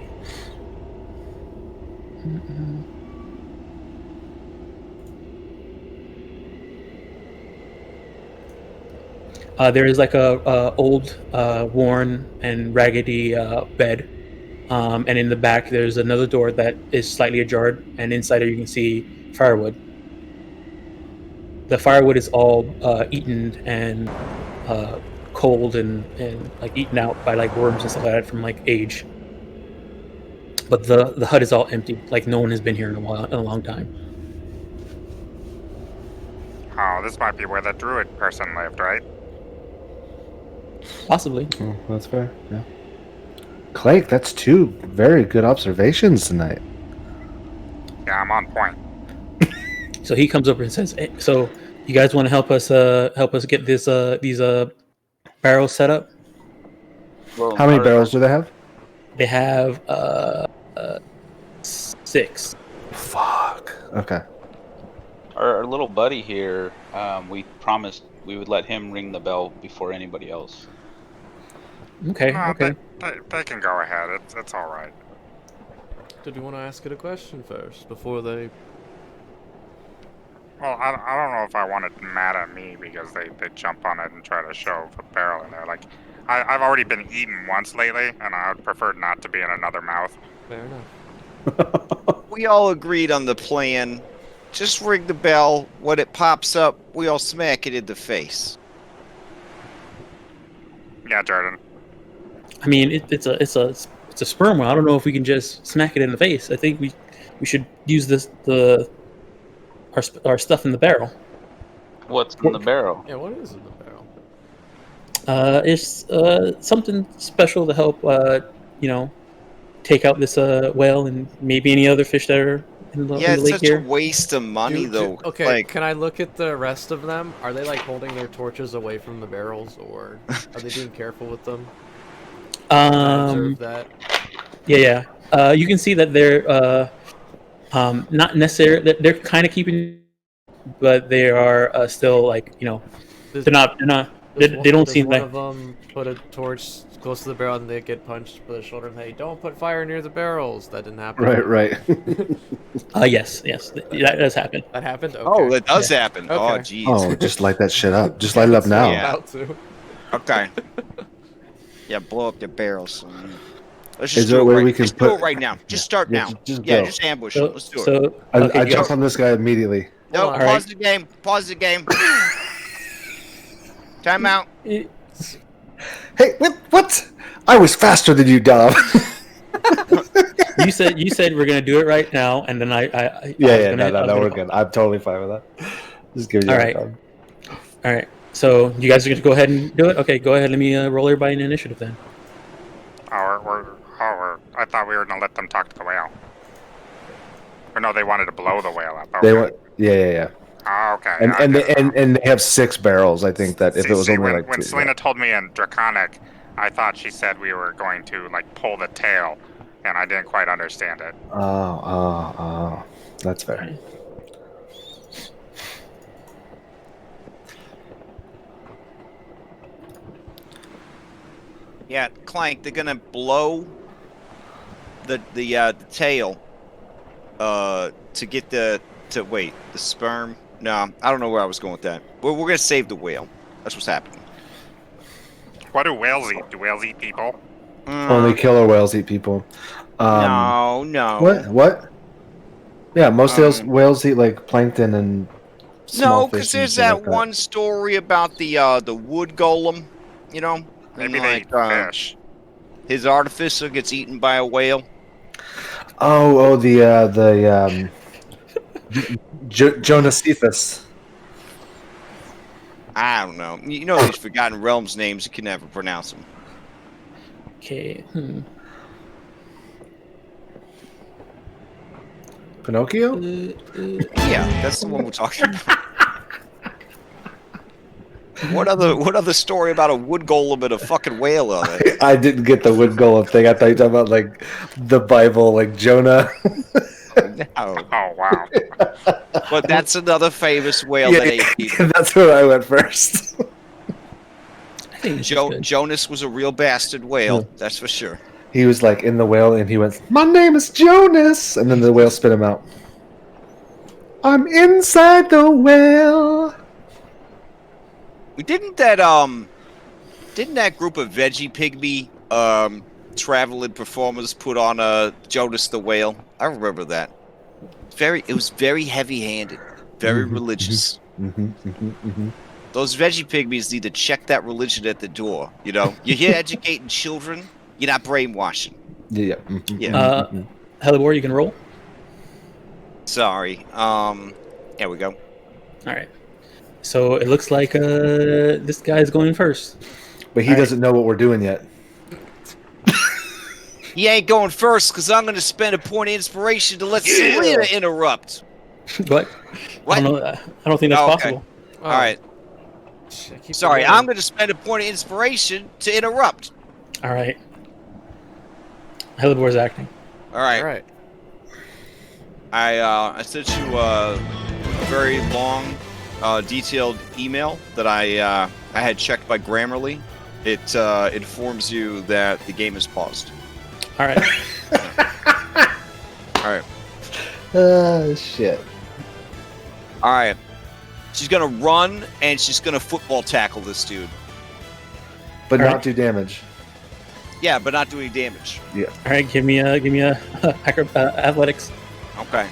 There is like a old, worn and raggedy bed, and in the back there's another door that is slightly ajar, and inside it you can see firewood. The firewood is all eaten and cold and like eaten out by like worms and stuff like that from like age. But the hut is all empty, like no one has been here in a long time. Oh, this might be where the druid person lived, right? Possibly. Oh, that's fair. Yeah. Clank, that's two very good observations tonight. Yeah, I'm on point. So he comes over and says, hey, "So you guys want to help us get these barrels set up?" Well, How many our- barrels do they have? They have 6. Fuck. Okay. Our little buddy here, we promised we would let him ring the bell before anybody else. Okay, No, okay. they can go ahead. It's all right. Did you want to ask it a question first before they? Well, I don't know if I want it mad at me because they jump on it and try to shove a barrel in there. Like, I've already been eaten once lately, and I would prefer not to be in another mouth. Fair enough. We all agreed on the plan. Just ring the bell. When it pops up, we all smack it in the face. Yeah, Jordan. I mean, it's a sperm whale. I don't know if we can just smack it in the face. I think we should use our stuff in the barrel. What's in the barrel? Yeah, what is in the barrel? It's something special to help take out this whale and maybe any other fish that are in the, Yeah, in the it's lake such here. a waste of money, though. Okay, Like, can I look at the rest of them? Are they like holding their torches away from the barrels, or are they being careful with them? Can I observe that? Yeah. You can see that they're not necessarily. They're kind of keeping, but they are still Does- they're not. They don't seem one like. of them put a torch close to the barrel and they get punched by the shoulder and hey, don't put fire near the barrels. That didn't happen. Right. Yes, that does happen. That happened. Okay. oh, that does happen. Oh, Okay. jeez. Oh, just light that shit up. Just light it up now. Yeah. About to. Okay. Yeah, blow up the barrels. Let's Is just there do a it way right. we can Just do put- it right now. Just start Yeah, now. just Yeah, go. just ambush So, him. Let's do it. so I okay, jump on this guy immediately. No, All pause right. the game. Pause the game. Time out. Hey, what? I was faster than you, Dom. you said we're gonna do it right now, and then I was yeah, gonna- I was no, we're gonna- good. I'm totally fine with that. Just give you All a right. time. All right. So you guys are gonna go ahead and do it. Okay, go ahead. Let me roll everybody in initiative then. I thought we were gonna let them talk to the whale. Or no, they wanted to blow the whale up. They Okay. want, yeah. Oh, okay. And I and get they, it now. and they have 6 barrels. I think that if it was only when, like when 2, Selena told me in Draconic, I thought she said we were going to pull the tail, and I didn't quite understand it. Oh, that's fair. Yeah, Clank, they're gonna blow the tail to get the sperm. No, I don't know where I was going with that. We're gonna save the whale. That's what's happening. What do whales eat? Do whales eat people? Only killer whales eat people. No. What? Yeah, most Um, whales eat like plankton and small No, fish. because and there's shit that like one story about the wood golem, you know? Maybe And, they eat fish. his artificer gets eaten by a whale. Oh, the Jonacephus. I don't know. You know these Forgotten Realms names, you can never pronounce them. Okay. Pinocchio? Yeah, that's the one we're talking about. What other story about a wood golem and a fucking whale are there? I didn't get the wood golem thing. I thought you were talking about like the Bible, like Jonah. No. Oh, wow. But that's another famous whale that ate people. That's where I went first. I think this is good. Jonas was a real bastard whale, that's for sure. He was like in the whale and he went, "My name is Jonas," and then the whale spit him out. I'm inside the whale. Didn't that group of veggie pygmy traveling performers put on Jonas the whale? I remember that. It was very heavy-handed, very religious. Those veggie pygmies need to check that religion at the door. You know, you're here educating children. You're not brainwashing. Yeah. Yeah. Hellebore, you can roll. Sorry. There we go. All right. So it looks like this guy's going first. But he doesn't know what we're doing yet. He ain't going first because I'm going to spend a point of inspiration to let Selena interrupt. What? What? I don't know. I don't think that's Oh, okay. possible. All right. I keep Sorry, forgetting. I'm going to spend a point of inspiration to interrupt. All right. Helibor's acting. All right. All right. I sent you a very long, detailed email that I had checked by Grammarly. It informs you that the game is paused. All right. All right. Shit. All right. She's gonna run and she's gonna football tackle this dude. But All not right. do damage. Yeah, but not do any damage. All right. Give me a athletics. Okay.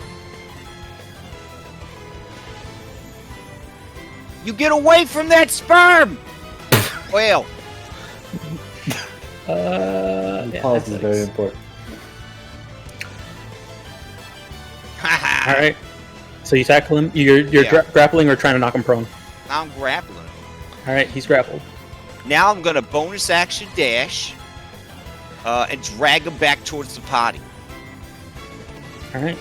You get away from that sperm! Well. Yeah, Pause is very athletics. important. All right. So you tackle him. You're Yeah. grappling or trying to knock him prone. I'm grappling. All right. He's grappled. Now I'm gonna bonus action dash and drag him back towards the party. All right.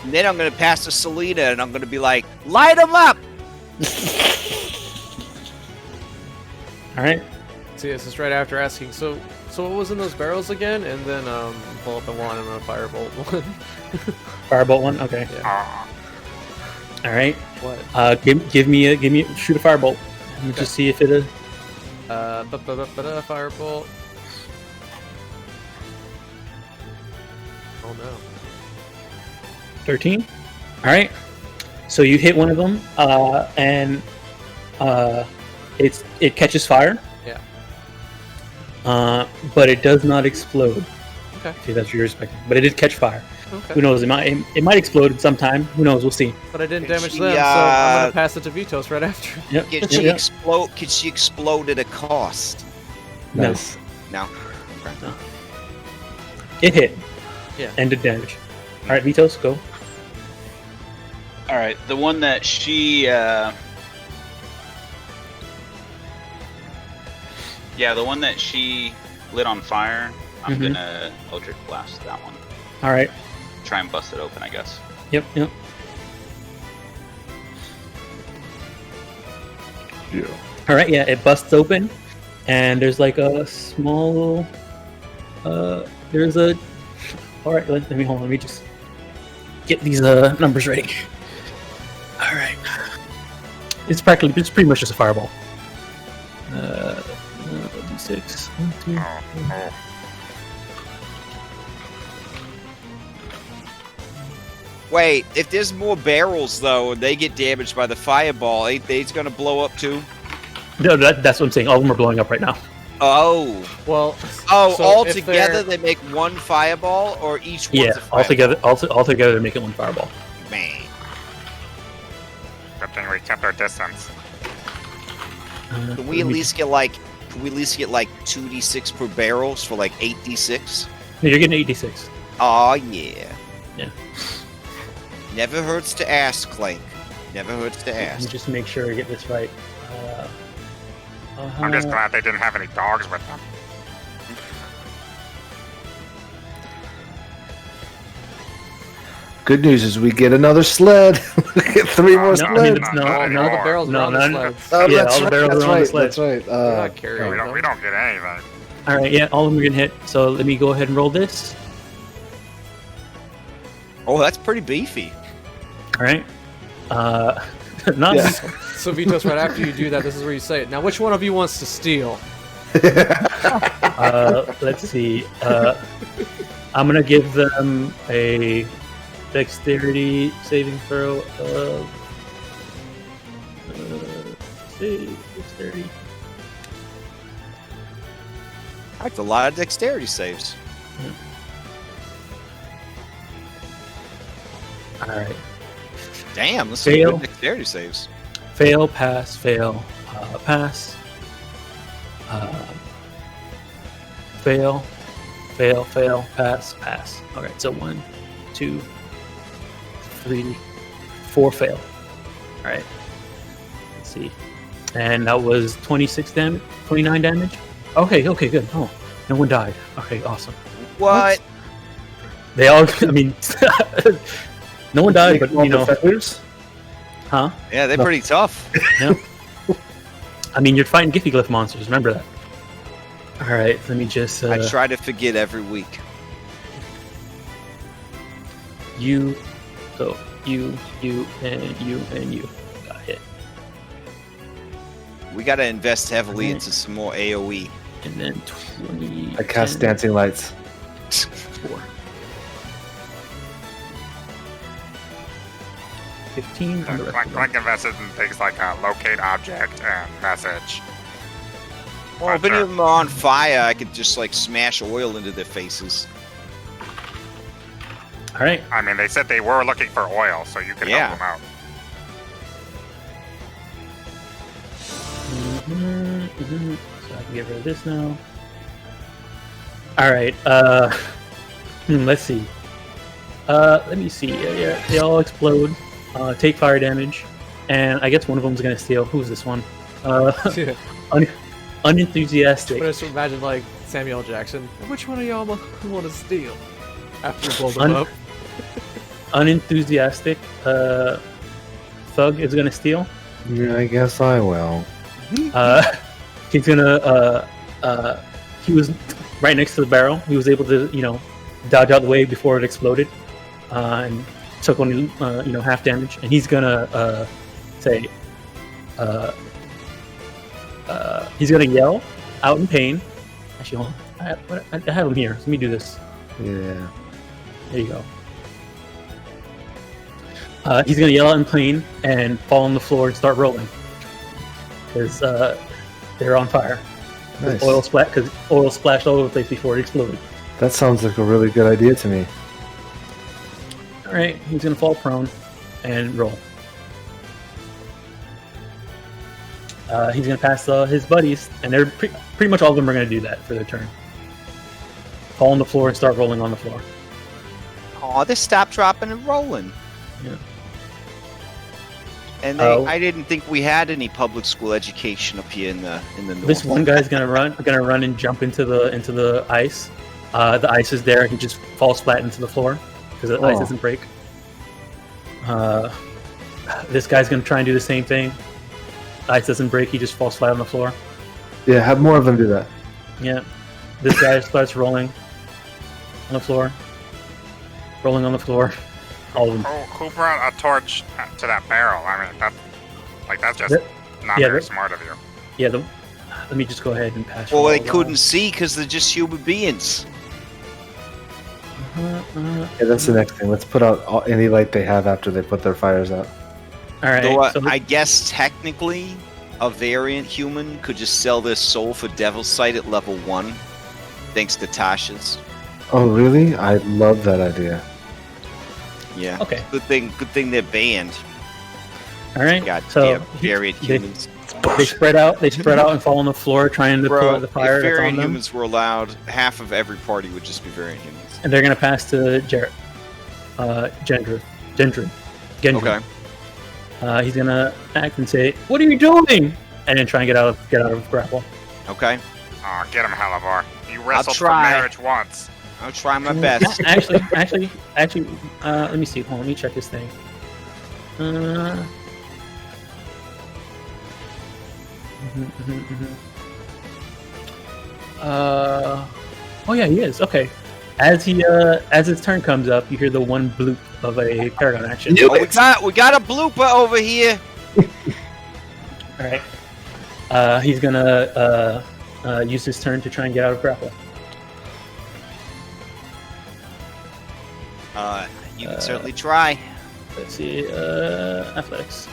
And then I'm gonna pass to Selena and I'm gonna be like, light him up! All right. So yes, it's right after asking. So what was in those barrels again? And then pull up the one and I'm gonna firebolt one. Firebolt one. Okay. Oh, All right. What? Give me shoot a firebolt. Let me just see if it. Firebolt. Oh no. 13. All right. So you hit one of them, and it catches fire. Yeah. But it does not explode. Okay. See, that's what you're expecting. But it did catch fire. Okay. Who knows? It might explode sometime. Who knows? We'll see. But I didn't Can damage she, them, so I'm gonna pass it to Vitos right after. Yep. Can yep, she yep. explode? Can she explode at a cost? No. Nice. No. It hit. Yeah. And did damage. All right, Vitos, go. All right, the one that she, yeah, the one that she lit on fire. I'm Mhm. gonna Eldritch Blast that one. All right. Try and bust it open, I guess. Yep. Yep. Yeah. All right. Yeah. It busts open, and there's like a small. There's a. All right. Let me hold on. Let me just get these numbers ready. All right. It's pretty much just a fireball. D6. 1, 2. oh, oh. Wait, if there's more barrels though, and they get damaged by the fireball, they's gonna blow up too. No, that's what I'm saying. All of them are blowing up right now. Oh. Well. Oh, so all if together they're- they make one fireball, or each one's Yeah. a fireball? All together, they're making one fireball. Man. Good thing we kept our distance. Can we at least get like 2d6 per barrels for like 8d6? No, you're getting 86. Oh yeah. Yeah. Never hurts to ask, Clank. Never hurts to Let me ask. just make sure I get this right. I'm just glad they didn't have any dogs with them. Good news is we get another sled. We get 3 more No, sleds. I mean, no, all the barrels no, are on no, the no. sleds. Oh, Yeah, that's all the right, barrels that's are on the right, sled. That's right. They're not carrying We them. don't get anything. All right, yeah, all of them are getting hit. So let me go ahead and roll this. Oh, that's pretty beefy. All right. Not Yeah. So Vitos, right after you do that, this is where you say it. Now, which one of you wants to steal? let's see. I'm gonna give them a dexterity saving throw of dexterity. That's a lot of dexterity saves. All right. Damn, let's see Fail. good dexterity saves. Fail, pass, fail, pass. Fail, fail, fail, pass, pass. All right, so 1, 2, 3, 4 fail. All right. Let's see. And that was 26 damage, 29 damage. Okay, good. Oh, no one died. Okay, awesome. What? They all, I mean, no one died, but All you know, defenders? huh? Yeah, they're No. pretty tough. I mean, you're fighting Giffyglyph monsters. Remember that. All right, let me just. I try to forget every week. You, so you, and you. Got it. We got to invest heavily Alright. into some more AOE. And then 20. I cast 10, dancing lights. 4. 15 on the rest of them. Clank invested in things like locate object and message. Well, if any of them are on fire, I could just like smash oil into their faces. All right. I mean, they said they were looking for oil, so you could Yeah. help them out. So I can get rid of this now. All right. Let's see. Let me see. Yeah, they all explode. Take fire damage, and I guess one of them is gonna steal. Who's this one? Yeah. Unenthusiastic. But I just imagine like Samuel L. Jackson. Which one of y'all want to steal? After you blow them up. Unenthusiastic. Thug is gonna steal. Yeah, I guess I will. He's gonna. He was right next to the barrel. He was able to, dodge out the way before it exploded, and took only, half damage. And he's gonna say, he's gonna yell out in pain. Actually, hold on. I have him here. Let me do this. Yeah. There you go. He's gonna yell out in pain and fall on the floor and start rolling because they're on fire. Nice. Because oil splashed all over the place before it exploded. That sounds like a really good idea to me. All right, he's gonna fall prone and roll. He's gonna pass his buddies, and they're pretty much all of them are gonna do that for their turn. Fall on the floor and start rolling on the floor. Oh, they stopped, dropping, and rolling. Yeah. And I didn't think we had any public school education up here in the north. This one guy's gonna run and jump into the ice. The ice is there. He just falls flat into the floor because the ice doesn't break. This guy's gonna try and do the same thing. The ice doesn't break. He just falls flat on the floor. Yeah, have more of them do that. Yeah. This guy starts rolling on the floor. Rolling on the floor. All of them. Who brought a torch to that barrel? I mean, that's just not yeah, very that- smart of you. Yeah. Let me just go ahead and pass. Well, all they of couldn't them. see because they're just human beings. Yeah, that's the next thing. Let's put out any light they have after they put their fires out. All right. Though so I guess technically, a variant human could just sell their soul for Devil's Sight at level 1, thanks to Tasha's. Oh, really? I love that idea. Yeah. Okay. Good thing they're banned. All right. God so damn variant humans. they spread out. They spread out and fall on the floor trying to put out the fire if that's on variant them. humans were allowed, half of every party would just be variant humans. And they're gonna pass to Jarrett. Gendry. Okay. He's gonna act and say, "What are you doing?" And then try and get out of grapple. Okay. Oh, get him, Halivor. You wrestled for try. marriage once. I'll try my best. actually, let me see. Hold on, let me check this thing. Oh yeah, he is. Okay. As his turn comes up, you hear the one bloop of a Paragon action. Oh, we got a blooper over here. All right. He's gonna use his turn to try and get out of grapple. You can certainly try. Let's see. Athletics.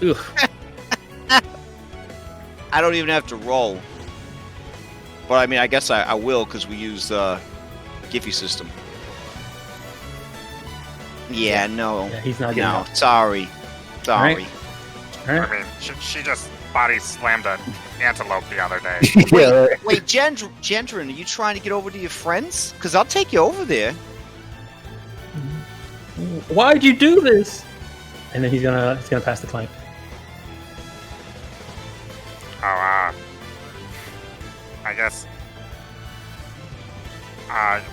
Oof. I don't even have to roll. But I mean, I guess I will because we use the Giffy system. Yeah, no. Yeah, he's not getting No, out. sorry. Sorry. All right. I mean, she just body slammed an antelope the other day. Yeah, right. Wait, Gendron, are you trying to get over to your friends? Because I'll take you over there. Why'd you do this? And then he's gonna pass the clank. Oh, I guess.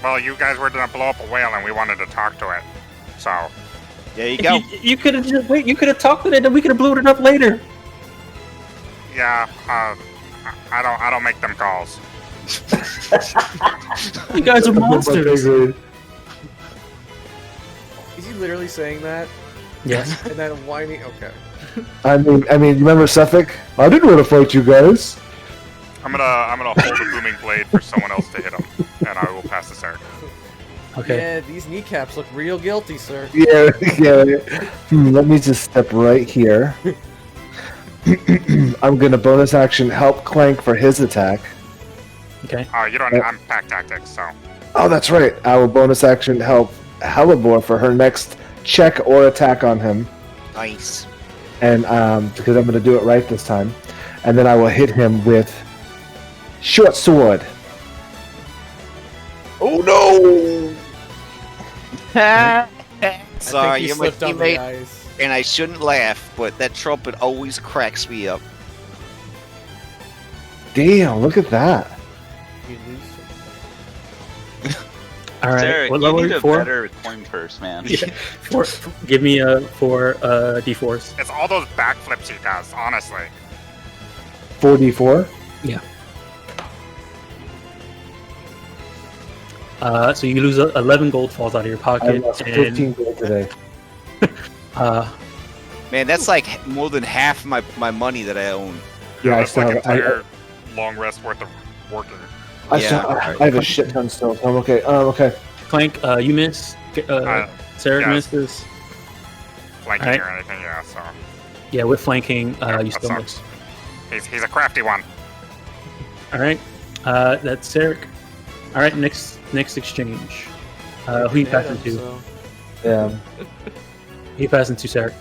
Well, you guys were gonna blow up a whale, and we wanted to talk to it. So, There you go. You could have just wait. You could have talked with it, and we could have blew it up later. yeah. I don't make them calls. You guys are monsters. Is he literally saying that? Yes. And then whining? Okay. I mean, you remember Suffolk? I didn't want to fight you guys. I'm gonna hold a booming blade for someone else to hit him, and I will pass this Eric. Okay. Yeah, these kneecaps look real guilty, sir. Yeah. Let me just step right here. I'm gonna bonus action help Clank for his attack. Okay. You don't. I'm pack tactics, so. Oh, that's right. I will bonus action help Hellebore for her next check or attack on him, Nice. and because I'm gonna do it right this time, and then I will hit him with short sword. Oh no! Sorry, you're my slipped on the teammate, ice. and I shouldn't laugh, but that trumpet always cracks me up. Damn! Look at that. You lose some- All right. Derek, What you level are need you? a 4? better coin purse, man. Yeah. 4. Give me 4 d4s. It's all those backflips he does, honestly. 4d4. So you lose 11 gold falls out of your I pocket. lost and, 15 gold today. Man, that's like more than half my money that I own. Yeah, I That's still like have. entire long rest worth of working. Yeah. I have a shit ton still. I'm okay. Okay. Clank, you miss. Sarah yes. misses. Flanking Alright. or anything, yeah. So Yeah, with flanking, Yeah, you that still sucks. miss. he's a crafty one. All right. That's Sarek. All right. Next exchange. Who you passing to? So, Yeah. Who you passing to, Sarek?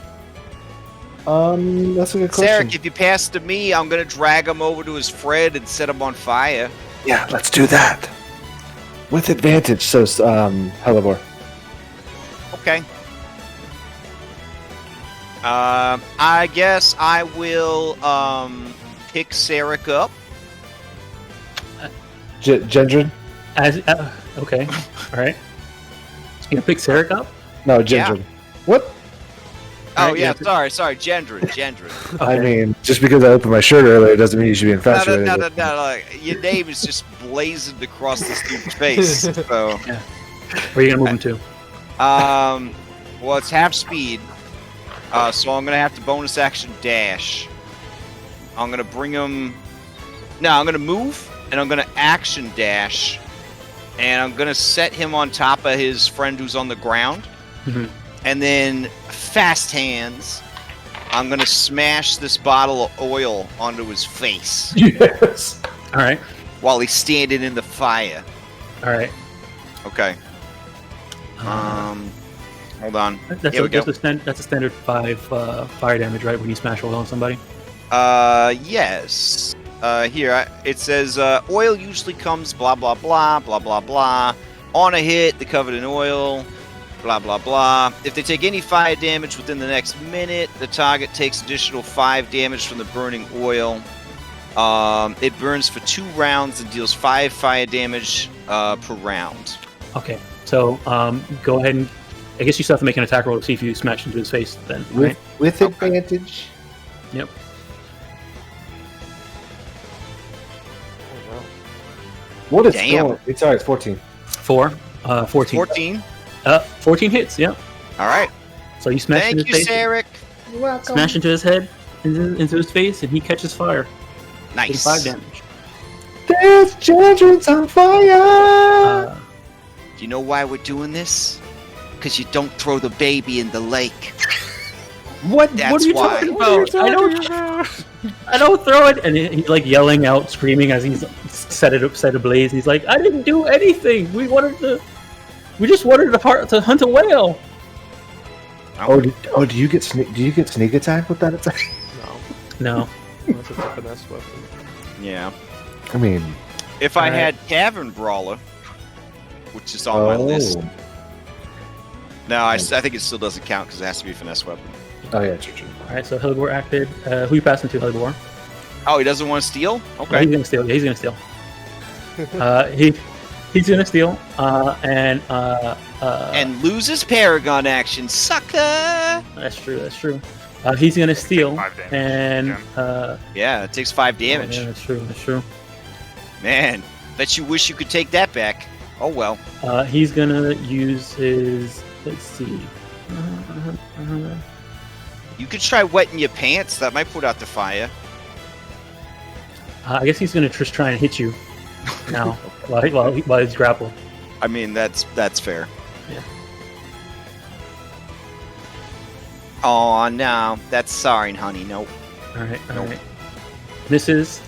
That's a good question. Sarek, if you pass to me, I'm gonna drag him over to his friend and set him on fire. Yeah, let's do that. With advantage, so Hellebore. Okay. I guess I will pick Sarek up. Gendron? As okay. All right. You gonna pick Sarek up? No, Yeah. Gendron. What? Oh Alright, yeah, yeah. sorry, Gendron. I mean, just because I opened my shirt earlier doesn't mean you should be No, infatuated. no. Like, your name is just blazoned across this dude's face. So, Where are you gonna move him to? well, it's half speed, so I'm gonna have to bonus action dash. I'm gonna bring him. No, I'm gonna move, and I'm gonna action dash, and I'm gonna set him on top of his friend who's on the ground, Mhm. and then fast hands. I'm gonna smash this bottle of oil onto his face Yes. All right. while he's standing in the fire. All right. Okay. Hold on. That's Here we go. that's a standard 5 fire damage, right? When you smash oil on somebody. Yes. Here it says oil usually comes blah blah blah blah blah blah. On a hit, they're covered in oil. Blah blah blah. If they take any fire damage within the next minute, the target takes additional 5 damage from the burning oil. It burns for 2 rounds and deals 5 fire damage per round. Okay. So go ahead and I guess you still have to make an attack roll to see if you smash into his face. Then right? With Okay. advantage. Yep. oh, wow. What is Damn. going? It's alright. It's 14. 4. 14. 14. 14 hits. Yeah. All right. So you smash Thank into you, his face. Sarek. Smash into his head, into his face, and he catches fire. Nice. 5 damage. There's Gendron's on fire. Do you know why we're doing this? Because you don't throw the baby in the lake. What? That's what are you why. talking about? I don't throw it. And he's like yelling out, screaming as he's set ablaze. He's like, I didn't do anything. We just wanted to hunt a whale. Do you get sneak attack with that attack? No, No. unless it's a finesse weapon. Yeah. I mean, If I Alright. had Cavern Brawler, which is on my list. No, I think it still doesn't count because it has to be a finesse weapon. Oh yeah, true. All right. So Hellebore acted. Who you passing to, Hellebore? Oh, he doesn't want to steal? Yeah, Okay. he's gonna steal. Yeah, he's gonna steal. He's gonna steal. And loses Paragon action, sucker! That's true. That's true. He's gonna steal, 5 damage and again. Yeah, it takes 5 damage. yeah, that's true. That's true. Man, bet you wish you could take that back. Oh well. He's gonna use his. Let's see. You could try wetting your pants. That might put out the fire. I guess he's gonna just try and hit you now while he's grappled. I mean, that's fair. Yeah. Oh no, that's sorry, honey. Nope. All right. All Nope. right. Misses.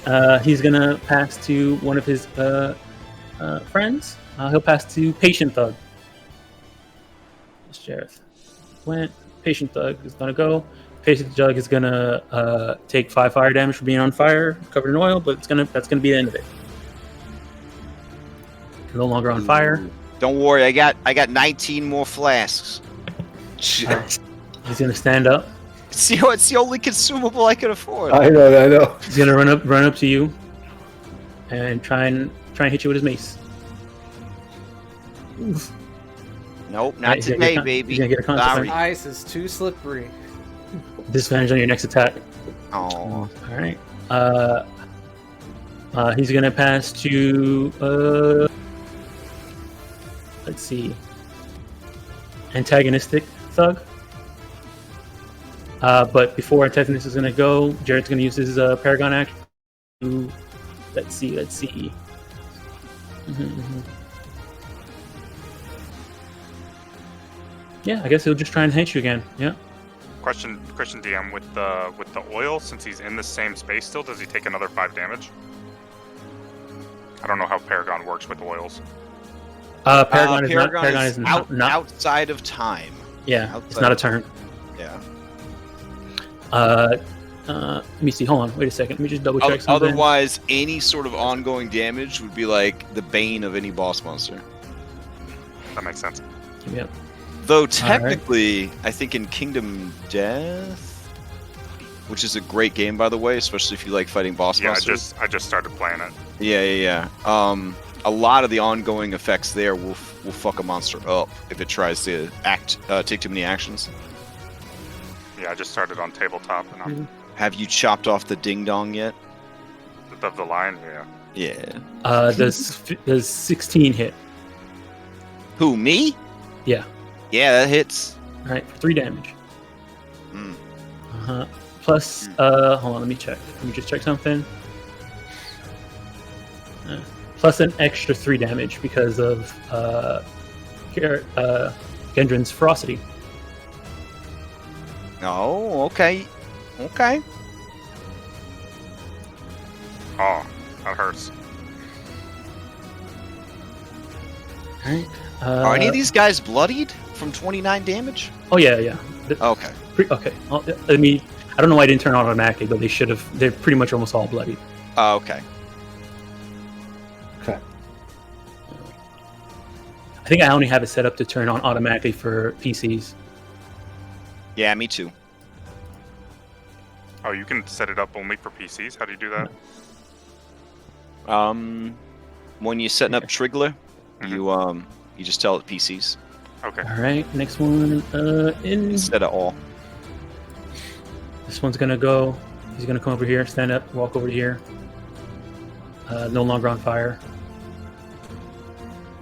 He's gonna pass to one of his friends. He'll pass to Patient Thug. Sheriff went. Patient Thug is gonna go. Patient Thug is gonna take 5 fire damage for being on fire, covered in oil, but that's gonna be the end of it. No longer on fire. Don't worry, I got 19 more flasks. He's gonna stand up. It's the only consumable I can afford. I know. He's gonna run up to you, and try and hit you with his mace. Oof. Nope, Right, not he's gonna today, get baby. he's gonna get a consequence. Sorry. Ice is too slippery. Disadvantage on your next attack. Oh, All right. He's gonna pass to let's see, antagonistic Thug. But before antagonist is gonna go, Jared's gonna use his Paragon action. To, let's see. Yeah, I guess he'll just try and hit you again. Yeah. Question, DM, with the oil, since he's in the same space still, does he take another 5 damage? I don't know how Paragon works with oils. Paragon Paragon is is not. outside of time. Yeah, it's outside not a of- turn. Yeah. Let me see. Hold on. Wait a second. Let me just double check something. Otherwise, any sort of ongoing damage would be like the bane of any boss monster. That makes sense. Yep. Though technically, I think in Kingdom Death, which is a great game by the way, especially if you like fighting boss Yeah, monsters. I just started playing it. Yeah. A lot of the ongoing effects there will fuck a monster up if it tries to take too many actions. Yeah, I just started on tabletop, and I'm Have you chopped off the ding dong yet? of the line. Yeah. Yeah. Does 16 hit? Who, me? Yeah. Yeah, that hits. All right, for 3 damage. Mm. Plus, hold on. Let me check. Let me just check something. Plus an extra 3 damage because of Gendron's ferocity. Oh, okay. Okay. Oh, that hurts. All right. Are any of these guys bloodied from 29 damage? Oh yeah. Okay. Okay. Well, I mean, I don't know why I didn't turn on automatically, but they should have. They're pretty much almost all bloody. Okay. Okay. I think I only have it set up to turn on automatically for PCs. Yeah, me too. Oh, you can set it up only for PCs? How do you do that? When you're setting up Trigler, Mhm. you just tell it PCs Okay. All right. Next one. instead of all. This one's gonna go. He's gonna come over here, stand up, walk over here. No longer on fire.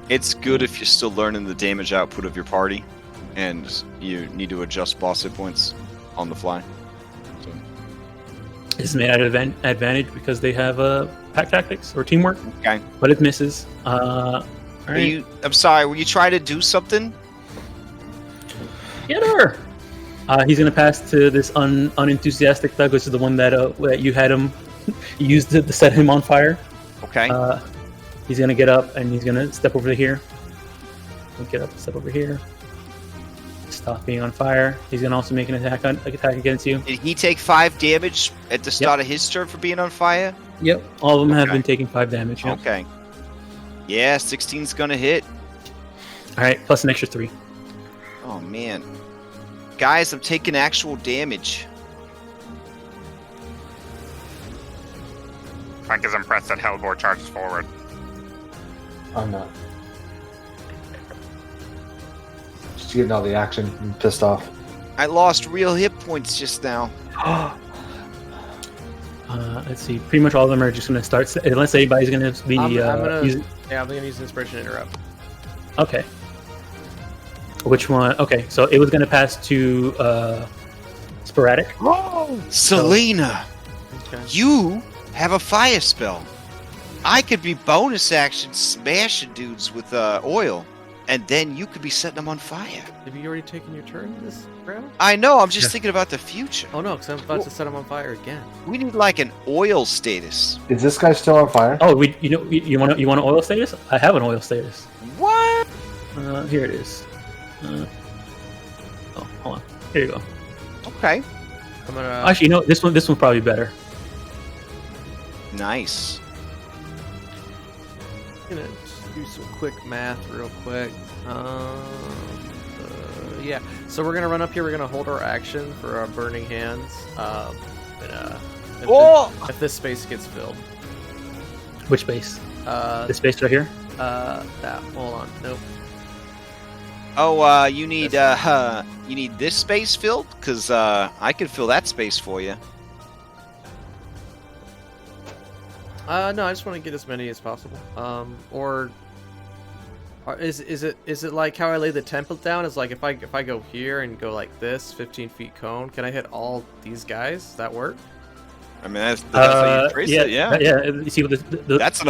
It's good if you're still learning the damage output of your party, and you need to adjust boss hit points on the fly. So, This is made at advantage because they have pack tactics or teamwork, okay. but it misses. All right. I'm sorry. Were you trying to do something? Get her. He's gonna pass to this unenthusiastic thug, which is the one that you had him used to set him on fire. Okay. He's gonna get up and he's gonna step over here. He'll get up, step over here. Stop being on fire. He's gonna also make an attack against you. Did he take 5 damage at the start of his turn for being on fire? Yep, all of them have Okay. been taking 5 damage. Yep. Okay. Yeah, 16's gonna hit. All right, plus an extra 3. Oh man, guys, I'm taking actual damage. Frank is impressed that Hellbore charges forward. I'm not. Just getting all the action. I'm pissed off. I lost real hit points just now. Let's see. Pretty much all of them are just going to start. Unless anybody's going to be. I'm gonna using... Yeah, I'm gonna use inspiration to interrupt. Okay. Which one? Okay, so it was going to pass to sporadic. Oh, Selena, Okay. you have a fire spell. I could be bonus action smashing dudes with oil, and then you could be setting them on fire. Have you already taken your turn this round? I know. I'm just Yeah. thinking about the future. Oh no, because I'm about to set him on fire again. We need like an oil status. Is this guy still on fire? Oh, you want an oil status? I have an oil status. What? Here it is. Oh, hold on. Here you go. Okay. I'm gonna. Actually, no. This one's probably better. Nice. Gonna just do some quick math real quick. Yeah. So we're gonna run up here. We're gonna hold our action for our burning hands. If this space gets filled. Which space? Uh, This space right here. that. Hold on. Nope. Oh, you need this space filled? Cause I could fill that space for you. No, I just want to get as many as possible. Or is it like how I lay the template down? Is like if I go here and go like this, 15 feet cone, can I hit all these guys? Does that work? I mean, that's how you trace yeah, it. Yeah. yeah. You see, the That's an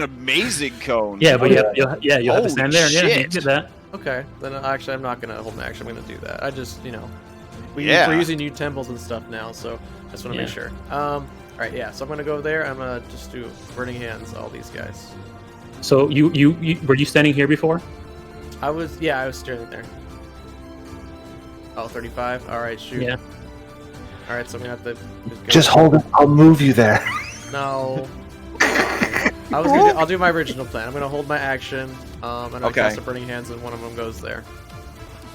amazing cone. yeah, but Yeah. you'll have to Holy stand there. Yeah, you shit. get that. Okay, then actually I'm not gonna hold my action. I'm gonna do that. I just Yeah. we're using new temples and stuff now, so I just want to make Yeah. sure. All right, yeah. So I'm gonna go there. I'm gonna just do burning hands. All these guys. So you were you standing here before? I was standing there. Oh, 35. All right, shoot. Yeah. All right, so I'm gonna have to Just hold it. I'll move you there. No. I'll do my original plan. I'm gonna hold my action, and I'll Okay. cast a burning hands, and one of them goes there.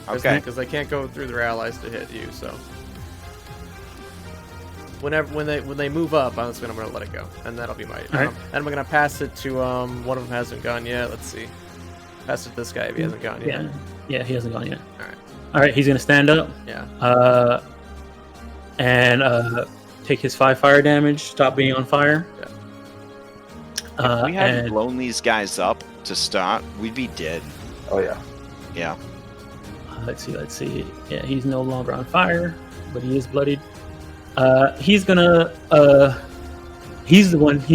Okay. Because they can't go through their allies to hit you. So when they move up, I'm gonna let it go, and that'll be my. Alright. And I'm gonna pass it to one of them hasn't gone yet. Let's see. Pass it to this guy if he hasn't gone yet. Yeah, he hasn't gone yet. Alright. All right, he's gonna stand up. Yeah. And take his 5 fire damage. Stop being on fire. If we hadn't And blown these guys up to start, we'd be dead. Oh yeah. Yeah. let's see. Yeah, he's no longer on fire, but he is bloodied. He's gonna. He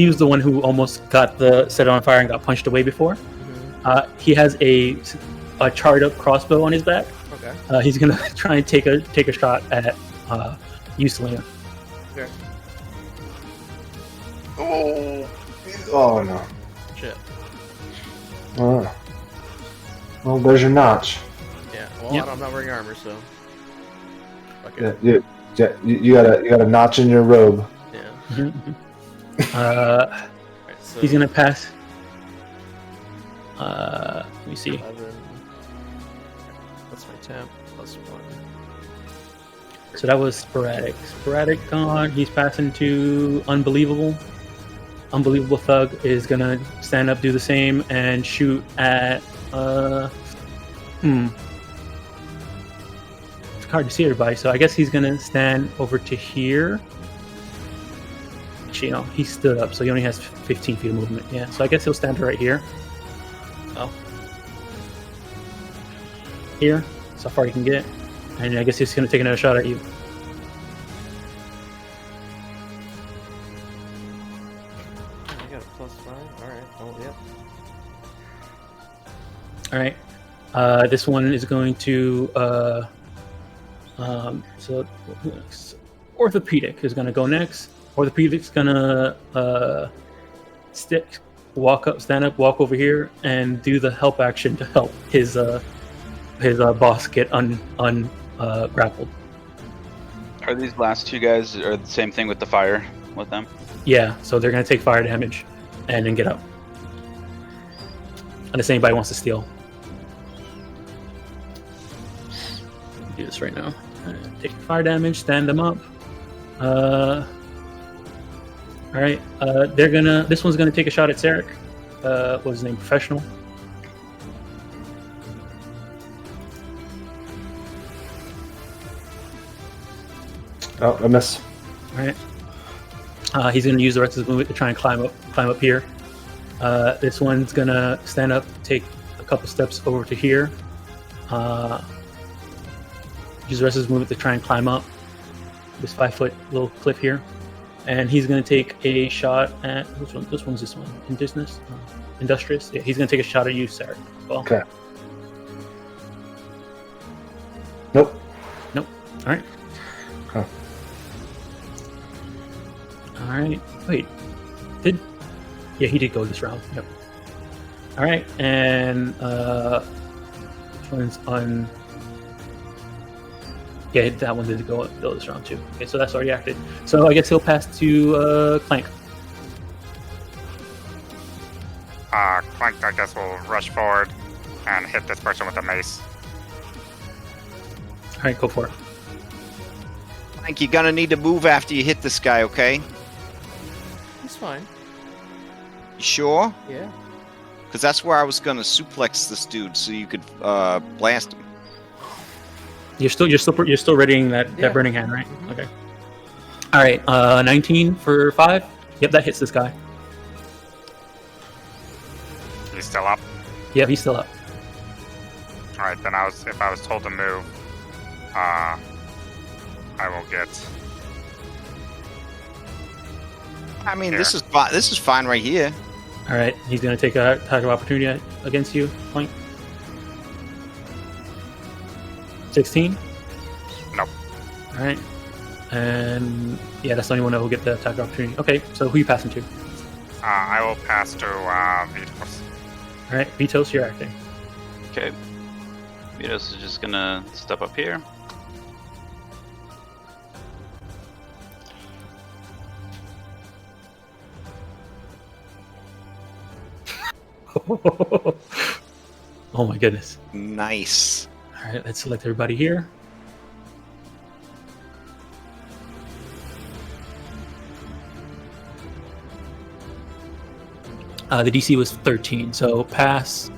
was the one who almost got set it on fire and got punched away before. Mm-hmm. He has a charred up crossbow on his back. Okay. He's gonna try and take a shot at you, Selena. Okay. Oh no. Shit. Well, there's your notch. Yeah. Well, Yep. I'm not wearing armor, so. Fuck Yeah, it. you got a notch in your robe. Yeah. Alright, So he's gonna pass. Let me see. 11. That's my temp plus 1. So that was sporadic. Sporadic gone. He's passing to unbelievable. Unbelievable Thug is gonna stand up, do the same, and shoot at. It's hard to see everybody, so I guess he's gonna stand over to here. Actually, no, he stood up, so he only has 15 feet of movement. Yeah, so I guess he'll stand right here. Oh, here. So far he can get, and I guess he's gonna take another shot at you. I got a +5. Alright. Oh, yep. All right. This one is going to. So orthopedic is going to go next. Orthopedic's going to stand up, walk over here, and do the help action to help his boss get grappled. Are these last two guys are the same thing with the fire with them? Yeah, so they're going to take fire damage and then get up. Unless anybody wants to steal. Do this right now. Take fire damage, stand them up. All right. This one's gonna take a shot at Sarek. What's his name? Professional. Oh, I miss. All right. He's going to use the rest of his movement to try and climb up here. This one's going to stand up, take a couple steps over to here. Use the rest of his movement to try and climb up this 5-foot little cliff here. And he's going to take a shot at... Which one? Which one's this one? Industrious? Yeah, he's going to take a shot at you, Sarah, as well. Okay. Nope. Nope. All right. Huh. All right. Wait. Yeah, he did go this round. Yep. All right, and which one's on? Yeah, that one did go this round too. Okay, so that's already acted. So I guess he'll pass to Clank. Clank, I guess, will rush forward and hit this person with a mace. All right, go for it. Frank, you're gonna need to move after you hit this guy, okay? He's fine. You sure? Yeah. Because that's where I was gonna suplex this dude so you could blast him. You're still readying that burning hand, right? Mm-hmm. Okay. All right, 19 for 5. Yep, that hits this guy. He's still up. Yep, he's still up. All right, then if I was told to move, I will get. I mean, Here. this is fine right here. All right, he's gonna take a attack of opportunity against you, Clank. 16. Nope. All right, and yeah, that's the only one that will get the attack of opportunity. Okay, so who you passing to? I will pass to Vitos. All right, Vitos, you're acting. Okay. Vitos is just gonna step up here. Oh my goodness. Nice. All right, let's select everybody here. The DC was 13, so pass,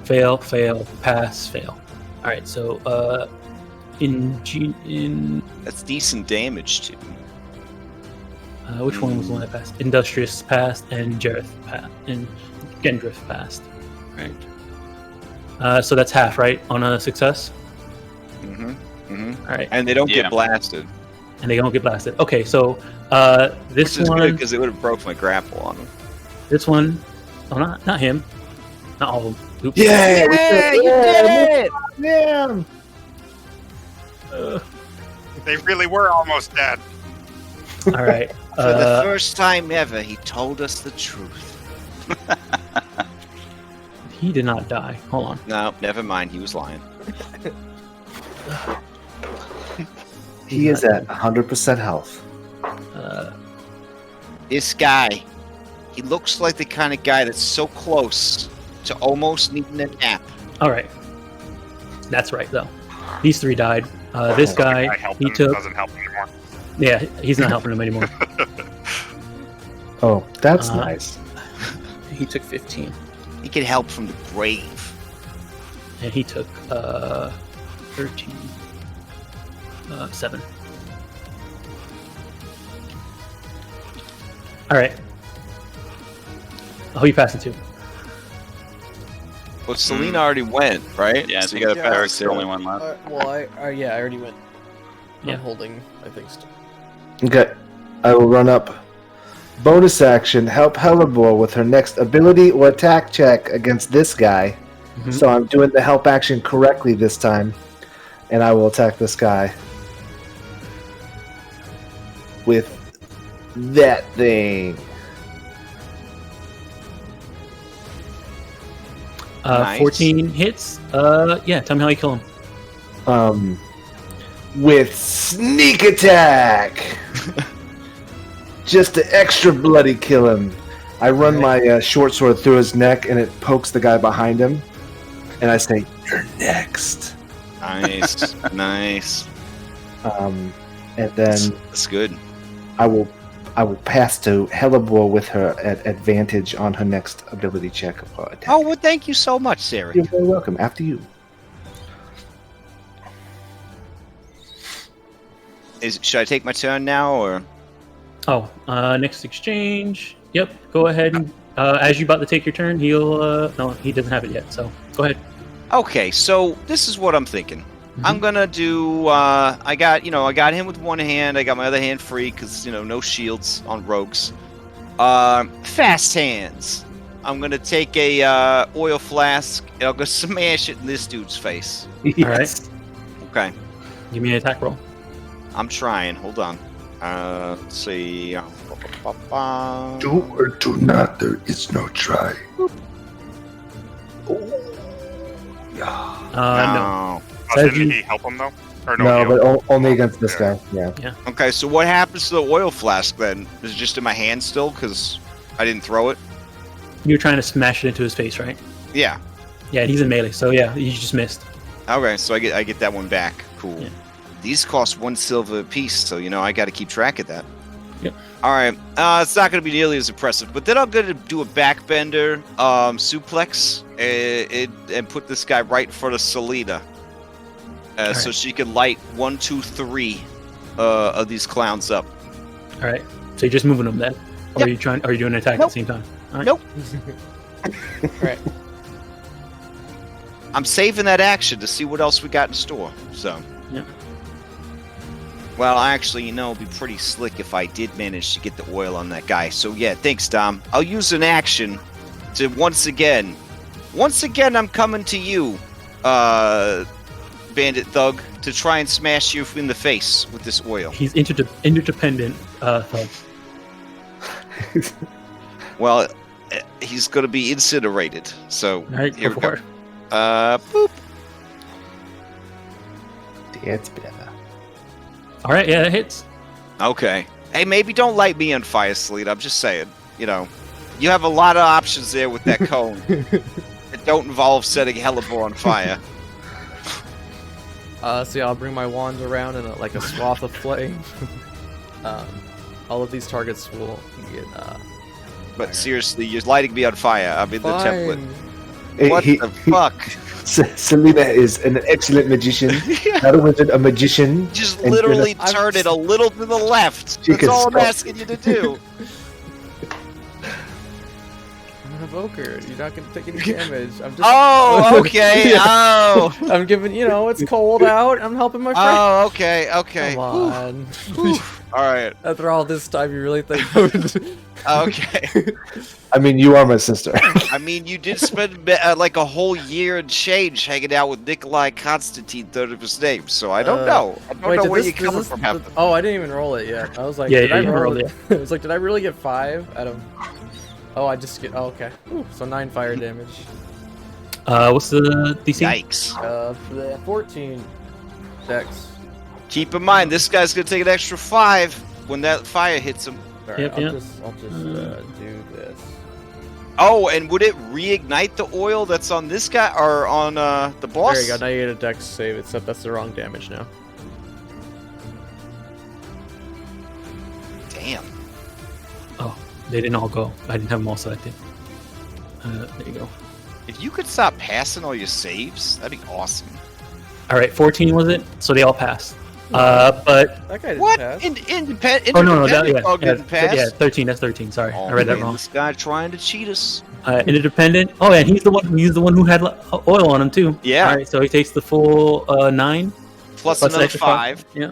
fail, fail, pass, fail. All right, so in That's decent damage too. which one was the one that passed? Industrious passed, and Jareth passed, and Gendriff passed. Right. So that's half, right, on a success. Mm-hmm. Mm-hmm. All right, And they don't Yeah. get blasted. and they don't get blasted. Okay, so this Which is good one, because it would have broke my grapple on him. this one, oh, not him, not all of them. Oops. Yeah, you did it! Yeah. They really were almost dead. All right. For the first time ever, he told us the truth. He did not die. Hold on. No, never mind. He was lying. He is at 100% health. This guy, he looks like the kind of guy that's so close to almost needing a nap. All right. That's right, though. These 3 died. This guy, I helped he him. took. Doesn't help anymore. Yeah, he's not helping him anymore. Oh, that's Uh-huh. nice. He took 15, He can help from the grave. and he took 13, 7. All right. Who you passing to? Well, Selena already went, right? Yeah, I so think you gotta Eric's the Sarah. only one left. Well, I already went. Yeah. I'm holding, I think. Still. Okay, I will run up. Bonus action, help Hellebore with her next ability or attack check against this guy. Mhm. So I'm doing the help action correctly this time, and I will attack this guy with that thing. Nice. 14 hits. Yeah, tell me how you kill him. With sneak attack. Just to extra bloody kill him. I run my short sword through his neck, and it pokes the guy behind him. And I say, "You're next." Nice, nice. And then That's good. I will pass to Hellebore with her at advantage on her next ability check. Attack. Oh, well, thank you so much, Sarah. You're very welcome. After you. Should I take my turn now, or? Oh, next exchange. Yep. Go ahead and as you're about to take your turn, he'll. No, he doesn't have it yet. So go ahead. Okay, so this is what I'm thinking. I'm gonna do. I got him with one hand. I got my other hand free because no shields on rogues. Fast hands. I'm gonna take a oil flask and I'll go smash it in this dude's face. All right. Okay. Give me an attack roll. I'm trying. Hold on. Let's see. Do or do not, there is no try. No. No. Didn't he help him though? Or No, heal? but only against this guy. Yeah. Okay, so what happens to the oil flask then? Is it just in my hand still? Because I didn't throw it? You're trying to smash it into his face, right? Yeah. Yeah, he's in melee, so yeah, you just missed. Okay, so I get that one back. Cool. Yeah. These cost 1 silver apiece, so I got to keep track of that. Yep. All right. It's not going to be nearly as impressive, but then I'm going to do a backbender suplex and put this guy right in front of Selena, so she can light 1, 2, 3 of these clowns up. All right. So you're just moving them then, or Yep. are you trying? Are you doing an attack Nope. at the same time? All right. Nope. Right. I'm saving that action to see what else we got in store. So. Yeah. Well, actually, it'd be pretty slick if I did manage to get the oil on that guy. So yeah, thanks, Dom. I'll use an action to once again, I'm coming to you, Bandit Thug, to try and smash you in the face with this oil. He's interdependent. Thug. Well, he's going to be incinerated. So All right, here go we for go. it. Boop. It's better. All right, yeah, that hits. Okay. Hey, maybe don't light me on fire, Sleet. I'm just saying. You have a lot of options there with that cone. It don't involve setting Hellebore on fire. So yeah, I'll bring my wand around in a swath of flame. All of these targets will get. But seriously, you're lighting me on fire. I'm in the template. Hey, What the fuck? Selena is an excellent magician. Not a wizard, a magician. Just And literally I'm turn it a little to the left. She That's can all I'm stop. asking you to do. I'm an evoker. You're not gonna take any damage. I'm just. Oh, okay. Yeah. Oh. I'm giving. It's cold out. I'm helping my friend. Oh, okay. Okay. Come on. All right. After all this time, you really think I would? Okay. I mean, you are my sister. I mean, you did spend like a whole year and change hanging out with Nikolai Constantine, third of his name. So I don't know. I don't know did where this- you're coming does from. this- Half the- Oh, I didn't even roll it yet. I was like, Yeah, did yeah, I you roll rolled it? I was like, did I really get 5 out of? Oh, I just get. Oh, okay. Ooh, so 9 fire damage. What's the DC? Yikes. 14 dex. Keep in mind, this guy's gonna take an extra 5 when that fire hits him. Alright, Yep, I'll yep. just do this. Oh, and would it reignite the oil that's on this guy or on the boss? There you go. Now you get a dex save, except that's the wrong damage now. Damn. Oh, they didn't all go. I didn't have them all selected. There you go. If you could stop passing all your saves, that'd be awesome. All right, 14 was it? So they all passed. But That guy didn't What? pass. Independent? oh no, Didn't pass? yeah, 13. That's 13. Sorry, Oh, I read that man, wrong. This guy trying to cheat us. Independent. Oh yeah, he's the one who had oil on him too. Yeah. All right, so he takes the full 9 Plus Plus another extra 5. Yeah.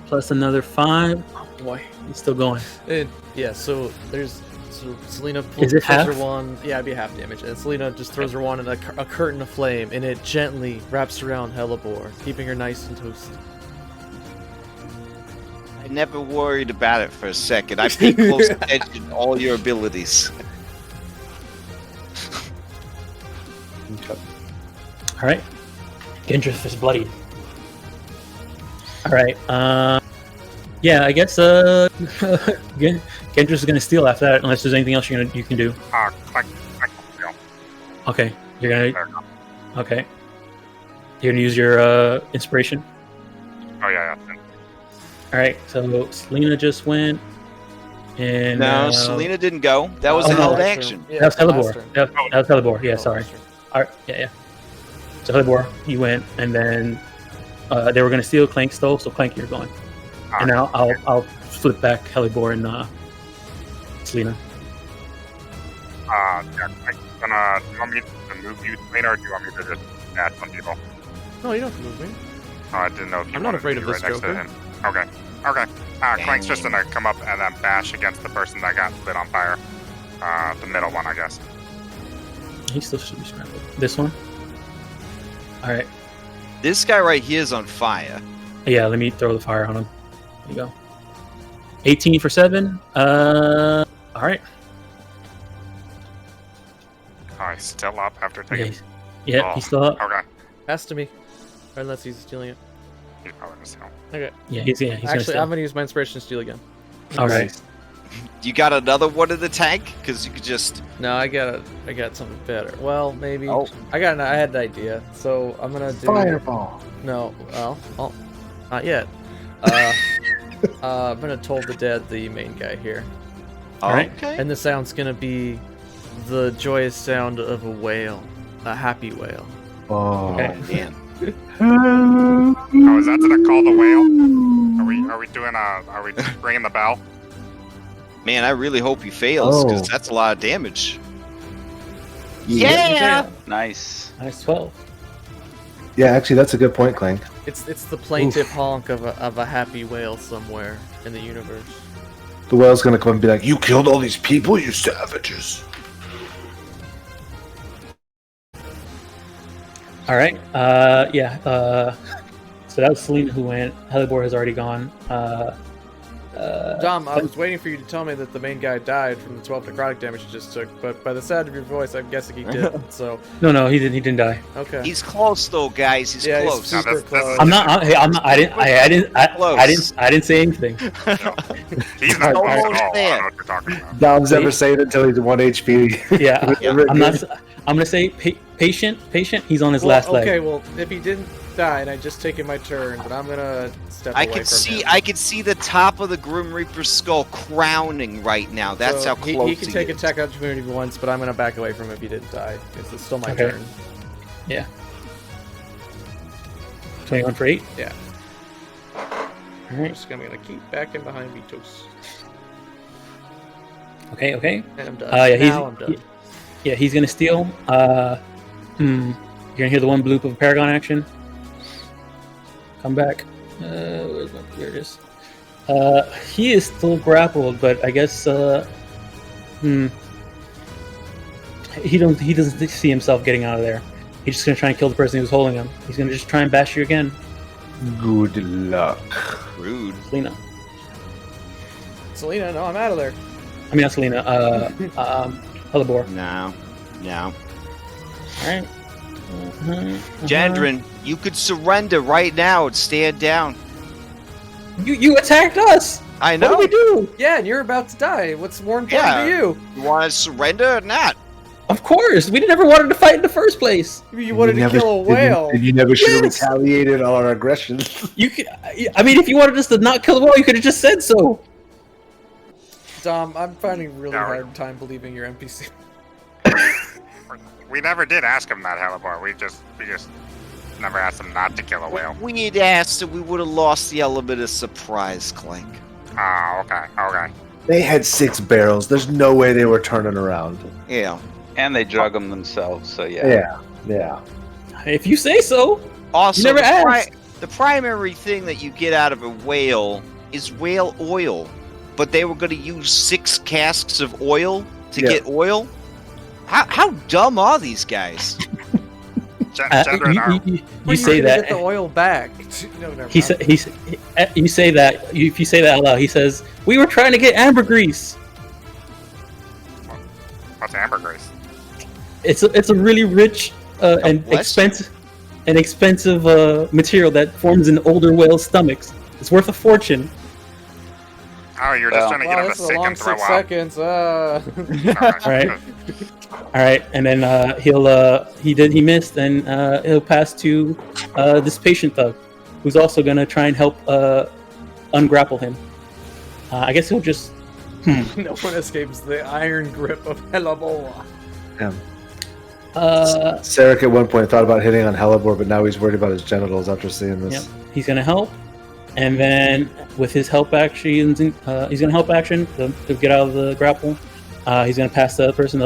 Plus another 5. Oh boy, he's still going. Yeah, so Selena Is it throws half? her wand. Yeah, it'd be half damage. And Selena just throws her wand in a curtain of flame, and it gently wraps around Hellebore, keeping her nice and toasty. I never worried about it for a second. I paid close attention to all your abilities. All right, Gendrith is bloodied. All right. Yeah, I guess Gendrith is gonna steal after that, unless there's anything else you can do. Click, you know. Okay, you're There gonna. you go. Okay, you're gonna use your inspiration. Oh yeah. All right, so Selena just went, and No, Selena didn't go. That was Oh, a no, held last action. turn. Yeah, that was last Hellebore. turn. That was Hellebore. Yeah, Oh, sorry. last turn. All right, yeah. So Hellebore, you went, and then They were gonna steal. Clank stole, so Clank, you're going. And now I'll flip back Helibor and Selena. Yeah, do you want me to move you, Selena, or do you want me to just add some people? No, you don't have to move me. Oh, I didn't know if you I'm not wanted afraid to of be this right next to Joker. him. Okay. Clank's just gonna come up and then bash against the person that got lit on fire. The middle one, I guess. He still should be scrambled. This one. All right. This guy right here is on fire. Yeah, let me throw the fire on him. There you go. 18 for 7. All right. Oh, he's still up after Yeah, taking. he's still up. Okay. Has to be. Unless he's stealing it. He's probably just home. Okay. Yeah, he's Actually, gonna steal. I'm gonna use my inspiration to steal again. All right. You got another one in the tank? Because you could just. No, I got something better. Well, maybe. Oh. I had an idea. So I'm gonna do. Fireball. No, well, not yet. I'm gonna toll the dead the main guy here, Alright. Okay. and the sound's gonna be the joyous sound of a whale, a happy whale. Oh. Okay. Man. Oh, is that to call the whale? Are we doing Are we ringing the bell? Man, I really hope he fails because Oh. that's a lot of damage. Yeah. Nice. Nice 12. Yeah, actually, that's a good point, Clank. It's the plaintive honk of a happy whale somewhere in the universe. The whale's gonna come and be like, "You killed all these people, you savages!" All right. So that was Selena who went. Helibor has already gone. Dom, I was waiting for you to tell me that the main guy died from the 12 necrotic damage you just took, but by the sound of your voice, I'm guessing he didn't. So, No, he didn't die. okay. He's close though, guys. He's Yeah, he's close. No, super that's- close. I'm not. I didn't say anything. He's not close Almost at all. I there. don't know what you're talking about. Dom's never saying it until he's 1 HP. Yeah, Yeah. I'm not. I'm gonna say patient. He's on his last leg. Okay, well, if he didn't die and I just taken my turn, then I'm gonna step I away can from see. him. I can see the top of the Grim Reaper's skull crowning right now. That's So how close he can take is. attack opportunity once, but I'm gonna back away from him if he didn't die. It's still my Okay. turn. 21 for 8. Yeah. All I'm right. just gonna keep backing behind Vitos. Okay. And I'm done. Yeah, now I'm done. He's gonna steal. You're gonna hear the one bloop of a Paragon action. Come back. Where's my? Here it is. He is still grappled, but I guess he doesn't see himself getting out of there. He's just gonna try and kill the person who's holding him. He's gonna just try and bash you again, Good luck. Rude. Selena. Selena, no, I'm out of there. I mean not Selena. Helibor. No. All right. Jandrin, you could surrender right now and stand down. You attacked us. I What know. do we do? Yeah, and you're about to die. What's more important Yeah. to you? You want to surrender or not? Of course, we never wanted to fight in the first place. You wanted to kill a whale. You never should have Yes. retaliated on our aggression. You could, I mean, if you wanted us to not kill the whale, you could have just said so. Dom, I'm finding a really No. hard time believing your NPC. We never did ask him that, Helibor. We just never asked him not to kill a whale. We had asked and we would have lost the element of surprise, Clank. Oh, okay. They had 6 barrels. There's no way they were turning around. Yeah. And they drug them themselves, so yeah. Yeah. If you say so. Also, You never asked. the primary thing that you get out of a whale is whale oil. But they were going to use 6 casks of oil to Yeah. get oil? How dumb are these guys? Jandrin, You When say you're gonna that. Get the oil back. No, never He mind. said. You say that. If you say that out loud, he says, "We were trying to get ambergris. what's ambergris? It's a really rich and what? expensive material that forms in older whales' stomachs. It's worth a fortune." Oh, you're just trying to get Wow, him to this is a sick long and throw 6 out. seconds. Alright. Right. All right, and then he missed, and he'll pass to this patient thug, who's also gonna try and help ungrapple him. I guess he'll just. No one escapes the iron grip of Helibor. Sarek at one point thought about hitting on Hellebore, but now he's worried about his genitals after seeing this. Yep. He's gonna help, and then with his help actions, he's gonna help action to get out of the grapple. He's gonna pass the other person.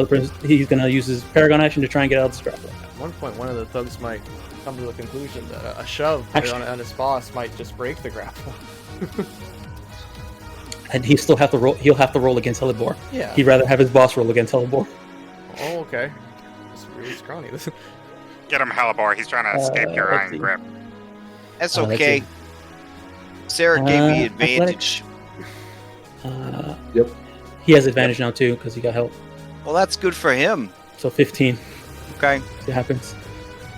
He's gonna use his Paragon action to try and get out of this grapple. At one point, one of the thugs might come to the conclusion that a shove on his boss might just break the grapple. And he still have to roll. He'll have to roll against Hellebore. Yeah. He'd rather have his boss roll against Hellebore. Oh, okay. It's really scrawny. Get him, Hellebore. He's trying to escape your let's iron see. grip. That's let's okay. see. Sarah gave me advantage. Yep. He has advantage now too because he got help. Well, that's good for him. So 15. Okay. See what happens.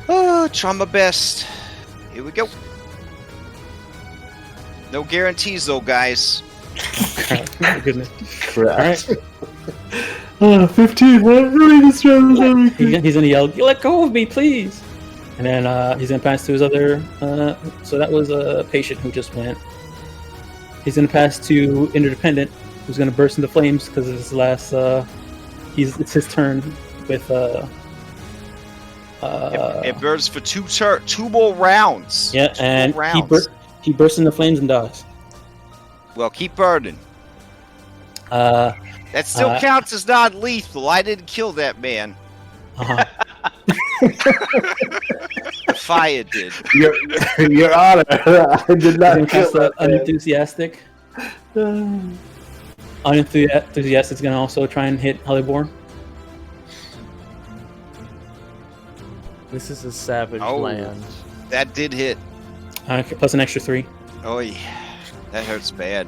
Oh, try my best. Here we go. No guarantees, though, guys. Oh, my goodness. Correct. All right. 15. Really distracted. He's gonna yell, "Let go of me, please!" And then he's gonna pass to his other. So that was a patient who just went. He's gonna pass to Interdependent, who's gonna burst into flames because of his last. It's his turn with. It burns for two more rounds. Yeah, Two and more rounds. he bursts into flames and dies. Well, keep burning. Uh, That still counts as non-lethal. I didn't kill that man. uh-huh. The fire did. Your Honor, I did He's not gonna kill pass that man. unenthusiastic. Unenthusiastic is gonna also try and hit Hellebore. This is a savage Oh. land. That did hit. Plus an extra 3. Oh, yeah. That hurts bad.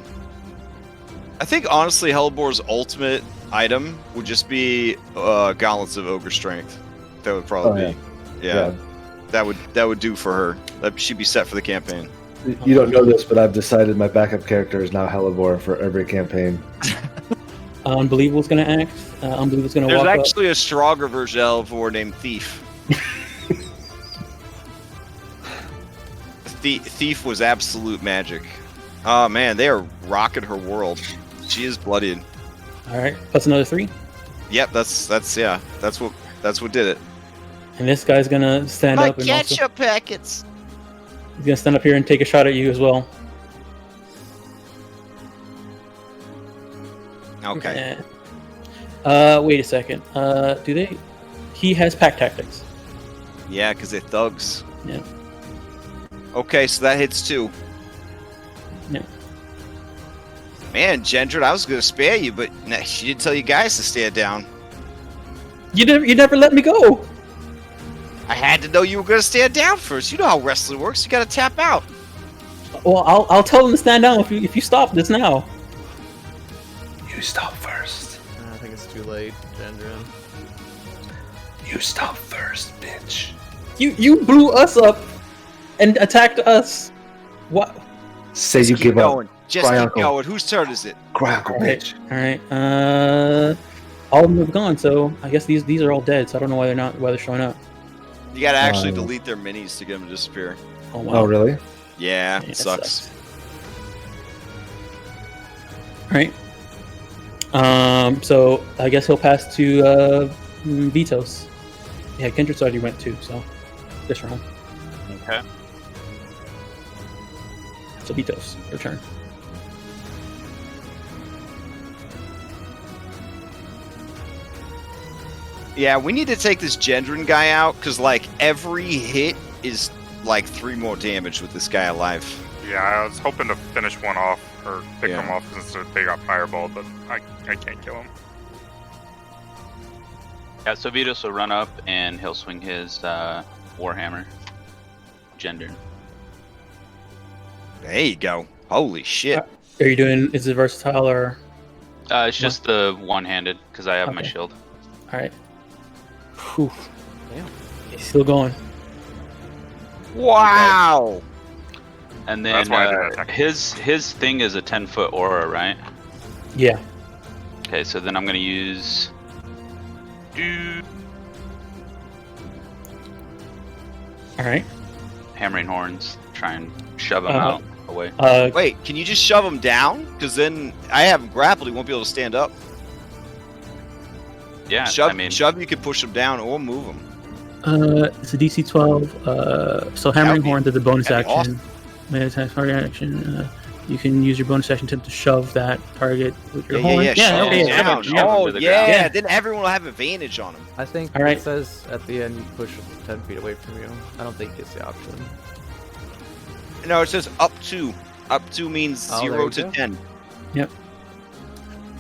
I think, honestly, Hellebore's ultimate item would just be Gauntlets of Ogre Strength. That would probably be... Yeah. That would do for her. She'd be set for the campaign. You don't know this, but I've decided my backup character is now Hellebore for every campaign. Unbelievable's gonna act. Unbelievable's gonna There's walk actually a stronger version of Hellebore named Thief. Thief was absolute magic. Oh man, they are rocking her world. She is bloodied. up. All right, plus another 3. Yep, that's what did it. And this guy's gonna stand My up and also, ketchup packets. he's gonna stand up here and take a shot at you as well. Okay. Wait a second. Do they? He has pack tactics. Yeah, because they're thugs. Yeah. Okay, so that hits 2. Yeah. Man, Gendred, I was gonna spare you, but she didn't tell you guys to stand down. You never let me go. I had to know you were gonna stand down first. You know how wrestling works. You gotta tap out. Well, I'll tell him to stand down if you stop this now. You stop first. I think it's too late, Gendrin. You stop first, bitch. You blew us up and attacked us. What? Say you Keep give going. up. Just Cry keep uncle. going. Whose turn is it? Cry uncle, bitch. All right. All of them have gone, so I guess these are all dead. So I don't know why they're showing up. You gotta actually delete their minis to get them to disappear. Oh wow. Oh, really? Yeah, Yeah, it that sucks. All right. So I guess he'll pass to Vitos. Yeah, Kindred's already went too, so this round. Okay. So Vitos, your turn. Yeah, we need to take this Gendrin guy out, because, like, every hit is, like, 3 more damage with this guy alive. Yeah, I was hoping to finish one off or pick Yeah. them off since they got fireballed, but I can't kill him. Yeah, so Vitos will run up and he'll swing his Warhammer. Gender. There you go. Holy shit. Are you doing? Is it versatile or? It's just the one-handed because I have my Okay. shield. All right. Whew. Damn. He's still going. Wow! And That's then why I did attack. his thing is a 10-foot aura, right? Yeah. Okay, so then I'm gonna use. All right. Hammering horns. Try and shove him Uh-huh. out away. Wait, can you just shove him down? Because then I have him grappled, he won't be able to stand up. Yeah, Shove, I mean, shove, you can push him down or move him. It's a DC 12. So Hammering be- Horn did the bonus that'd be action. Made attack target action. You can use your bonus action to shove that target with your horn. Shove okay. him yeah. down. Shove him Oh to the yeah. ground. Then everyone will have advantage on him. I think All right. it says at the end you push 10 feet away from you. I don't think it's the option. No, it says up to. Up to means Oh, there 0 you to go. 10.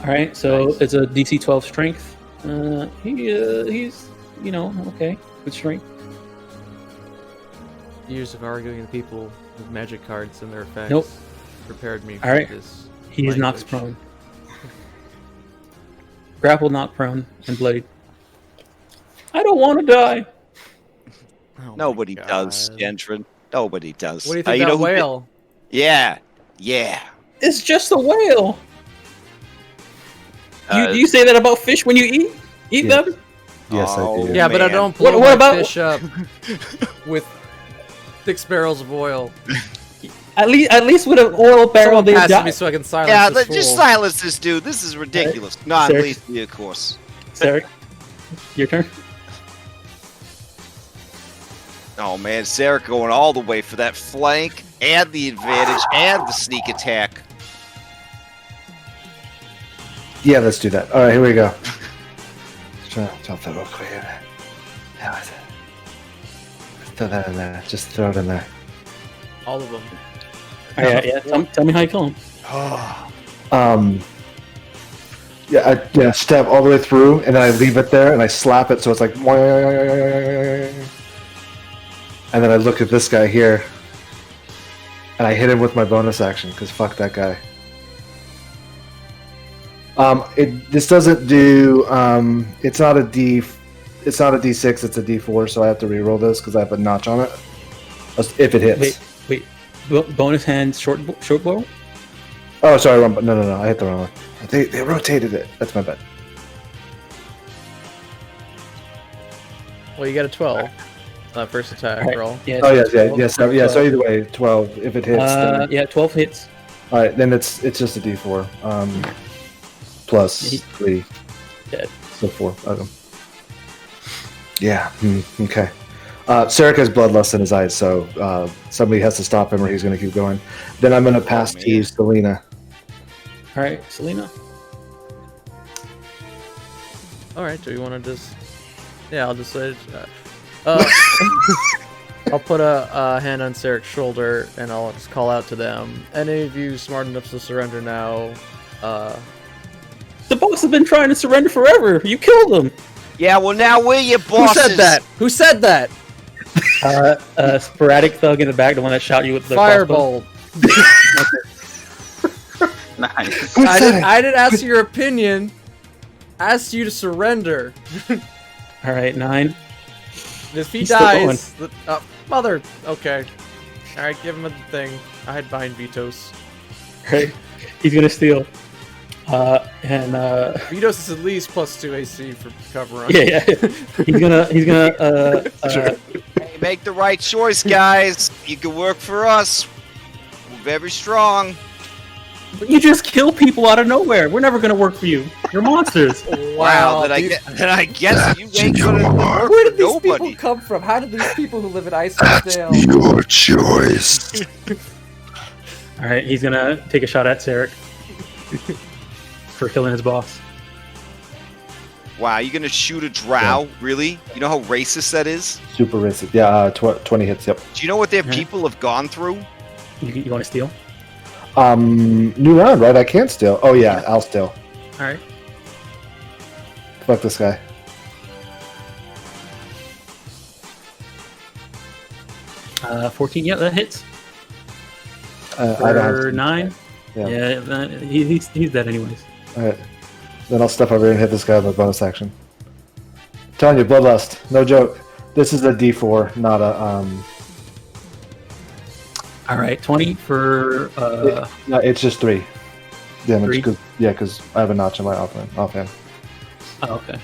All right, so Nice. it's a DC 12 strength. He's okay with strength. Years of arguing with people with magic cards and their effects Nope. prepared me for All right. this. He's knocked language. prone. Grappled, knocked prone, and bloodied. I don't want to die. Oh my Nobody does, God. Gentrin. Nobody does. What do you think know that who did- whale? Yeah. Yeah. It's just a whale. Uh, you say that about fish when you eat Yeah. them? Yes, I Oh, do. Yeah, but I man. don't blow What my about- fish up with 6 barrels of oil. At least with an oil barrel, Someone they pass it die. me so I can silence Yeah, this just fool. silence this dude. This is ridiculous. Not Sir. least, of course. Sarek, your turn. Oh man, Sarah going all the way for that flank and the advantage and the sneak attack. Yeah, let's do that. All right, here we go. Let's try to jump that real quick. How is it? Let's throw that in there. Just throw it in there. All of them. All right, yeah. Tell me how you kill him. I stab all the way through, and then I leave it there, and I slap it, so it's like, and then I look at this guy here, and I hit him with my bonus action because fuck that guy. This doesn't do. It's not a D6. It's a D4, so I have to reroll this because I have a notch on it. If it hits. Wait. Bonus hand short bow. Oh, sorry, wrong. No. I hit the wrong one. They rotated it. That's my bad. Well, you got a 12. First attack All right. roll. Yeah, Oh so 12. So either way, 12. If it hits, then, Yeah, 12 hits. all right, then it's just a D4. Plus He- 3, Dead. so 4. Okay. Yeah. Okay. Sarek has bloodlust in his eyes, so somebody has to stop him, or he's going to keep going. Then I'm going to pass to man. Selena. All right, Selena. Alright, do you want to just... Yeah, I'll just say... I'll put a hand on Sarek's shoulder, and I'll just call out to them. Any of you smart enough to surrender now, The boss has been trying to surrender forever. You killed him. Yeah, well now we're your Who bosses. said that? Who said that? Sporadic thug in the back, the one that shot you with the crossbow. Firebolt. Nice. I didn't ask your opinion. I asked you to surrender. All right, 9. If he He's still dies, mother. Okay. All right, give him a thing. I hide behind vetoes. Right, he's gonna steal. And Vetoes is at least +2 AC for cover on. yeah, he's gonna Hey, make the right choice, guys. You can work for us. We're very strong. You just kill people out of nowhere. We're never gonna work for you. You're monsters. Wow, then I guess you ain't gonna work Where for did these nobody. people come from? How did these people who live in Icewind That's Dale? your choice. All right, he's gonna take a shot at Sarek for killing his boss. Wow, you gonna shoot a drow? Really? You know how racist that is? Super racist. Yeah, 20 hits. Yep. Do you know what their Yeah. people have gone through? You want to steal? New round, right? I can't steal. Oh yeah, I'll steal. All right. Fuck this guy. Uh, 14. Yeah, that hits. I don't have For to- 9. Yeah. Yeah, he's dead anyways. All right. Then I'll step over here and hit this guy with my bonus action. Telling you, bloodlust, no joke. This is a D4, not a All right, 20 for No, it's just 3 damage. 3? Because I have a notch in my offhand. Oh, okay.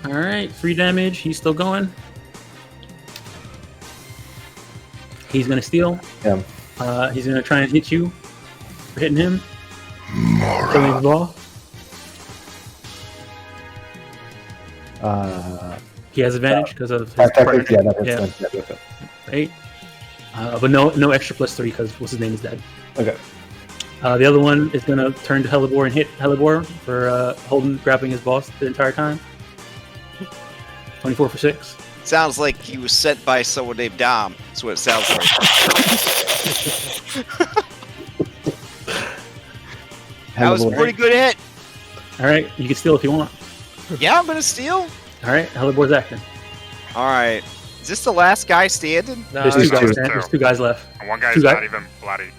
All right, 3 damage. He's still going. He's gonna steal. Yeah. He's gonna try and hit you for hitting him. Killing his ball. He has advantage because of his Tactics, yeah, yeah. that's okay. Right. But no extra +3 because what's his name is dead. Okay. The other one is gonna turn to Hellebore and hit Hellebore for grabbing his boss the entire time. 24 for 6. Sounds like he was sent by someone named Dom. That's what it sounds like. That was a pretty good hit. All right, you can steal if you want. Yeah, I'm gonna steal. All right, Hellebore's acting. All right. Is this the last guy standing? No, There's two no, guys. two. There's 2 guys left. And one guy's Two guys- not even bloody.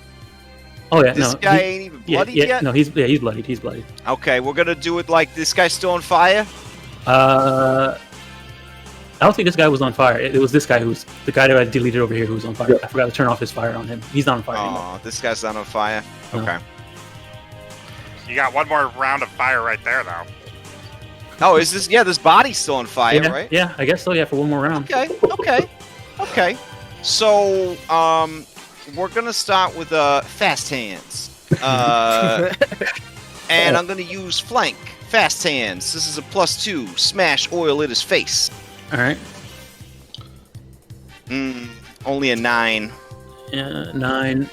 Oh yeah, This no. guy ain't even bloodied yet? No, he's bloodied. He's bloodied. Okay, we're gonna do it like this guy's still on fire. I don't think this guy was on fire. It was this guy who's the guy that I deleted over here who was on fire. Yeah. I forgot to turn off his fire on him. He's not on fire anymore. Oh, this guy's not on fire. No. Okay. You got one more round of fire right there, though. Oh, is this? Yeah, this body's still on fire, Yeah, right? yeah, I guess so. Yeah, for one more round. Okay. So, we're gonna start with fast hands. And I'm gonna use flank. Fast hands. This is a +2. Smash oil in his face. All right. Only a 9. 9.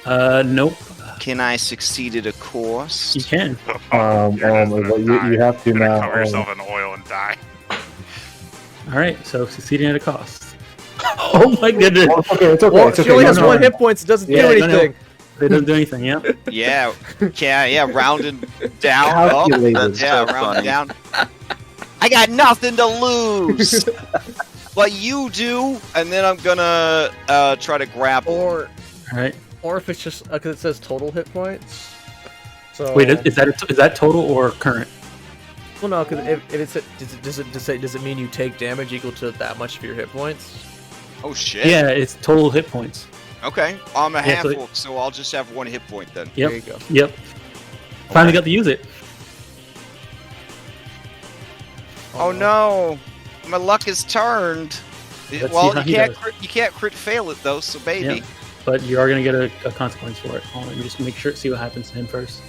Nope. Can I succeed at a course? You can. You're just gonna Well, you die. have to You're gonna now. cover yourself in oil and die. All right. So succeeding at a cost. Oh my goodness. Oh, it's okay. It's okay. Well, it's okay. she only has No, no. 1 hit points. It doesn't Yeah, do no, no. anything. It doesn't do anything. Yeah. Yeah, rounding down. Calculated. Yeah, rounding down. I got nothing to lose. But you do, and then I'm gonna try to grapple. Or All right. if it's just because it says total hit points. So Wait, is that total or current? well, no, because if it's does it mean you take damage equal to that much of your hit points? Oh shit. Yeah, it's total hit points. Okay, I'm a Yeah, half so- orc, so I'll just have 1 hit point then. Yep. There you go. Yep. Finally got to use it. Oh no, my luck is turned. Let's Well, see how he does. you can't crit fail it though, so maybe. Yeah. But you are gonna get a consequence for it. Hold on, let me just make sure, see what happens to him first.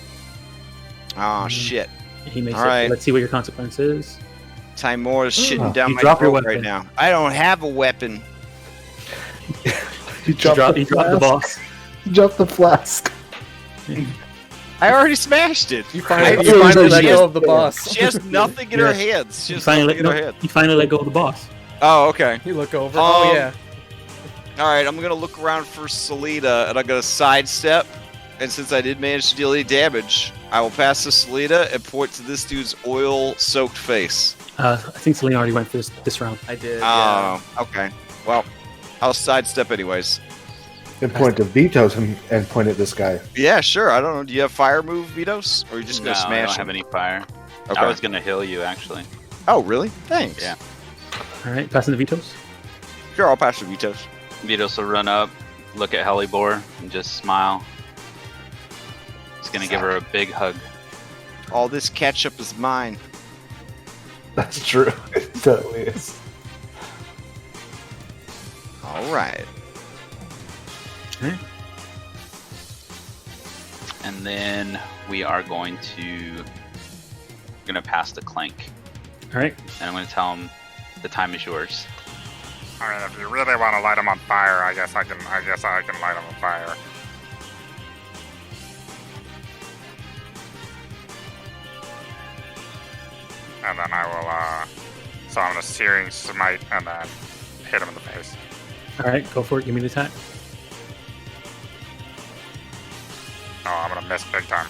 Oh shit. He makes All it. right. Let's see what your consequence is. Timor is shitting down You my drop your throat right weapon. now. I don't have a weapon. You You drop the flask. boss. You dropped the flask. I already smashed it. You finally feel let like she go has- of the boss. She has nothing in her Yeah. hands. She You has finally, nothing in her no, hands. you finally let go of the boss. Oh, okay. You look over. Um, Oh yeah. All right, I'm gonna look around for Selena, and I'm gonna sidestep. And since I did manage to deal any damage, I will pass to Selena and point to this dude's oil-soaked face. I think Selena already went for this round. I did. Oh, okay. Well, I'll sidestep anyways. And point to Vito's and point at this guy. Yeah, sure. I don't know. Do you have fire move, Vitos? Or are you just No, gonna I smash don't have him? any fire. Okay. I was gonna heal you actually. Oh, really? Thanks. Yeah. All right, passing the Vitos. Sure, I'll pass to Vitos. Vitos will run up, look at Hellebore, and just smile. He's gonna give her a big hug. All this ketchup is mine. That's true. It totally is. All right. And then we are going to pass the clank, All right. and I'm gonna tell him the time is yours. I mean, if you really want to light them on fire, I guess I can light them on fire. And then I will, so I'm gonna searing smite and then hit him in the face. All right, go for it. Give me the attack. Oh, I'm gonna miss big time.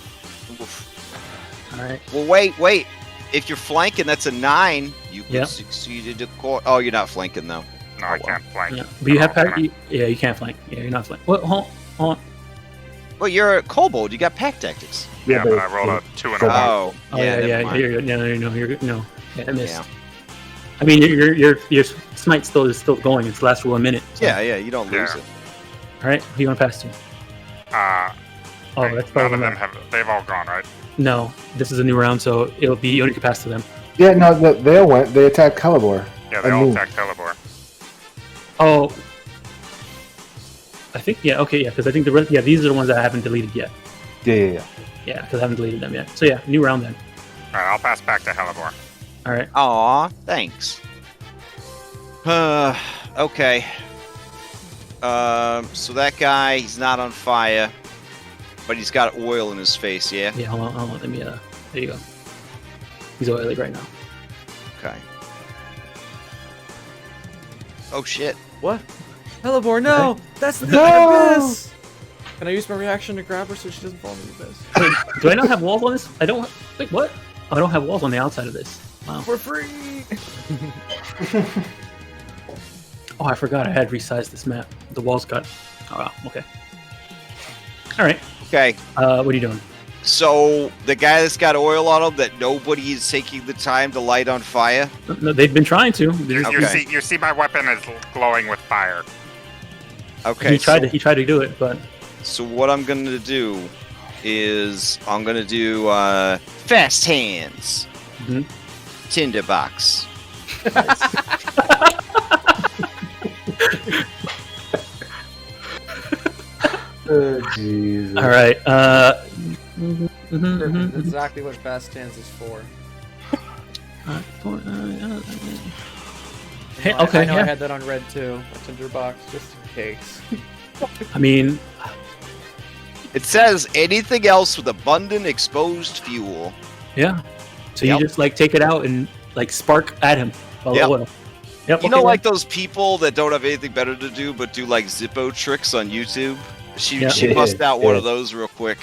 All right. Well, wait. If you're flanking, that's a 9. You could Yep. succeed at a court. Oh, you're not flanking though. No, I can't flank. Yeah, but you have Can I? pack. Yeah, you can't flank. Yeah, you're not flank. What? Hold on. Well, you're a kobold. You got pack tactics. Yeah, but I rolled a 2 and a 1. Oh, Oh yeah. yeah. never mind. You're good. No, you're good. No. Yeah, I missed. Yeah. I mean, your smite is still going. It's lasts for 1 minute. So. Yeah, you don't lose Yeah. it. All right. Who you want to pass to? Oh, Wait, that's none probably of them not. have. They've all gone, right? No, this is a new round, so it'll be you only can pass to them. Yeah, no, they all went. They attacked Calibor. Yeah, they I all mean- attacked Hellebore. Oh, I think okay, yeah, because I think the rest, these are the ones that I haven't deleted yet. Yeah. Yeah, because I haven't deleted them yet. So yeah, new round then. Alright, I'll pass back to Hellebore. All right. Aw, thanks. Okay. So that guy, he's not on fire, but he's got oil in his face, yeah? Yeah, hold on. Let me, there you go. He's oily right now. Okay. Oh, shit. What? Hellebore, no! Okay. That's the abyss! Can I use my reaction to grab her so she doesn't fall in the abyss? Wait, do I not have walls on this? I don't. Wait, what? Oh, I don't have walls on the outside of this. Wow. For free! Oh, I forgot I had resized this map. The walls got. Oh, wow. Okay. All right. Okay. What are you doing? So the guy that's got oil on him that nobody is taking the time to light on fire. No, they've been trying to. Okay. You see my weapon is glowing with fire. Okay. He tried to do it, but So what I'm gonna do is I'm gonna do fast hands, Mhm. tinderbox. Oh, Jesus. all right. That's exactly what fast hands is for. Hey, I okay. know I Yeah. had that on red too. A tinderbox, just in case. I mean, It says anything else with abundant exposed fuel. yeah. So Yep. you just like take it out and like spark at him. Yep. Oil. Yep. You okay, know, yeah. like those people that don't have anything better to do but do like Zippo tricks on YouTube. She Yeah. bust out one of those real quick.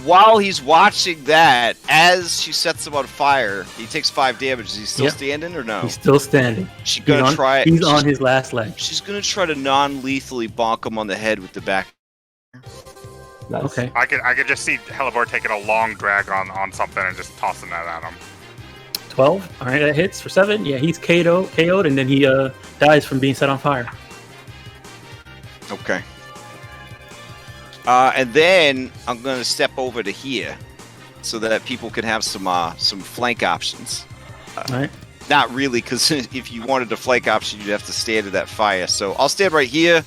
While he's watching that, as she sets him on fire, he takes 5 damage. Is he still Yeah. standing or no? He's still standing. She's gonna He's on, try. He's on his last leg. She's gonna try to non-lethally bonk him on the head with the back. Nice. Okay. I could just see Hellebore taking a long drag on something and just tossing that at him. 12. All right, that hits for 7. Yeah, he's KO'd, and then he dies from being set on fire. Okay. And then I'm gonna step over to here, so that people can have some flank options. All right. Not really, because if you wanted a flank option, you'd have to stand to that fire. So I'll stand right here,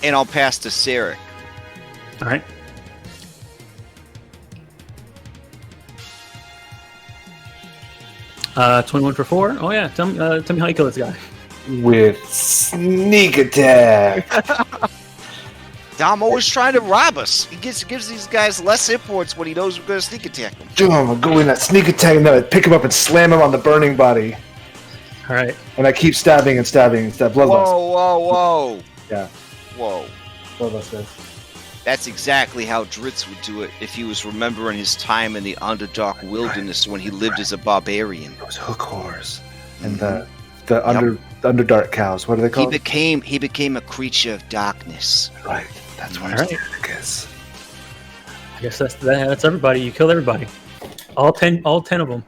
and I'll pass to Sarek. All right. Uh, 21 for 4. Oh yeah. Tell me how you kill this guy. With sneak attack. Dom always trying to rob us. He gives these guys less hit points when he knows we're gonna sneak attack them. Boom, I go in that sneak attack and then I pick him up and slam him on the burning body. All right. And I keep stabbing and stabbing and stab. Bloodlust. Whoa. Yeah. Whoa. Bloodlust, guys. That's exactly how Dritz would do it if he was remembering his time in the Underdark Wilderness when he lived as a barbarian. Those hook whores. And the underdark cows. What are they He called? became a creature of darkness. Right. That's what Alright. it is. I guess that's everybody. You killed everybody. All 10 of them.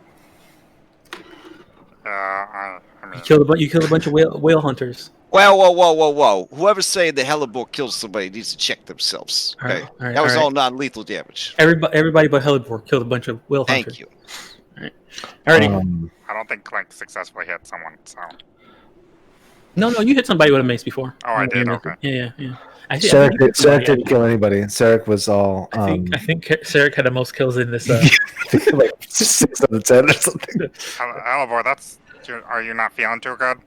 I mean, You killed a bunch of whale hunters. Whoa. Whoever's saying the Hellebore kills somebody needs to check themselves. All right, Okay. all right, That was all right. all non-lethal damage. Everybody but Hellebore killed a bunch of whale hunters. Thank you. Alrighty. I don't think Clank successfully hit someone, so. No, you hit somebody with a mace before. Oh, I did, okay. Yeah. Sarek didn't kill anybody. Sarek was all. I think Sarek had the most kills in this. Like 6 out of 10 or something. Hellebore, are you not feeling too good?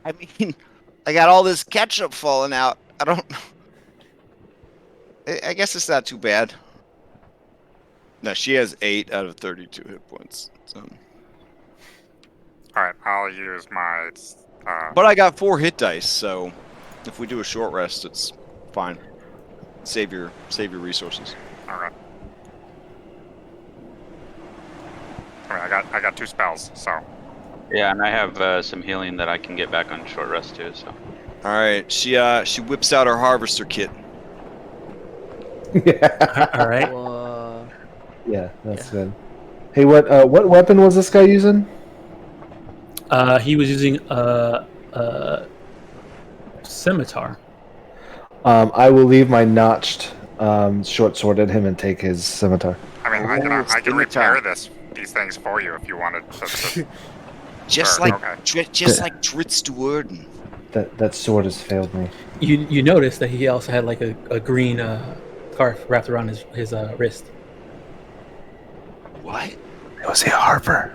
I mean, I got all this ketchup falling out. I guess it's not too bad. No, she has 8 out of 32 hit points. So. Alright, I'll use my... But I got 4 hit dice, so if we do a short rest, it's fine. Save your resources. Alright. I mean, I got 2 spells, so... Yeah, and I have some healing that I can get back on short rest too. So. All right, she whips out her harvester kit. Yeah. All right. Yeah, that's good. Hey, what weapon was this guy using? He was using a scimitar. I will leave my notched short sword at him and take his scimitar. I mean, I can repair these things for you if you wanted to Just Sure, like okay. like Dritz Duerden. That sword has failed me. You notice that he also had like a green scarf wrapped around his wrist. What? Was he a harper?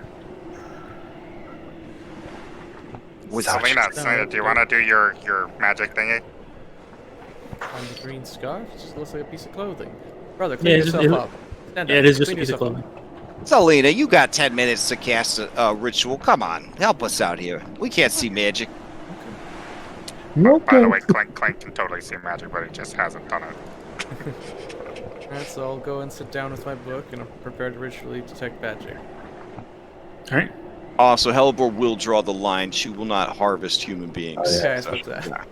Selena, do you want to do your magic thingy? On the green scarf? It just looks like a piece of clothing. Brother, Yeah, clean it's yourself just- up. Stand Yeah, up. it is just a Clean piece of yourself clothing. up. Selena, you got 10 minutes to cast a ritual. Come on, help us out here. We can't see magic. By the way, Clank can totally see magic, but he just hasn't done it. Alright, so I'll go and sit down with my book and I'm prepared to ritually detect magic. All right. Also, Hellebore will draw the line. She will not harvest human beings. Oh, yeah. Okay, I expect that.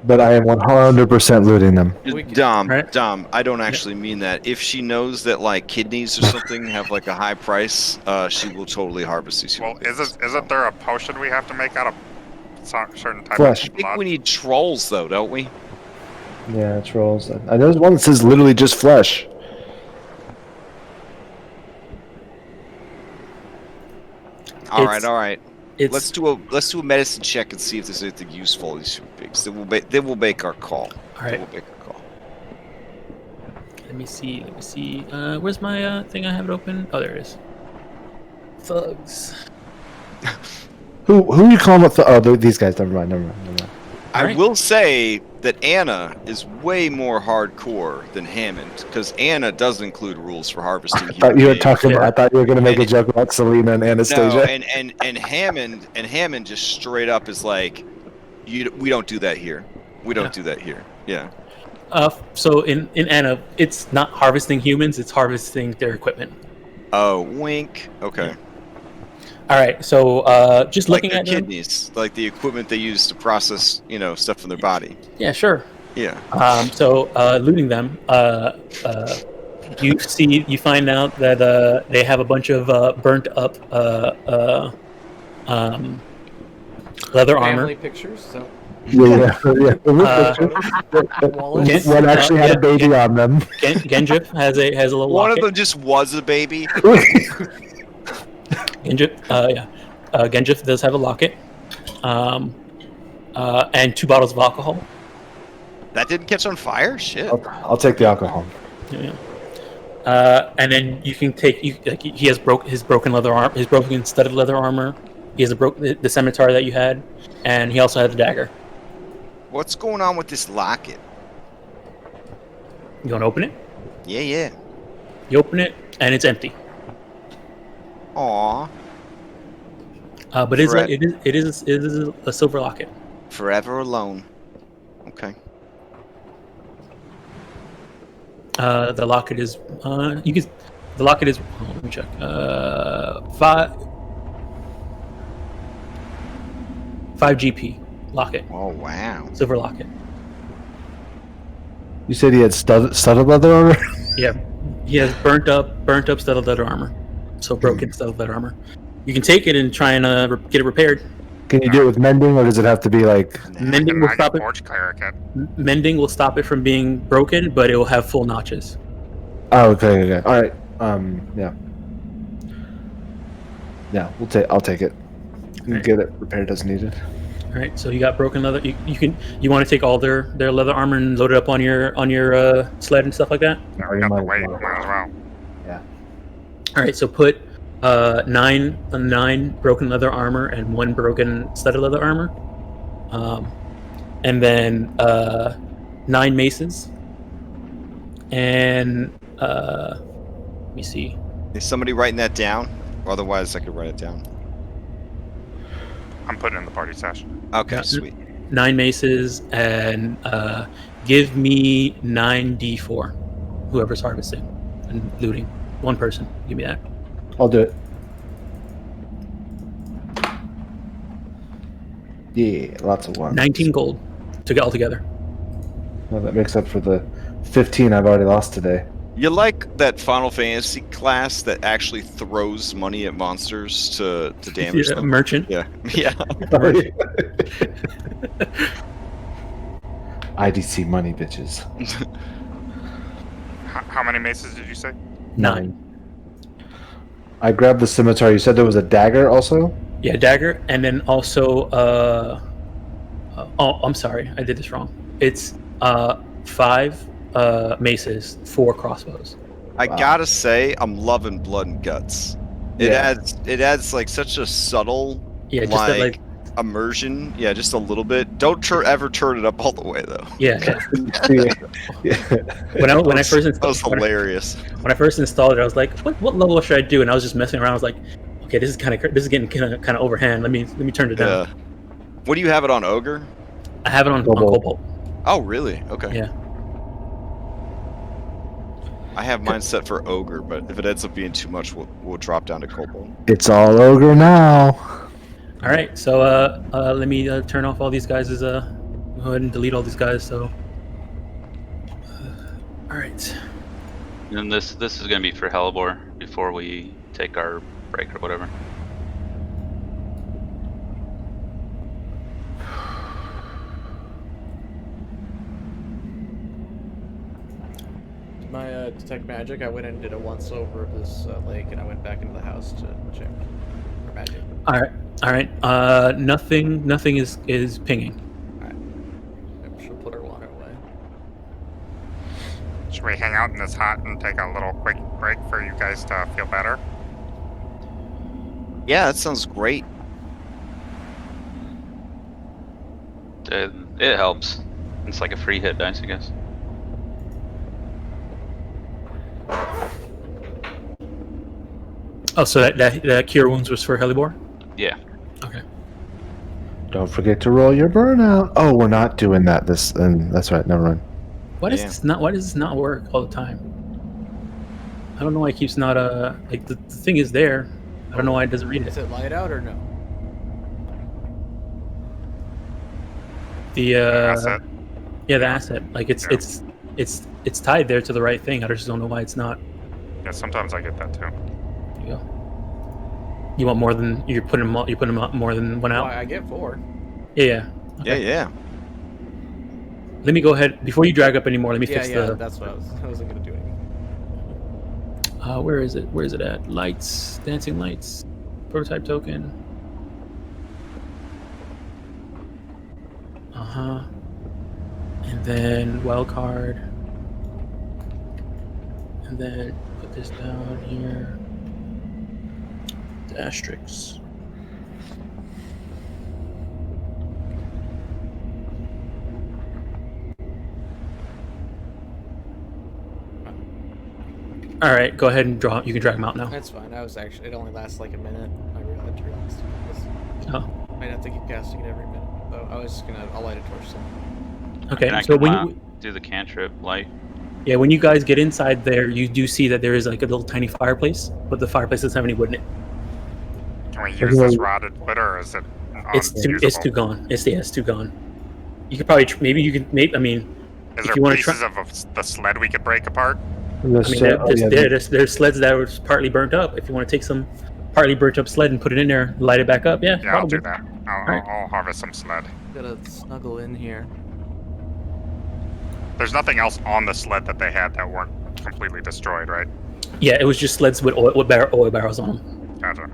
But I am 100% looting them. Dom, Right. Dom, I don't actually mean that. If she knows that like kidneys or something have like a high price, she will totally harvest these human Well, beings. isn't there a potion we have to make out of certain type Flesh. of I think blood? we need trolls though, don't we? Yeah, trolls. I know there's one that says literally just flesh. All It's- right. It's Let's do a medicine check and see if there's anything useful in these human beings. Then we'll make our call. all right. Then we'll make our call. Let me see. Where's my thing? I have it open. Oh, there it is. Thugs. Who are you calling? These guys. Never mind. I Alright. will say that Anna is way more hardcore than Hammond because Anna does include rules for harvesting. I thought you were talking Yeah. about. I thought you were going to make And a joke about Selena and Anastasia. No, and Hammond just straight up is like, we don't do that here. We don't do that here. Yeah. So in Anna, it's not harvesting humans; it's harvesting their equipment. Oh, wink. Okay. All right. So just Like looking their at them. kidneys, like the equipment they use to process, stuff from their body. Yeah, sure. Yeah. So looting them, you find out that they have a bunch of burnt up leather armor. Family pictures, so Yeah. Wallace. One actually had yeah. a baby on them. Genjif has a little One locket. of them just was a baby. Genjif does have a locket, and 2 bottles of alcohol. That didn't catch on fire. Shit. I'll take the alcohol. Yeah. And then you can take he has his broken leather arm, his broken studded leather armor. He has the scimitar that you had, and he also had the dagger. What's going on with this locket? You want to open it? Yeah. You open it, and it's empty. Aw. But it is a silver locket. Forever alone. Okay. The locket is hold on, let me check. 5 GP locket, Oh wow. silver locket. You said he had studded leather armor? Yeah, he has burnt up studded leather armor, so broken studded leather armor. You can take it and try and get it repaired. Can you do it with mending, or does it have to be like? Mending will I stop can it. forge cleric it. Mending will stop it from being broken, but it will have full notches. Oh, okay. All right. Yeah. Yeah, I'll take it. Right. Get it repaired as needed. All right, so you got broken leather. You want to take all their leather armor and load it up on your sled and stuff like that. Yeah, we got the weight. Might as well. Yeah. All right, so put 9 broken leather armor and 1 broken studded leather armor, and then 9 maces, and let me see. Is somebody writing that down? Or otherwise, I could write it down. I'm putting it in the party session. Okay, Yeah. sweet. 9 maces, and give me 9d4. Whoever's harvesting and looting, 1 person. Give me that. I'll do it. Yeah, lots of ones. 19 gold to get all together. Well, that makes up for the 15 I've already lost today. You like that Final Fantasy class that actually throws money at monsters to damage Yeah, them? merchant. Yeah. Yeah. IDC money, bitches. How many maces did you say? 9. I grabbed the scimitar. You said there was a dagger also? Yeah, dagger, and then also I'm sorry, I did this wrong. It's 5 maces, 4 crossbows. I Wow. gotta say, I'm loving Blood and Guts. It Yeah. adds like such a subtle Yeah, just that, like immersion. Yeah, just a little bit. Don't ever turn it up all the way though. Yeah. Yeah. When I first That was installed hilarious. when I first installed it, I was like, what level should I do? And I was just messing around. I was like, okay, this is getting kind of overhand. Let me turn it down. Yeah. What do you have it on, Ogre? I have it on Cobalt. Cobalt. Oh, really? Okay. Yeah. I have mine set for Ogre, but if it ends up being too much, we'll drop down to Cobalt. It's all ogre now. All right. So let me turn off all these guys. Go ahead and delete all these guys. So. All right. And this is gonna be for Hellebore before we take our break or whatever. My detect magic, I went and did a once over of this lake, and I went back into the house to check for magic. All right. Nothing is pinging. She'll put her water away. Should we hang out in this hut and take a little quick break for you guys to feel better? Yeah, that sounds great. It helps. It's like a free hit dice, I guess. Oh, so that cure wounds was for Hellebore? Yeah. Okay. Don't forget to roll your burnout. Oh, we're not doing that. That's right. Never mind. Why does this not work all the time? I don't know why it keeps not like the thing is there. I don't know why it doesn't read Is it. it light out or no? The Asset. yeah, the asset. Like it's tied there to the right thing. I just don't know why it's not. Yeah, sometimes I get that too. There you go. You want more than you're putting more than one out. Why, I get 4. Yeah. Yeah, yeah. Let me go ahead before you drag up anymore. Let me fix the. That's what I wasn't gonna do anything. Where is it? Where is it at? Lights, dancing lights, prototype token. And then wild card. And then put this down here. The asterisks. All right, go ahead and draw. You can drag them out now. That's fine. It only lasts like a minute. I realized. Oh, Might have to keep casting it every minute. So I'll light a torch soon. okay. And I So can when you, do the cantrip light. yeah, when you guys get inside there, you do see that there is like a little tiny fireplace, but the fireplace doesn't have any wood in it. Can we use this rotted wood, or is it It's too gone. It's too gone. You could probably I mean, Is if there you wanna pieces of the sled we could break apart? there's sleds that were partly burnt up. If you want to take some partly burnt up sled and put it in there, light it back up, yeah. Yeah, I'll probably. do that. Alright. I'll harvest some sled. Gotta snuggle in here. There's nothing else on the sled that they had that weren't completely destroyed, right? Yeah, it was just sleds with oil barrels on them. Gotcha.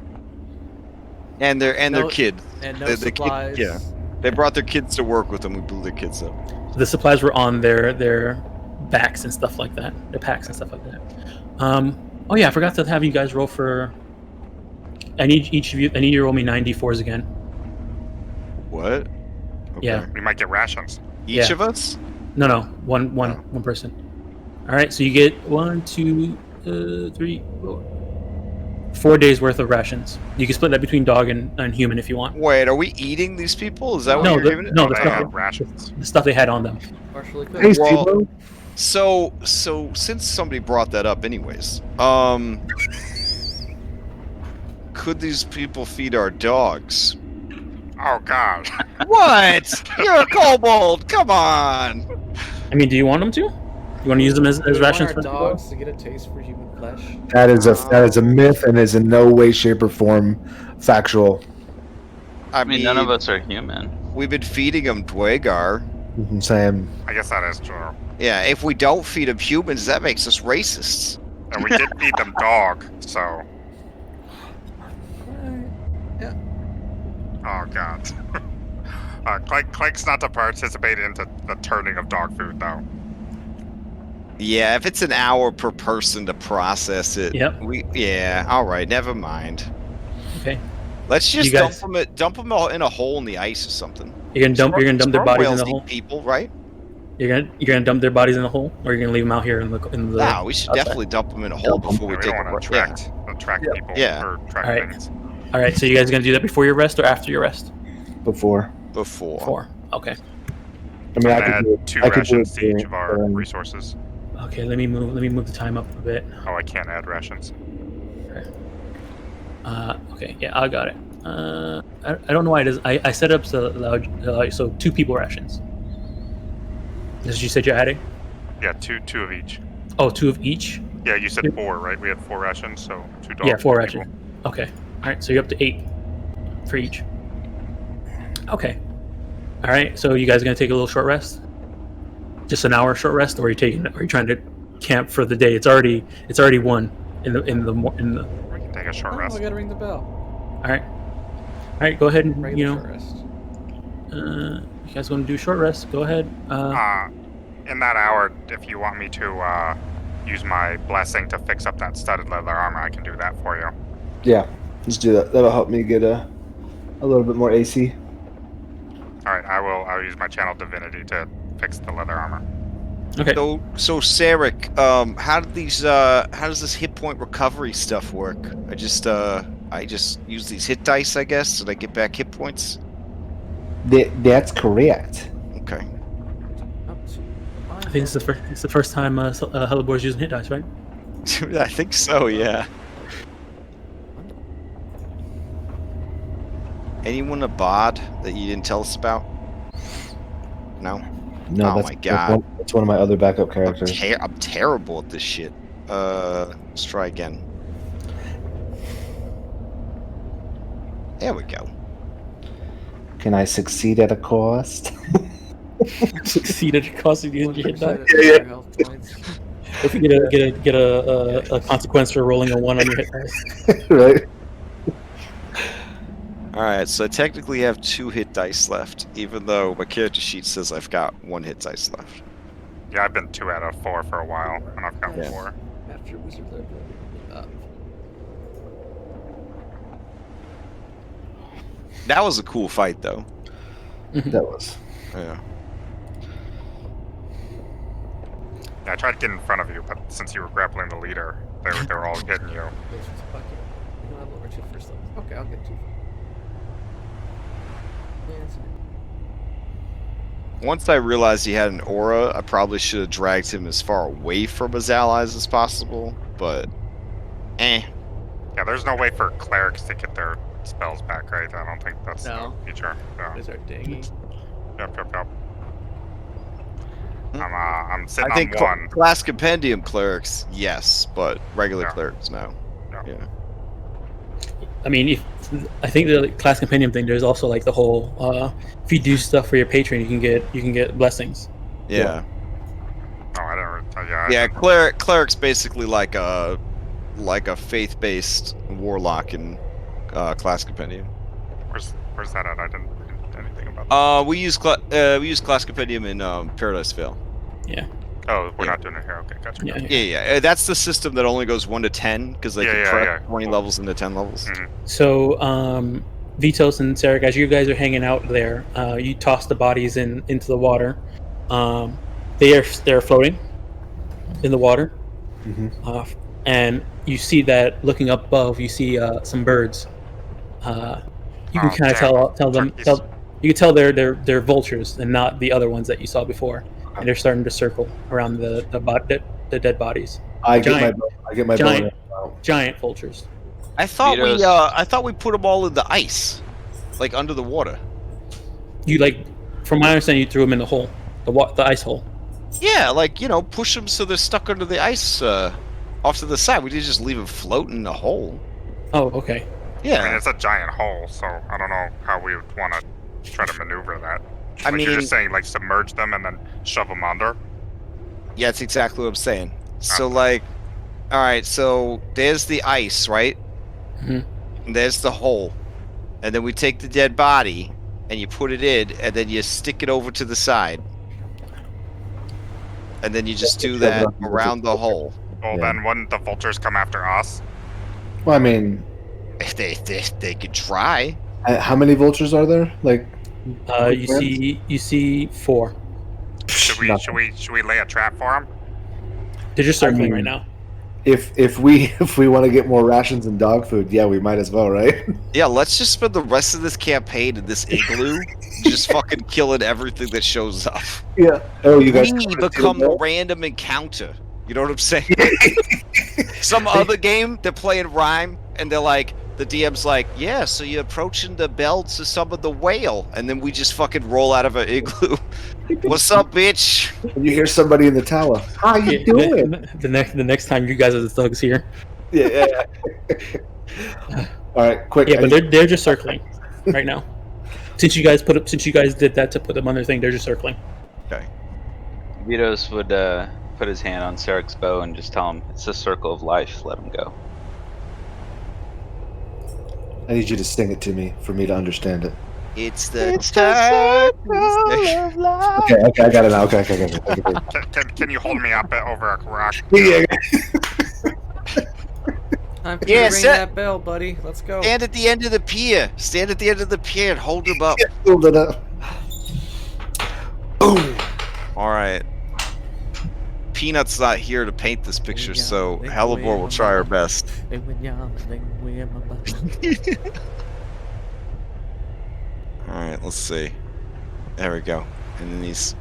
And their kid. And no The kid- supplies. yeah. They brought their kids to work with them. We blew their kids up. The supplies were on their backs and stuff like that, their packs and stuff like that. Oh yeah, I forgot to have you guys roll for. I need you to roll me 9d4s again. What? Okay. Yeah. We might get rations. Each Yeah. of us? No, one person. All right, so you get 1, 2, 3, 4 days worth of rations. You can split that between dog and human if you want. Wait, are we eating these people? Is that what No, you're giving it? no, They the had rations. stuff they had on them. Partially cooked. Hey, Well- Steve-O. So since somebody brought that up anyways, could these people feed our dogs? Oh God. What? You're a kobold. Come on. I mean, do you want them to? You want to use them as Do we want rations our for dogs to get a taste for human flesh. That is a myth and is in no way, shape, or form factual. I I mean, none of us are human. We've been feeding them Dwagar. I'm saying I guess that is true. Yeah, if we don't feed them humans, that makes us racists. And we did feed them dog, so. Yeah. Oh God. Clank's not to participate into the turning of dog food, though. Yeah, if it's an hour per person to process it. Yep. Yeah, all right, never mind. Okay. Let's just You guys- dump them all in a hole in the ice or something. You're gonna dump their Sperm bodies in whales the eat hole. people, right? You're gonna dump their bodies in the hole, or you're gonna leave them out here in the No, we should outside? definitely dump them in a hole Dump 'em. before we We take don't a want to break. attract people Yeah. or attract Alright. things. All right, so you guys gonna do that before your rest or after your rest? Before. Before. Before. Okay. I mean, I And could add do it. 2 I could do rations it to each during- of our during- resources. Okay. Let me move the time up a bit. Oh, I can't add rations. Okay. Yeah, I got it. I don't know why it is. I set up so 2 people rations. This you said you're adding? Yeah, two of each. Oh, 2 of each. Yeah, you said Yep. 4, right? We had 4 rations, so 2 dogs. Yeah, 4 per people. rations. Okay. All right. So you're up to 8 for each. Okay. All right. So you guys gonna take a little short rest? Just an hour short rest, or are you trying to camp for the day? It's already 1 in the. We can take a short Oh, rest. I gotta ring the bell. All right. All right. Go ahead and Regular short rest. you guys want to do short rest? Go ahead. In that hour, if you want me to use my blessing to fix up that studded leather armor, I can do that for you. Yeah, let's do that. That'll help me get a little bit more AC. All right, I'll use my channel divinity to fix the leather armor. Okay. So Sarek, how does this hit point recovery stuff work? I just use these hit dice, I guess, so I get back hit points. That's correct. Okay. I think it's the first time Hellebor's using hit dice, right? I think so, yeah. Anyone a bard that you didn't tell us about? No? No, Oh that's, my God. That's one of my other backup characters. I'm terrible at this shit. Let's try again. There we go. Can I succeed at a cost? Succeeded at costing you hit die. Yeah. Health points. If you get a consequence for rolling a 1 on your hit dice. Right. Alright, so I technically have 2 hit dice left, even though my character sheet says I've got 1 hit dice left. Yeah, I've been 2 out of 4 for a while, and I've got Yeah. 4. After wizard level. That was a cool fight, though. That was. Yeah. Yeah, I tried to get in front of you, but since you were grappling the leader, they were all hitting you. Wizard's bucket. You know, I'll lower 2 first levels. Okay, I'll get 2. Yeah, that's fine. Once I realized he had an aura, I probably should have dragged him as far away from his allies as possible, but... Yeah, there's no way for clerics to get their spells back, right? I don't think that's No. a feature. Yeah. Wizard dingy. Yep. I'm sitting I think on 1. class compendium clerics, yes, but regular Yeah. clerics, no. Yeah. Yeah. I mean, I think the class compendium thing. There's also like the whole if you do stuff for your patron, you can get blessings. Yeah. Oh, I don't. Yeah. Yeah, cleric's basically like a faith-based warlock in class compendium. Where's that at? I didn't do anything about that. We use class compendium in Paradise Vale. Yeah. Oh, we're not doing it here. Okay, gotcha. Yeah. Yeah. That's the system that only goes 1 to 10 because they can prep 20 levels into 10 levels. Mhm. So, Vitos and Sarek, as you guys are hanging out there, you toss the bodies into the water. They're floating in the water, and you see that looking up above, you see some birds. You can kind of you can tell they're vultures and not the other ones that you saw before, and they're starting to circle around the dead bodies. I get my Giant. bonus. Giant vultures. I thought Vito's- we put them all in the ice, like under the water. You from my understanding, you threw them in the hole, the ice hole. Yeah, push them so they're stuck under the ice off to the side. We didn't just leave them floating in the hole. Oh, okay. I mean, Yeah, it's a giant hole, so I don't know how we would want to try to maneuver that. I You're mean- just saying submerge them and then shove them under. yeah, that's exactly what I'm saying. So all right, so there's the ice, right? Mhm. And there's the hole, and then we take the dead body and you put it in, and then you stick it over to the side, and then you just do that around the hole. Well, Yeah. then wouldn't the vultures come after us? Well, I mean, They could try. How many vultures are there? Like, You see 4. Should we lay a trap for him? They're just circling right now. if we want to get more rations and dog food, yeah, we might as well, right? Yeah, let's just spend the rest of this campaign in this igloo, just fucking killing everything that shows up. Yeah. Oh, you guys. We become the random encounter. You know what I'm saying? Some other game, they're playing Rime, and they're like, the DM's like, yeah, so you're approaching the bell to summon the whale, and then we just fucking roll out of an igloo. What's up, bitch? And you hear somebody in the tower. How you doing? The next time you guys are the thugs here. Yeah. All right, quick. Yeah, but they're just circling right now. Since you guys did that to put them on their thing, they're just circling. Okay. Vitos would put his hand on Sarek's bow and just tell him it's a circle of life. Let him go. I need you to sing it to me for me to understand it. It's the circle of life. Okay, I got it now. Okay. Can you hold me up over a rock? Yeah. Time to Yeah, ring set- that bell, buddy. Let's go. Stand at the end of the pier. Stand at the end of the pier and hold him up. Hold it up. Boom. All right. Peanut's not here to paint this picture, so Hellebore will try her best. All right, let's see. There we go. And then he's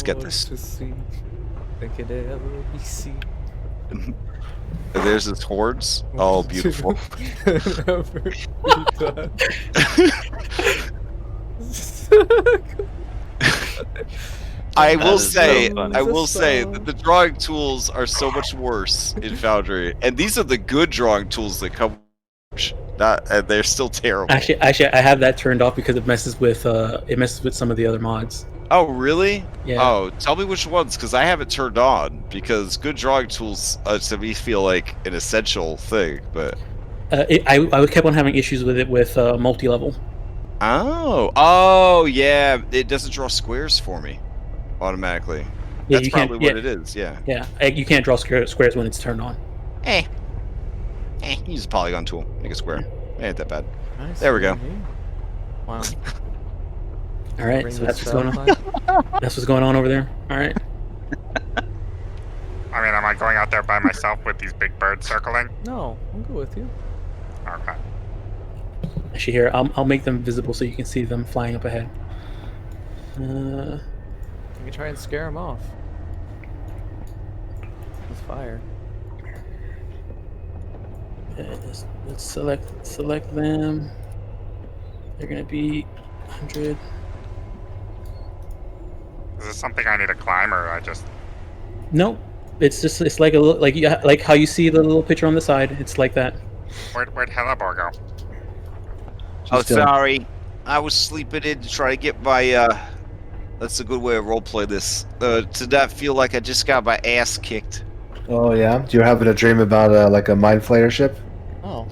got this. To see, they could ever be seen. There's his hordes. Oh, beautiful. Never be done. I That will is so say, funny. I will It's a say song. that the drawing tools are so much worse in Foundry, and these are the good drawing tools that come. Not, and they're still terrible. Actually, I have that turned off because it messes with some of the other mods. Oh, really? Yeah. Oh, tell me which ones, because I have it turned on. Because good drawing tools to me feel like an essential thing, but. I kept on having issues with it with multi-level. Oh, yeah. It doesn't draw squares for me automatically. Yeah, That's you can't- probably what it is. Yeah. Yeah, you can't draw squares when it's turned on. Use a polygon tool, make a square. Ain't that bad. Nice. There we go. Wow. All right, Ring so the that's what's spell going on. back. That's what's going on over there. All right. I mean, am I going out there by myself with these big birds circling? No, I'll go with you. Okay. Actually, here I'll make them visible so you can see them flying up ahead. You can try and scare them off. With fire. Let's select them. They're gonna be 100. Is this something I need to climb, or I just? No, it's like like how you see the little picture on the side. It's like that. Where'd Hellebore go? Oh, She's still- sorry. I was sleeping in to try to get my, that's a good way to roleplay this. To not feel like I just got my ass kicked. Oh yeah. You're having a dream about like a mind flayer ship? Oh.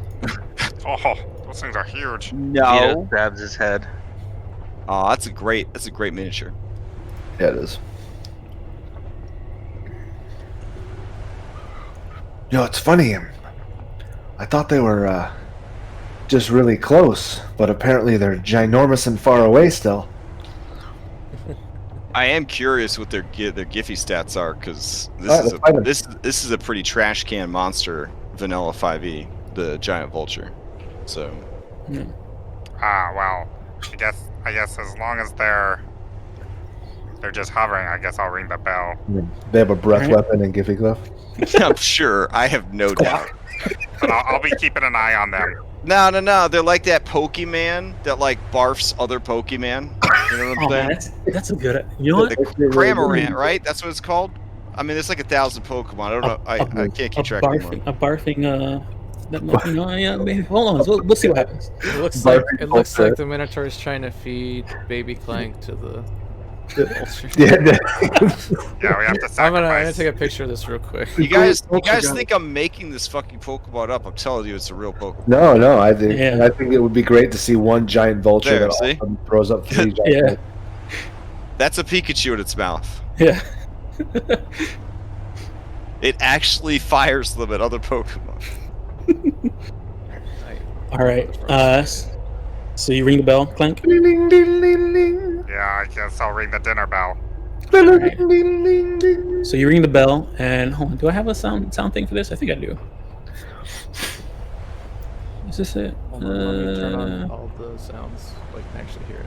Oh, those things are huge. Vitos grabs his head. Oh, that's a great miniature. Yeah, it is. You know, it's funny. I thought they were just really close, but apparently they're ginormous and far away still. I am curious what their Giphy stats are, because Alright, let's find 'em. this is a pretty trash can monster, vanilla 5e, the giant vulture. So Well, I guess as long as they're just hovering, I guess I'll ring the bell. They have a breath Alright. weapon in Giffyglyph. I'm sure, I have no doubt. But I'll be keeping an eye on them. No, they're like that Pokemon that like barfs other Pokemon. You know what I'm Oh, saying? man, that's a good. You know what? The Cramorant, right? That's what it's called. I mean, there's like 1,000 Pokemon. I don't know. I can't keep track anymore. A barfing. You know, yeah, maybe. Hold on. We'll see what happens. It looks Barking like vulture. the Minotaur is trying to feed baby Clank to the vulture. Yeah. Yeah, we have to I'm gonna sacrifice. take a picture of this real quick. You guys Vulture think I'm making this fucking Pokemon up? I'm telling you, it's a real Pokemon. No, I think Yeah. I think it would be great to see one giant vulture There, that all see? of a sudden throws up 3 giant. Yeah. That's a Pikachu in its mouth. Yeah. It actually fires them at other Pokemon. All right. So you ring the bell, Clank. Yeah, I guess I'll ring the dinner bell. Alright. So you ring the bell, and hold on. Do I have a sound thing for this? I think I do. Is this it? Hold on, let me turn on all the sounds so I can actually hear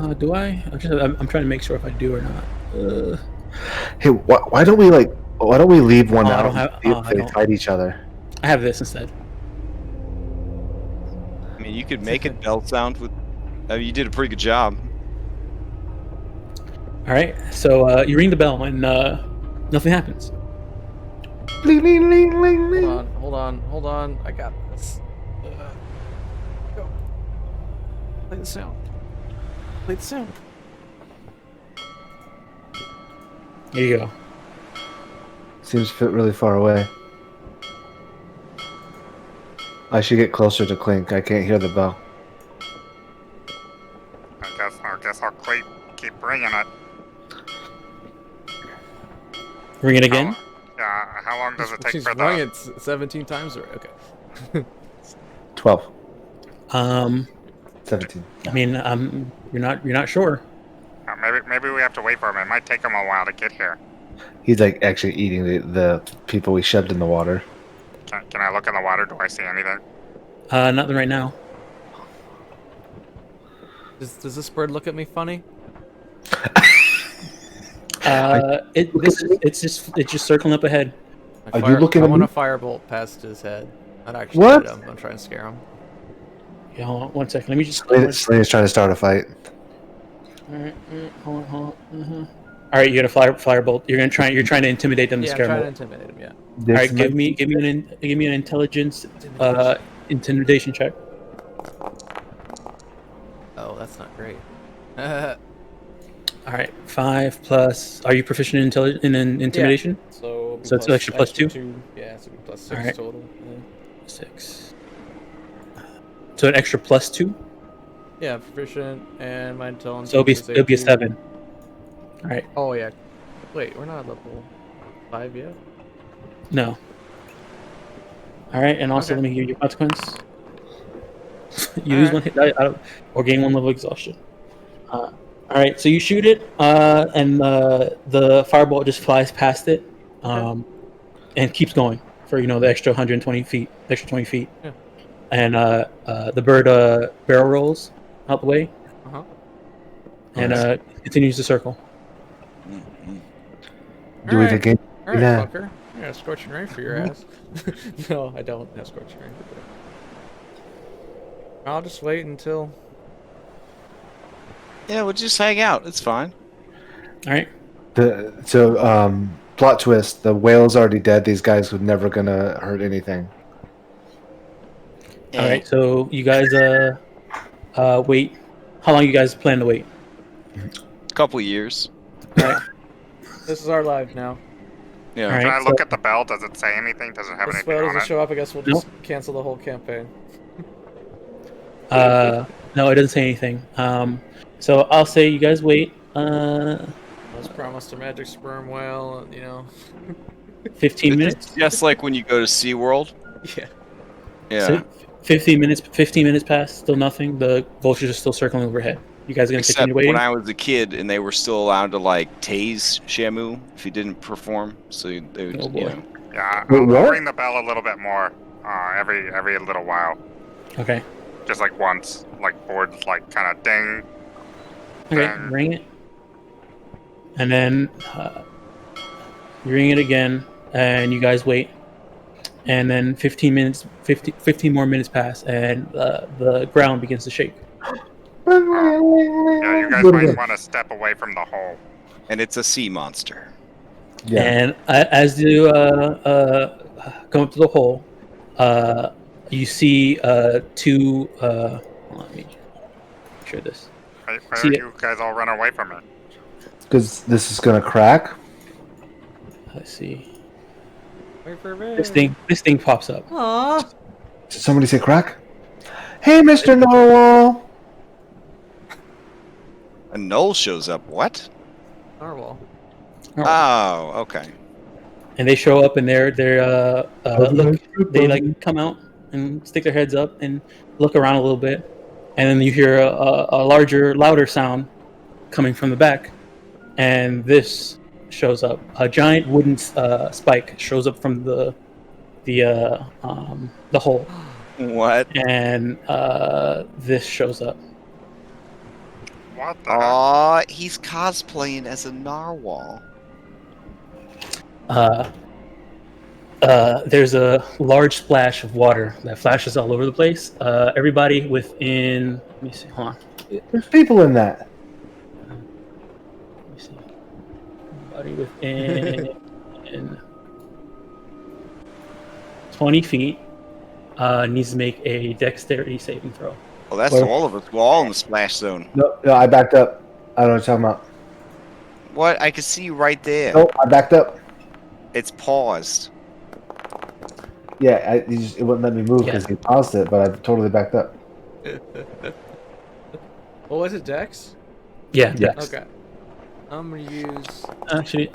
it. Do I? I'm trying to make sure if I do or not. Hey, why don't we leave one I out don't have- and see if I they don't. fight each other? I have this instead. I mean, you could make it bell sound with. You did a pretty good job. All right. So you ring the bell, and nothing happens. Hold on. I got this. Go. Play the sound. Here you go. Seems to fit really far away. I should get closer to Clink. I can't hear the bell. I guess I'll keep ringing it. Ring it again. How long does it take She's for rung the? it 17 times already. Okay. 12. 17. I mean, you're not sure. Maybe we have to wait for him. It might take him a while to get here. He's like actually eating the people we shoved in the water. Can I look in the water? Do I see anything? Nothing right now. Does this bird look at me funny? It's just circling up ahead. Are you looking I at want me? a firebolt past his head. Not actually What? hit him. I'm trying to scare him. Yeah, hold on 1 second. Let me just. Slane's trying to start a fight. Alright, hold on. Alright, you got a firebolt. You're trying to intimidate them to Yeah, I'm scare trying to them. intimidate him. Yeah. Alright, give me an intelligence intimidation check. Oh, that's not great. Alright, 5 plus. Are you proficient in intimidation? So So it's extra plus 2? Yeah, so it'd be plus 6 Alright. total. Yeah. 6. So an extra plus 2? Yeah, proficient, and my intelligence. So is it'll be a 18. 7. Alright, Oh yeah. Wait, we're not level 5 yet. no. Alright, and also Okay. let me give you your consequence. You lose 1 hit die or gain 1 level exhaustion. Alright, so you shoot it, and the firebolt just flies past it, and keeps going for the extra 120 feet, extra 20 feet. Yeah. And the bird barrel rolls out the way, Uh-huh. and continues to circle. Do we again? Alright, Yeah. fucker. I got a scorching ray for your ass. No, I don't have scorching ray. I'll just wait until. Yeah, we'll just hang out. It's fine. Alright. Plot twist: the whale's already dead. These guys were never gonna hurt anything. Alright, so you guys wait. How long you guys plan to wait? Couple years. Alright. This is our live now. Yeah. Alright. Can I look at the bell? Does it say anything? Does it have If the anything spell on doesn't it? show up, I guess we'll just cancel the whole campaign. No, it doesn't say anything. So I'll say you guys wait. I was promised a magic sperm whale, 15 minutes. Just like when you go to SeaWorld. Yeah. Yeah. So 15 minutes. 15 minutes past. Still nothing. The vultures are still circling overhead. You guys are gonna Except continue waiting? when I was a kid and they were still allowed to tase Shamu if he didn't perform. So they would, Oh, boy. Yeah, Wait, I'll what? ring the bell a little bit more. Every little while. Okay. Just like once. Like boards like kind of ding. Okay. Ring it. And then you ring it again, and you guys wait. And then 15 more minutes pass, and the ground begins to shake. Yeah, you guys might want to step away from the hole. And it's a sea monster. Yeah. And as you come up to the hole, you see 2. Hold on, let me share this. Why See are it. you guys all run away from it? Because this is gonna crack. Let's see. Wait for me. This thing pops up. Aww. Did somebody say crack? Hey, Mr. Noel. A knoll shows up. What? Narwhal. Oh, okay. And they show up, and they're look. They come out, and stick their heads up and look around a little bit, and then you hear a larger, louder sound coming from the back, and this shows up. A giant wooden spike shows up from the hole, What? and this shows up. What the heck? Aw, he's cosplaying as a narwhal. There's a large splash of water that flashes all over the place. Everybody within. Let me see. Hold on. There's people in that. Let me see. Everybody within 20 feet needs to make a dexterity saving throw. Well, that's What? all of us. We're all in the splash zone. No, I backed up. I don't know what you're talking about. What? I can see you right there. No, I backed up. It's paused. Yeah, it wouldn't let me move because he paused it, but I totally backed up. What was it, Dex? Yeah. Yeah. Dex. Okay. I'm gonna use. Actually,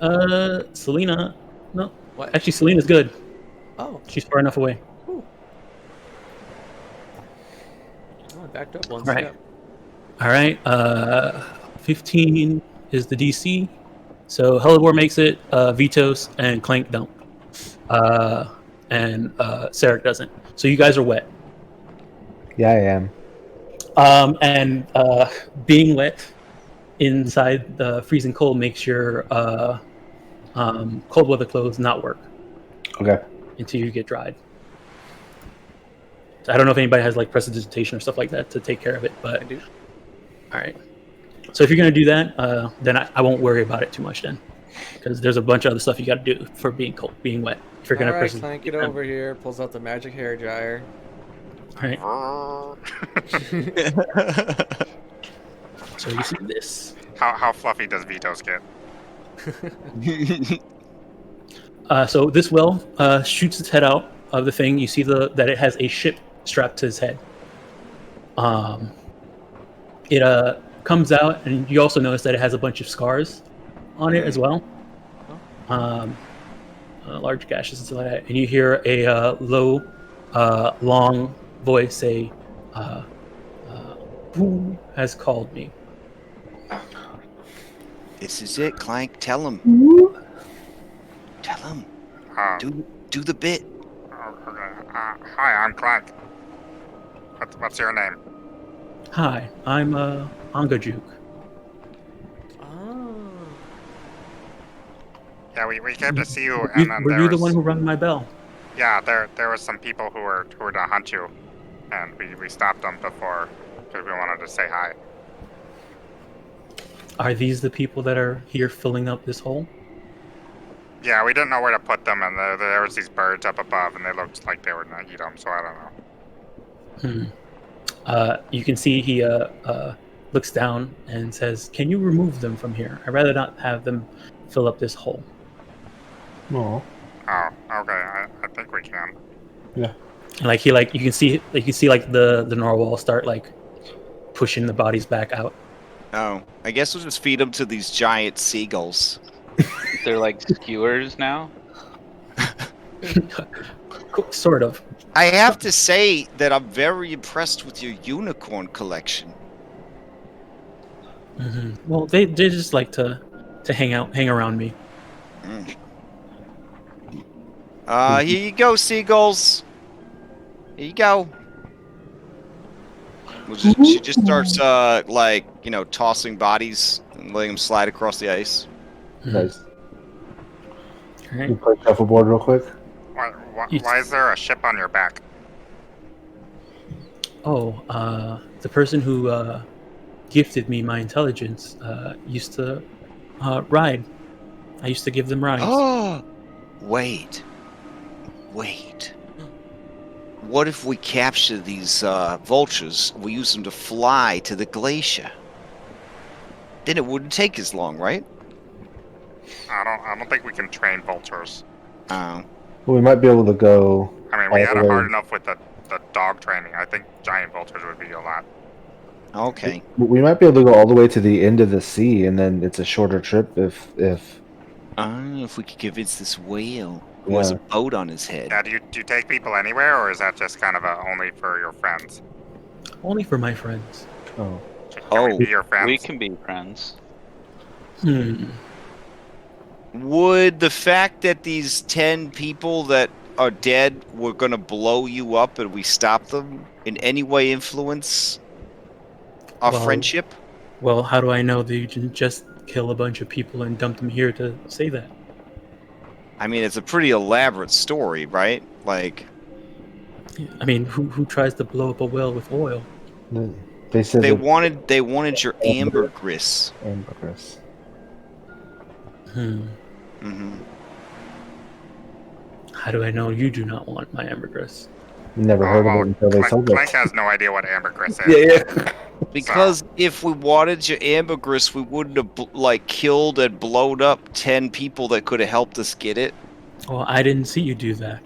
Selena. No. What? Actually, Selena's good. Oh, She's far enough away. oh, I backed up one Right. step. All right. 15 is the DC. So Hellebore makes it. Vitos and Clank don't. And Sarek doesn't. So you guys are wet. Yeah, I am. And being wet inside the freezing cold makes your cold weather clothes not work Okay. until you get dried. So I don't know if anybody has like prestidigitation or stuff like that to take care of it, but I do. all right. So if you're gonna do that, then I won't worry about it too much then, because there's a bunch of other stuff you got to do for being cold, being wet. If you're gonna All right, prestidigitate Clank, get them. over here. Pulls out the magic hair dryer. All right. So you see this. How fluffy does Vito's get? So this well shoots its head out of the thing. You see that it has a ship strapped to his head. It comes out, and you also notice that it has a bunch of scars on it as well. Large gashes and stuff like that. And you hear a low, long voice say, "Who has called me?" This is it, Clank. Tell him. Tell him. Do the bit. Okay. Hi, I'm Clank. What's your name? Hi, I'm Angajuk. Oh. Yeah, we came to see you, Were and then you there the was, one who rang my bell? yeah, there was some people who were to hunt you, and we stopped them before because we wanted to say hi. Are these the people that are here filling up this hole? Yeah, we didn't know where to put them, and there was these birds up above, and they looked like they were gonna eat them. So I don't know. You can see he looks down and says, "Can you remove them from here? I'd rather not have them fill up this hole." No. Oh, okay. I think we can. And you can see the narwhal start like pushing the bodies back out. Oh, I guess we'll just feed them to these giant seagulls. They're like skewers now. Sort of. I have to say that I'm very impressed with your unicorn collection. Well, they just like to hang around me. Here you go, seagulls. Here you go. She just starts, tossing bodies and letting them slide across the ice. Nice. All Can right. you play shuffleboard real quick? Why is there a ship on your back? Oh, the person who gifted me my intelligence used to ride. I used to give them rides. Oh, wait. What if we capture these vultures? We use them to fly to the glacier. Then it wouldn't take as long, right? I don't think we can train vultures. Oh. Well, we might be able to go. I mean, we all had the it way- hard enough with the dog training. I think giant vultures would be a lot. Okay. We might be able to go all the way to the end of the sea, and then it's a shorter trip if If we could convince this whale who has a boat on his head. Yeah, do you take people anywhere, or is that just kind of only for your friends? Only for my friends. Oh. Can we be your friends? We can be friends. Would the fact that these 10 people that are dead were going to blow you up and we stop them in any way influence our friendship? Well, how do I know that you didn't just kill a bunch of people and dump them here to say that? I mean, it's a pretty elaborate story, right? Like, I mean, who tries to blow up a well with oil? They said they wanted your ambergris. Ambergris. Mm-hmm. How do I know you do not want my ambergris? Never heard of it until they sold it. Clank has no idea what ambergris is. Yeah. Because if we wanted your ambergris, we wouldn't have killed and blown up 10 people that could have helped us get it. Well, I didn't see you do that.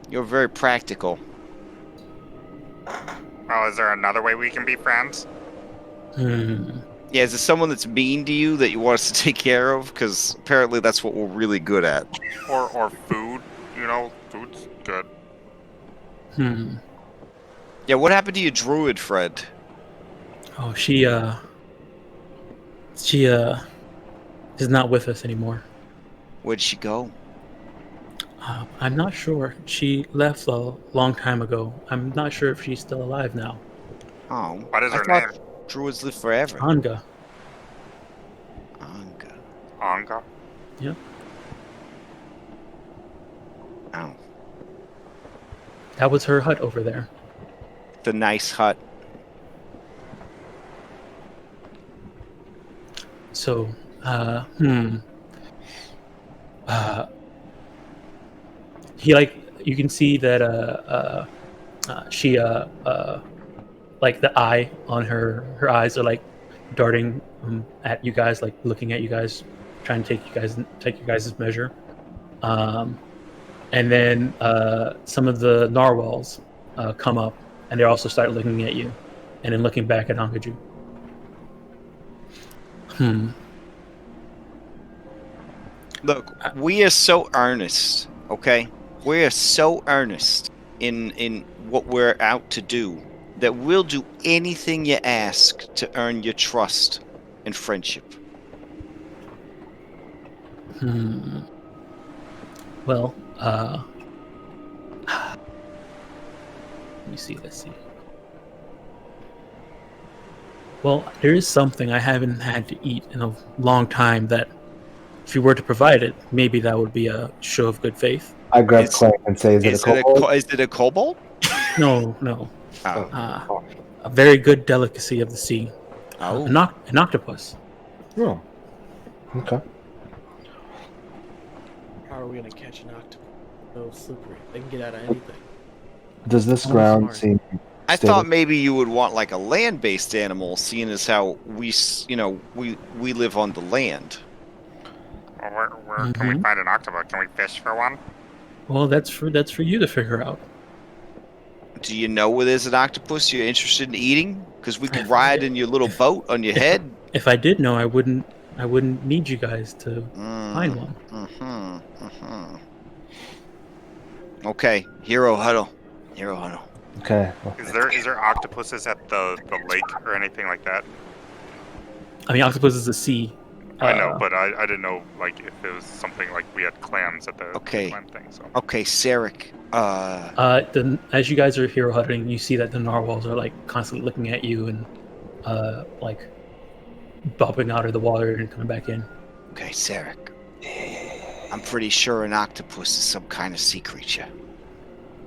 You're very practical. Well, is there another way we can be friends? Yeah, is there someone that's mean to you that you want us to take care of? Because apparently that's what we're really good at. Or food? You know, food's good. Yeah, what happened to your druid friend? Oh, she is not with us anymore. Where'd she go? I'm not sure. She left a long time ago. I'm not sure if she's still alive now. Oh, What is I her thought name? druids live forever. Anga. Anga. Anga? Yep. Oh, That was her hut over there. the nice hut. So, he you can see that she like the eye on her eyes are like darting at you guys, like looking at you guys, trying to take you guys' measure. And then some of the narwhals come up, and they also start looking at you, and then looking back at Ankaju. Look, we are so earnest, okay? We are so earnest in what we're out to do that we'll do anything you ask to earn your trust and friendship. Well, let me see. Let's see. Well, there is something I haven't had to eat in a long time that, if you were to provide it, maybe that would be a show of good faith. I grab Clank and say, is it a kobold? Is it a kobold? No. Oh. A very good delicacy of the sea. Oh. An octopus. Oh. Okay. How are we gonna catch an octopus? So slippery. They can get out of anything. Does this ground smart. seem... I stable? thought maybe you would want like a land-based animal, seeing as how we live on the land. Well, where can we find an octopus? Can we fish for one? Well, that's for you to figure out. Do you know where there's an octopus you're interested in eating? Because we could ride in your little boat on your head. If I did know, I wouldn't need you guys to find one. Okay, hero huddle. Okay. Is there octopuses at the lake or anything like that? I mean, octopus is a sea. I know, but I didn't know like if it was something like we had clams at the clam thing. So Okay, Sarek. As you guys are hero hunting, you see that the narwhals are like constantly looking at you and like bobbing out of the water and coming back in. Okay, Sarek. I'm pretty sure an octopus is some kind of sea creature.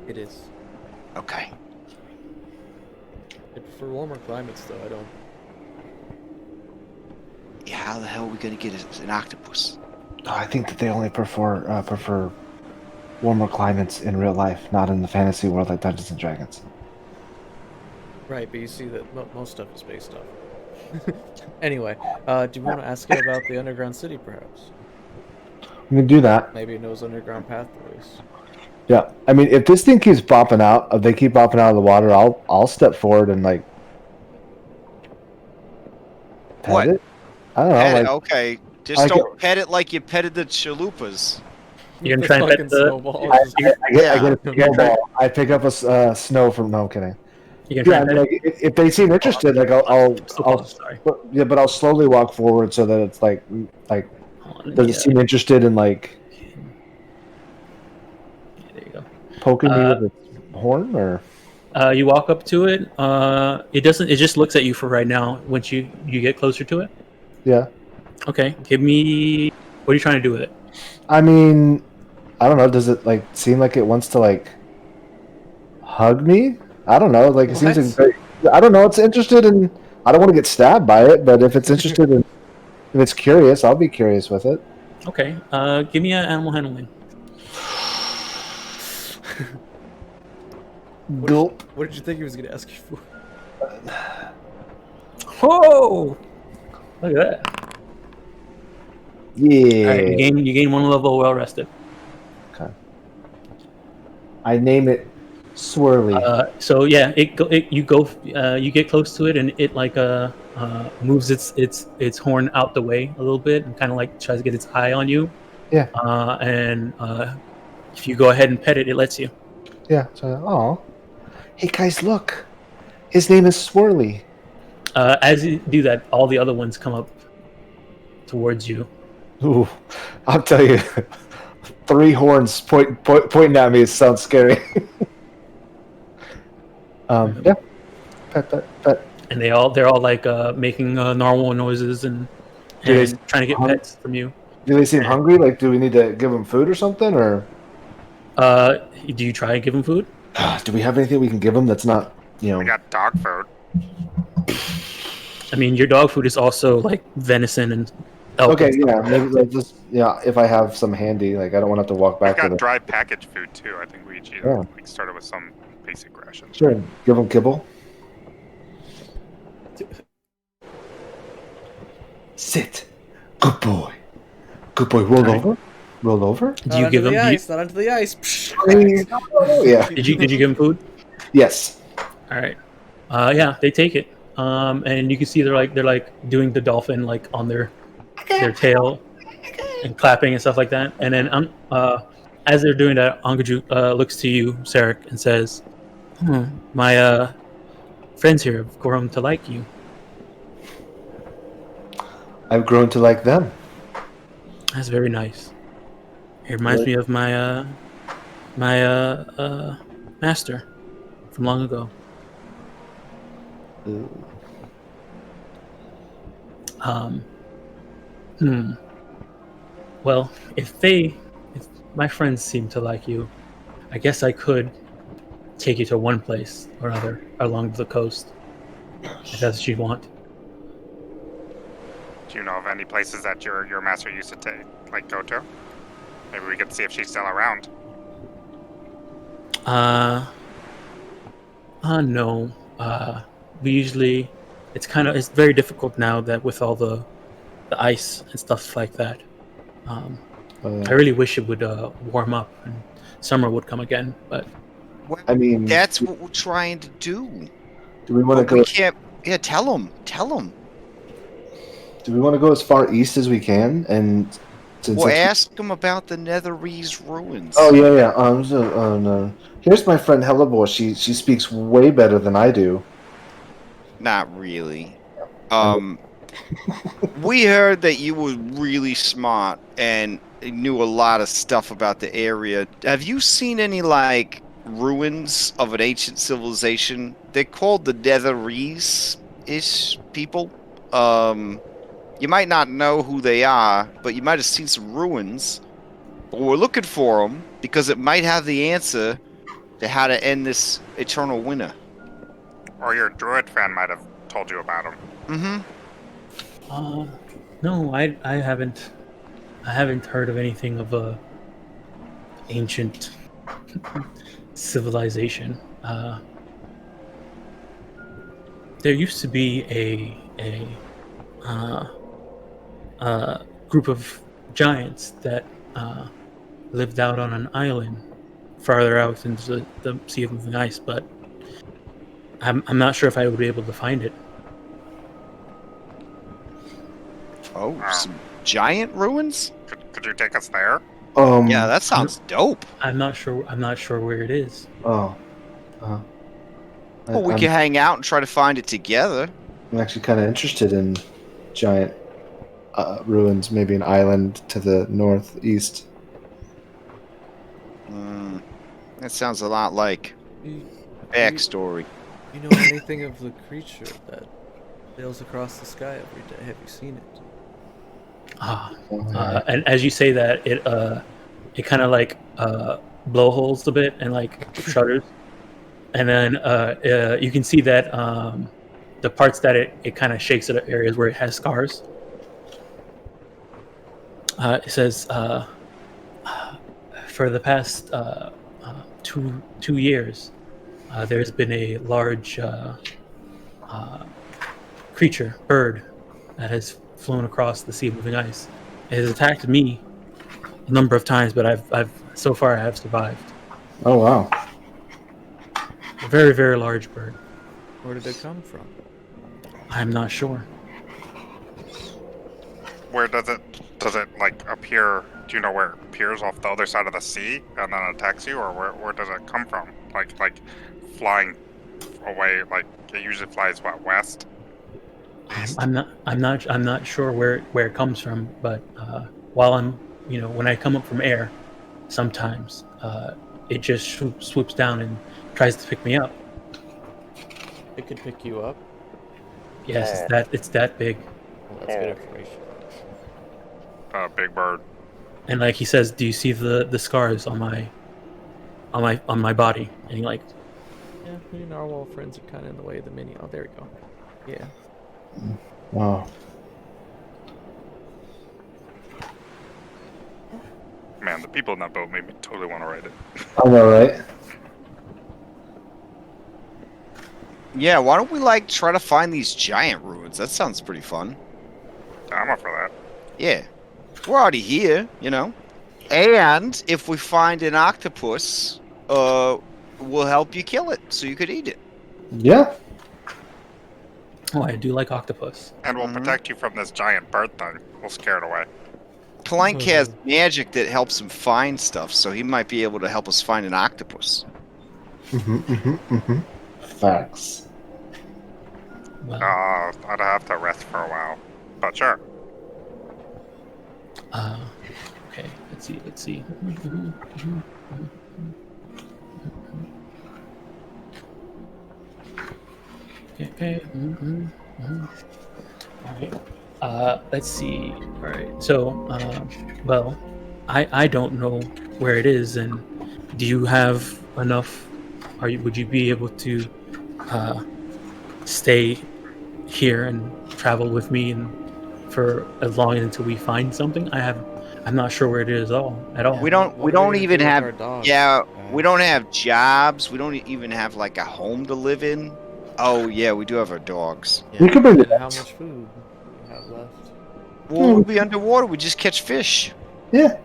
It is. Okay. I prefer warmer climates, though. I don't. Yeah, how the hell are we gonna get an octopus? Oh, I think that they only prefer warmer climates in real life, not in the fantasy world like Dungeons and Dragons. Right, but you see that most stuff is based off. Anyway, do you want to ask it about the underground city, perhaps? We can do that. Maybe it knows underground pathways. Yeah, I mean, if this thing keeps bopping out, if they keep bopping out of the water, I'll step forward and like pet What? it. I don't know. Pet it, Like, okay. Just don't pet it like you petted the chalupas. You're gonna try and pet the. snowball. I get a You're gonna snowball. I pick up a snow from. No, I'm kidding. You're gonna Yeah, try and pet it. if they seem interested, like I'll Sorry. yeah, but I'll slowly walk forward so that it's like Hold on, does it seem interested in like there you go. poking me with its horn or? You walk up to it. It doesn't. It just looks at you for right now. Once you get closer to it. Yeah. Okay. Give me. What are you trying to do with it? I mean, I don't know. Does it like seem like it wants to like hug me? I don't know. Like it seems like I don't know. It's interested in. I don't want to get stabbed by it, but if it's interested in, if it's curious, I'll be curious with it. Okay. Give me an animal handling. Gulp. What did you think he was gonna ask you for? Whoa! Look at that. Yeah. All right, you gain 1 level. Well rested. Okay. I name it Swirly. So yeah, you get close to it and it like moves its horn out the way a little bit and kind of like tries to get its eye on you. Yeah. And if you go ahead and pet it, it lets you. Yeah. So, oh. Hey guys, look. His name is Swirly. As you do that, all the other ones come up towards you. Ooh, I'll tell you. 3 horns pointing at me sounds scary. Yeah. Pet. And they're all like making narwhal noises and trying to get pets from you. Do they seem hungry? Like, do we need to give them food or something? Or do you try and give them food? do we have anything we can give them that's not, We got dog food. I mean, your dog food is also like venison and elk. Okay, and stuff yeah, like maybe that. just if I have some handy, like I don't want to have to walk We back to got the. dry package food too. I think we each started with some basic rations. Sure, give them kibble. Sit, good boy. Good boy. Roll over. Roll over. Do you give them? Not onto the ice. Yeah. Did you give them food? Yes. All right. Yeah, they take it. And you can see they're like doing the dolphin like on their tail and clapping and stuff like that. And then as they're doing that, Angaju looks to you, Sarek, and says, "My friends here have grown to like you." I've grown to like them. That's very nice. It reminds me of my master from long ago. Well, if my friends seem to like you, I guess I could take you to one place or another along the coast, if that's what you want. Do you know of any places that your master used to go to? Maybe we could see if she's still around. No. We usually, it's very difficult now that with all the ice and stuff like that. I really wish it would warm up and summer would come again, but Well, I mean, that's what we're trying to do. do we want to But go? we can't. Yeah, tell them. Do we want to go as far east as we can? And since Well, it's- ask them about the Netherese ruins. Oh yeah. No. Here's my friend Hellebore. She speaks way better than I do. Not really. We heard that you were really smart and knew a lot of stuff about the area. Have you seen any ruins of an ancient civilization? They're called the Netherese-ish people. You might not know who they are, but you might have seen some ruins. But we're looking for them because it might have the answer to how to end this eternal winter. Or your druid friend might have told you about them. Mm-hmm. no, I haven't heard of anything of a ancient civilization. There used to be a group of giants that lived out on an island farther out into the Sea of Moving Ice, but I'm not sure if I would be able to find it. Oh, some giant ruins? Could you take us there? Yeah, that sounds dope. I'm not sure. I'm not sure where it is. Oh. Well, we can hang out and try to find it together. I'm actually kind of interested in giant ruins, maybe an island to the northeast. That sounds a lot like backstory. You know anything of the creature that sails across the sky every day? Have you seen it? And as you say that, it kind of like blowholes a bit and like shudders, and then you can see that the parts that it kind of shakes at areas where it has scars. It says, for the past 2 years, there's been a large creature, bird, that has flown across the sea of moving ice. It has attacked me a number of times, but I've so far I have survived. Oh wow! A very, very large bird. Where did it come from? I'm not sure. Where does it like appear? Do you know where it appears off the other side of the sea and then attacks you, or where does it come from? Like flying away, like it usually flies west? East? I'm not sure where it comes from, but while I'm when I come up from air, sometimes it just swoops down and tries to pick me up. It could pick you up. Yes, it's that big. Well, that's good information. Big bird. And like he says, do you see the scars on my body? And he like, Yeah, me and narwhal friends are kind of in the way of the mini. Oh, there we go. Yeah. Wow. Man, the people in that boat made me totally want to ride it. I know, right? Yeah, why don't we like try to find these giant ruins? That sounds pretty fun. I'm up for that. Yeah. We're already here, you know. And if we find an octopus, we'll help you kill it so you could eat it. Yeah. oh, I do like octopus. And we'll protect you from this giant bird thing. We'll scare it away. Clank has magic that helps him find stuff, so he might be able to help us find an octopus. Facts. Well, I'd have to rest for a while, but sure. okay, let's see. Okay. All right. Let's see. All right. So, well, I don't know where it is, and do you have enough? Would you be able to stay here and travel with me and for as long until we find something? I'm not sure where it is at all. We don't even have we don't have jobs. We don't even have like a home to live in. Oh yeah, we do have our dogs. Yeah, We could bring it how up. much food do you have left? Well, we'll be underwater. We just catch fish. Yeah.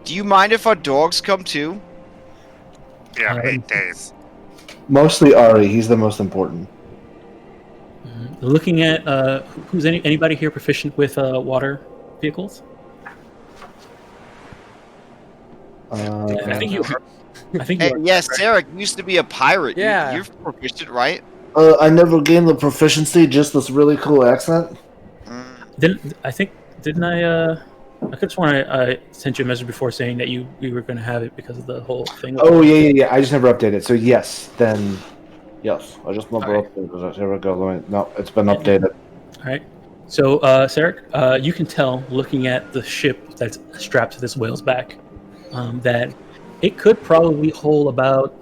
Do you mind if our dogs come too? We have 8 days. Mostly Ari. He's the most important. Looking at who's anybody here proficient with water vehicles? I think you are. I think you Hey, are. yes, Eric used to be a pirate. Yeah. You're proficient, right? I never gained the proficiency, just this really cool accent. Didn't I? I could have sworn I sent you a message before saying that we were going to have it because of the whole thing. Oh yeah. I just never updated. So yes, then yes. I just never Alright. updated it. Here we go. No, it's been updated. All right. So, Sarek, you can tell looking at the ship that's strapped to this whale's back that it could probably hold about.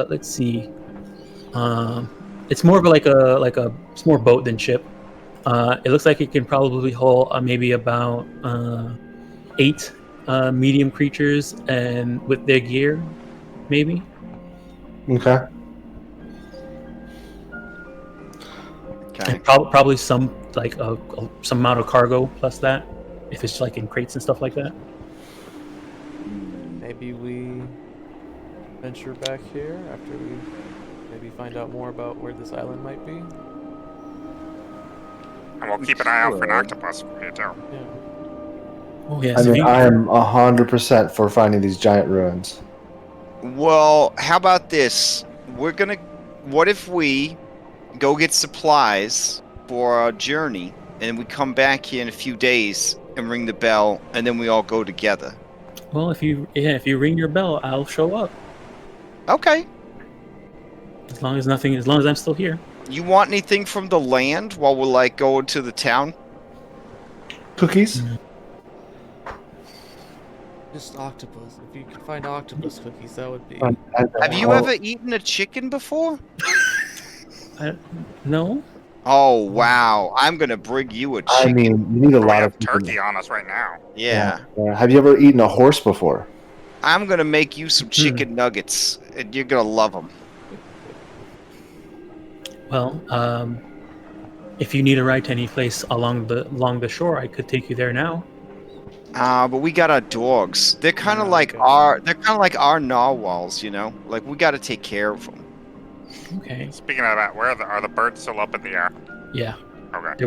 Let's see. It's more of like a it's more boat than ship. It looks like it can probably hold maybe about 8 medium creatures and with their gear, maybe. Okay. Okay. And probably some like some amount of cargo plus that, if it's like in crates and stuff like that. Maybe we venture back here after we maybe find out more about where this island might be. And we'll keep an eye out for an octopus for you too. Yeah. Oh yes. I if mean, you- I am 100% for finding these giant ruins. Well, how about this? What if we go get supplies for our journey, and we come back here in a few days and ring the bell, and then we all go together? Well, if you ring your bell, I'll show up. Okay. As long as I'm still here. You want anything from the land while we're like going to the town? Cookies? Just octopus. If you could find octopus cookies, that would be. Have you ever eaten a chicken before? No. Oh wow! I'm gonna bring you a I chicken. mean, you need a We lot have of turkey on us right now. Yeah. Have you ever eaten a horse before? I'm gonna make you some chicken nuggets, and you're gonna love them. Well, if you need a ride to any place along the shore, I could take you there now. But we got our dogs. They're kind of like our narwhals, you know. Like we got to take care of them. Okay. Speaking of that, are the birds still up in the air? Yeah. Okay.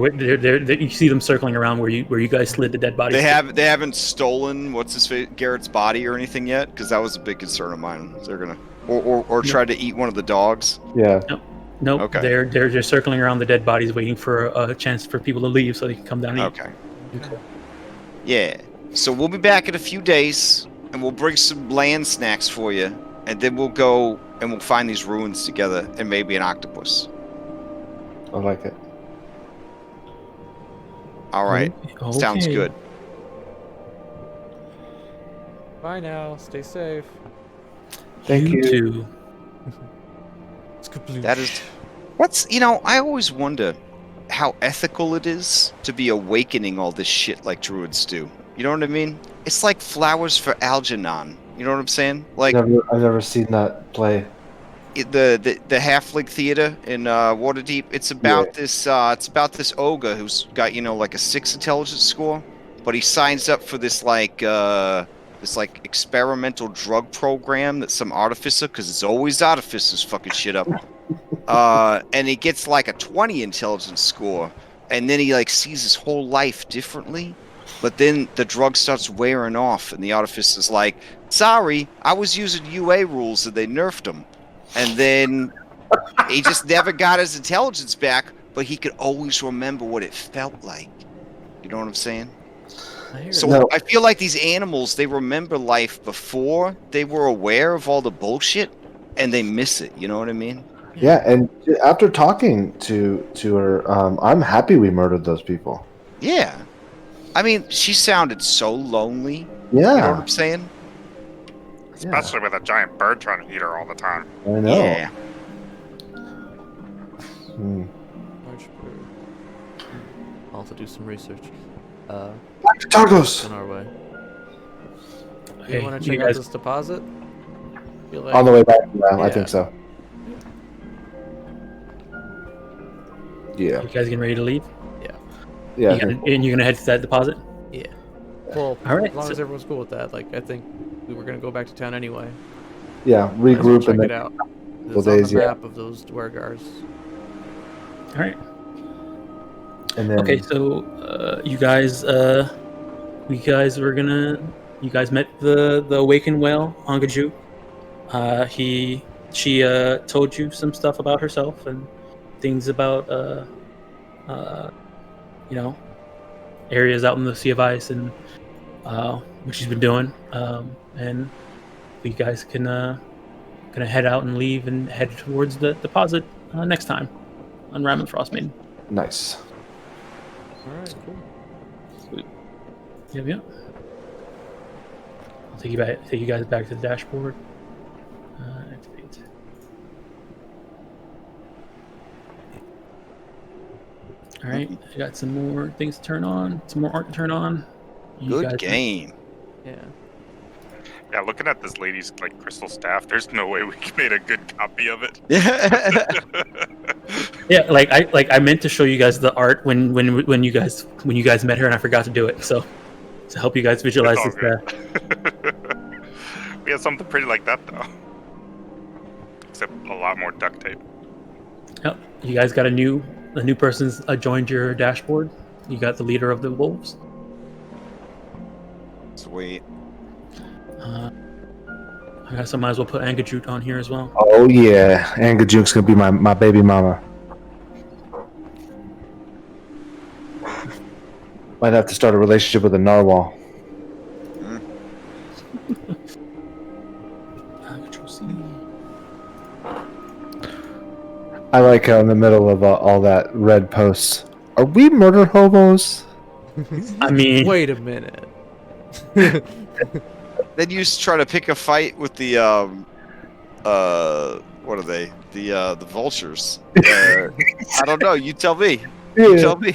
You see them circling around where you guys slid the dead bodies. They haven't stolen Garrett's body or anything yet, because that was a big concern of mine. They're gonna or try to eat one of the dogs. Yeah. Nope. Okay. They're just circling around the dead bodies, waiting for a chance for people to leave so they can come down and eat. Okay. Yeah. So we'll be back in a few days, and we'll bring some land snacks for you, and then we'll go and we'll find these ruins together, and maybe an octopus. I like it. All right. Okay. Sounds good. Bye now. Stay safe. Thank you. Too. That is. I always wonder how ethical it is to be awakening all this shit like druids do. You know what I mean? It's like Flowers for Algernon. You know what I'm saying? Like I've never seen that play. the Halfling Theater in Waterdeep. It's about this. It's about this ogre who's got like a 6 intelligence score, but he signs up for this experimental drug program that some artificer, because it's always artificers fucking shit up. And he gets like a 20 intelligence score, and then he like sees his whole life differently. But then the drug starts wearing off, and the artificer's like, "Sorry, I was using UA rules, and they nerfed him." And then he just never got his intelligence back, but he could always remember what it felt like. You know what I'm saying? So I feel like these animals, they remember life before they were aware of all the bullshit, and they miss it. You know what I mean? Yeah, and after talking to her, I'm happy we murdered those people. Yeah. I mean, she sounded so lonely. Yeah. You know what I'm saying? Especially with a giant bird trying to eat her all the time. I know. Yeah. I'll have to do some research. Back to Targos! On our way. Okay, You want to check out this deposit? Feel like- On the way back, yeah, I Yeah. think so. Yeah. You guys getting ready to leave? Yeah. And you're gonna head to that deposit? Yeah. Well, All right, as long so- as everyone's cool with that, like I think we were gonna go back to town anyway. Yeah, Might as well regroup check and it then out. couple It's on days, the yeah. map of those dwargars. All right. And then Okay, so you guys met the awakened whale, Angaju. She told you some stuff about herself and things about areas out in the Sea of Ice and what she's been doing. And you guys can gonna head out and leave and head towards the deposit next time on Rime the Frostmaiden. nice. Alright, cool. Yep. I'll take you guys back to the dashboard. Activate. All right, I got some more things to turn on, some more art to turn on. You guys- Good game. Yeah. Yeah, looking at this lady's like crystal staff, there's no way we made a good copy of it. Yeah, I meant to show you guys the art when you guys met her, and I forgot to do it. So to help you guys visualize It's all this. We had something pretty like that though, except a lot more duct tape. Yep, you guys got a new person's joined your dashboard. You got the leader of the wolves. Sweet. I guess I might as well put Angajute on here as well. Oh yeah, Angajuke's gonna be my baby mama. Might have to start a relationship with a narwhal. I like how in the middle of all that red posts, are we murder hobos? I mean, Wait a minute. Then you just try to pick a fight with the what are they? The vultures. I don't know. You tell me. You tell me.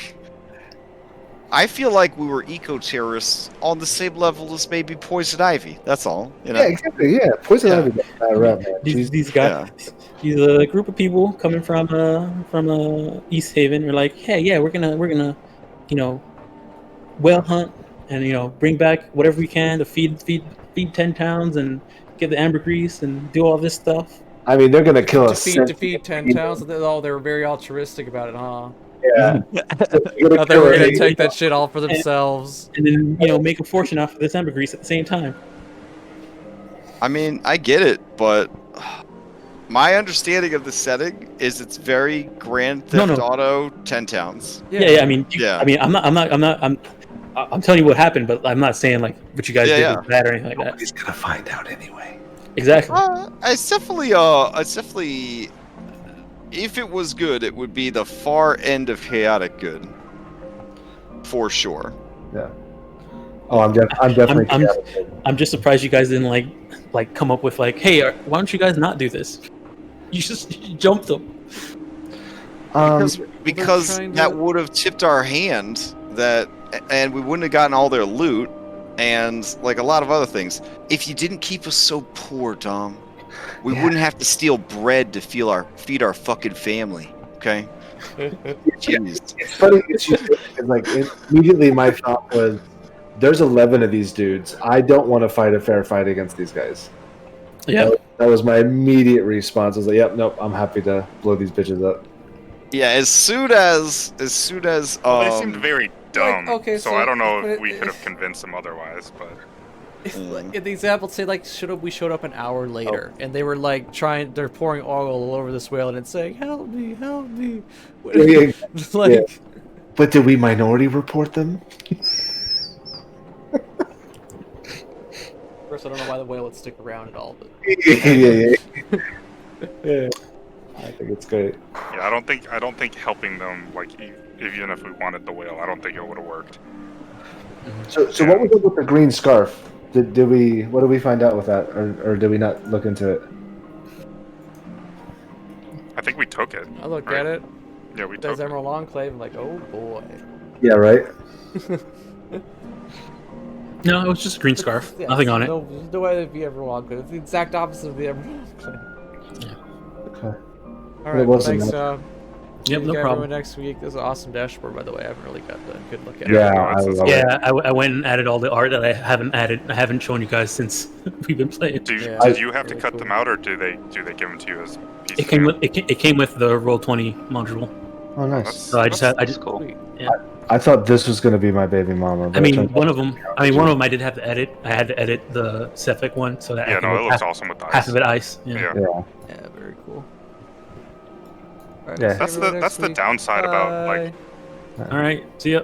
I feel like we were eco-terrorists on the same level as maybe poison ivy. That's all. You know? Yeah, exactly. Yeah, poison ivy. Man. these guys, these a group of people coming from East Haven. We're like, hey, yeah, we're gonna, whale hunt and bring back whatever we can to feed 10 towns and get the ambergris and do all this stuff. I mean, they're gonna kill us. To feed 10 towns. Oh, they were very altruistic about it, huh? Yeah. Thought they were gonna take that shit all for themselves. And then make a fortune off of this ambergris at the same time. I mean, I get it, but my understanding of the setting is it's very Grand Theft Auto 10 towns. Yeah. I mean, I'm telling you what happened, but I'm not saying like what you guys did was bad or anything like that. Nobody's gonna find out anyway. Exactly. It's definitely, if it was good, it would be the far end of chaotic good, for sure. Yeah. Oh, I'm definitely. I'm just surprised you guys didn't like come up with like, hey, why don't you guys not do this? You just jumped them. Because that would have tipped our hand, and we wouldn't have gotten all their loot, and like a lot of other things. If you didn't keep us so poor, Dom, we wouldn't have to steal bread to feed our fucking family. Okay. Jeez. It's funny immediately my thought was, there's 11 of these dudes. I don't want to fight a fair fight against these guys. Yeah. That was my immediate response. I was like, yep, nope, I'm happy to blow these bitches up. Yeah, as soon as they seemed very dumb. okay, so I don't know if we could have convinced them otherwise, but in the example, say like we showed up an hour later, and they were like they're pouring oil all over this whale and saying, "Help me, help me!" But did we minority report them? First, I don't know why the whale would stick around at all, but yeah. I think it's great. Yeah, I don't think helping them, like, even if we wanted the whale, I don't think it would have worked. So what was up with the green scarf? What did we find out with that, or did we not look into it? I think we took it. I looked at it. Yeah, we took There's it. Emerald Enclave. I'm like, oh boy. Yeah, right. No, it was just a green scarf. Nothing on it. No way to be Emerald Enclave. It's the exact opposite of the Emerald Enclave. Okay. All right, well, thanks. Yep, no problem. Next week. This is an awesome dashboard, by the way. I haven't really got a good look at it. Yeah, I went and added all the art that I haven't shown you guys since we've been playing. Do you have to cut them out, or do they give them to you as pieces? It came with the Roll20 module. Oh, nice. So I just cool. Yeah. I thought this was going to be my baby mama. I mean, one of them I did have to edit. I had to edit the Cephalic one so that it looks awesome with the ice. Half of it ice. Yeah, very cool. All right, Yeah. That's the downside about like. All right, see ya.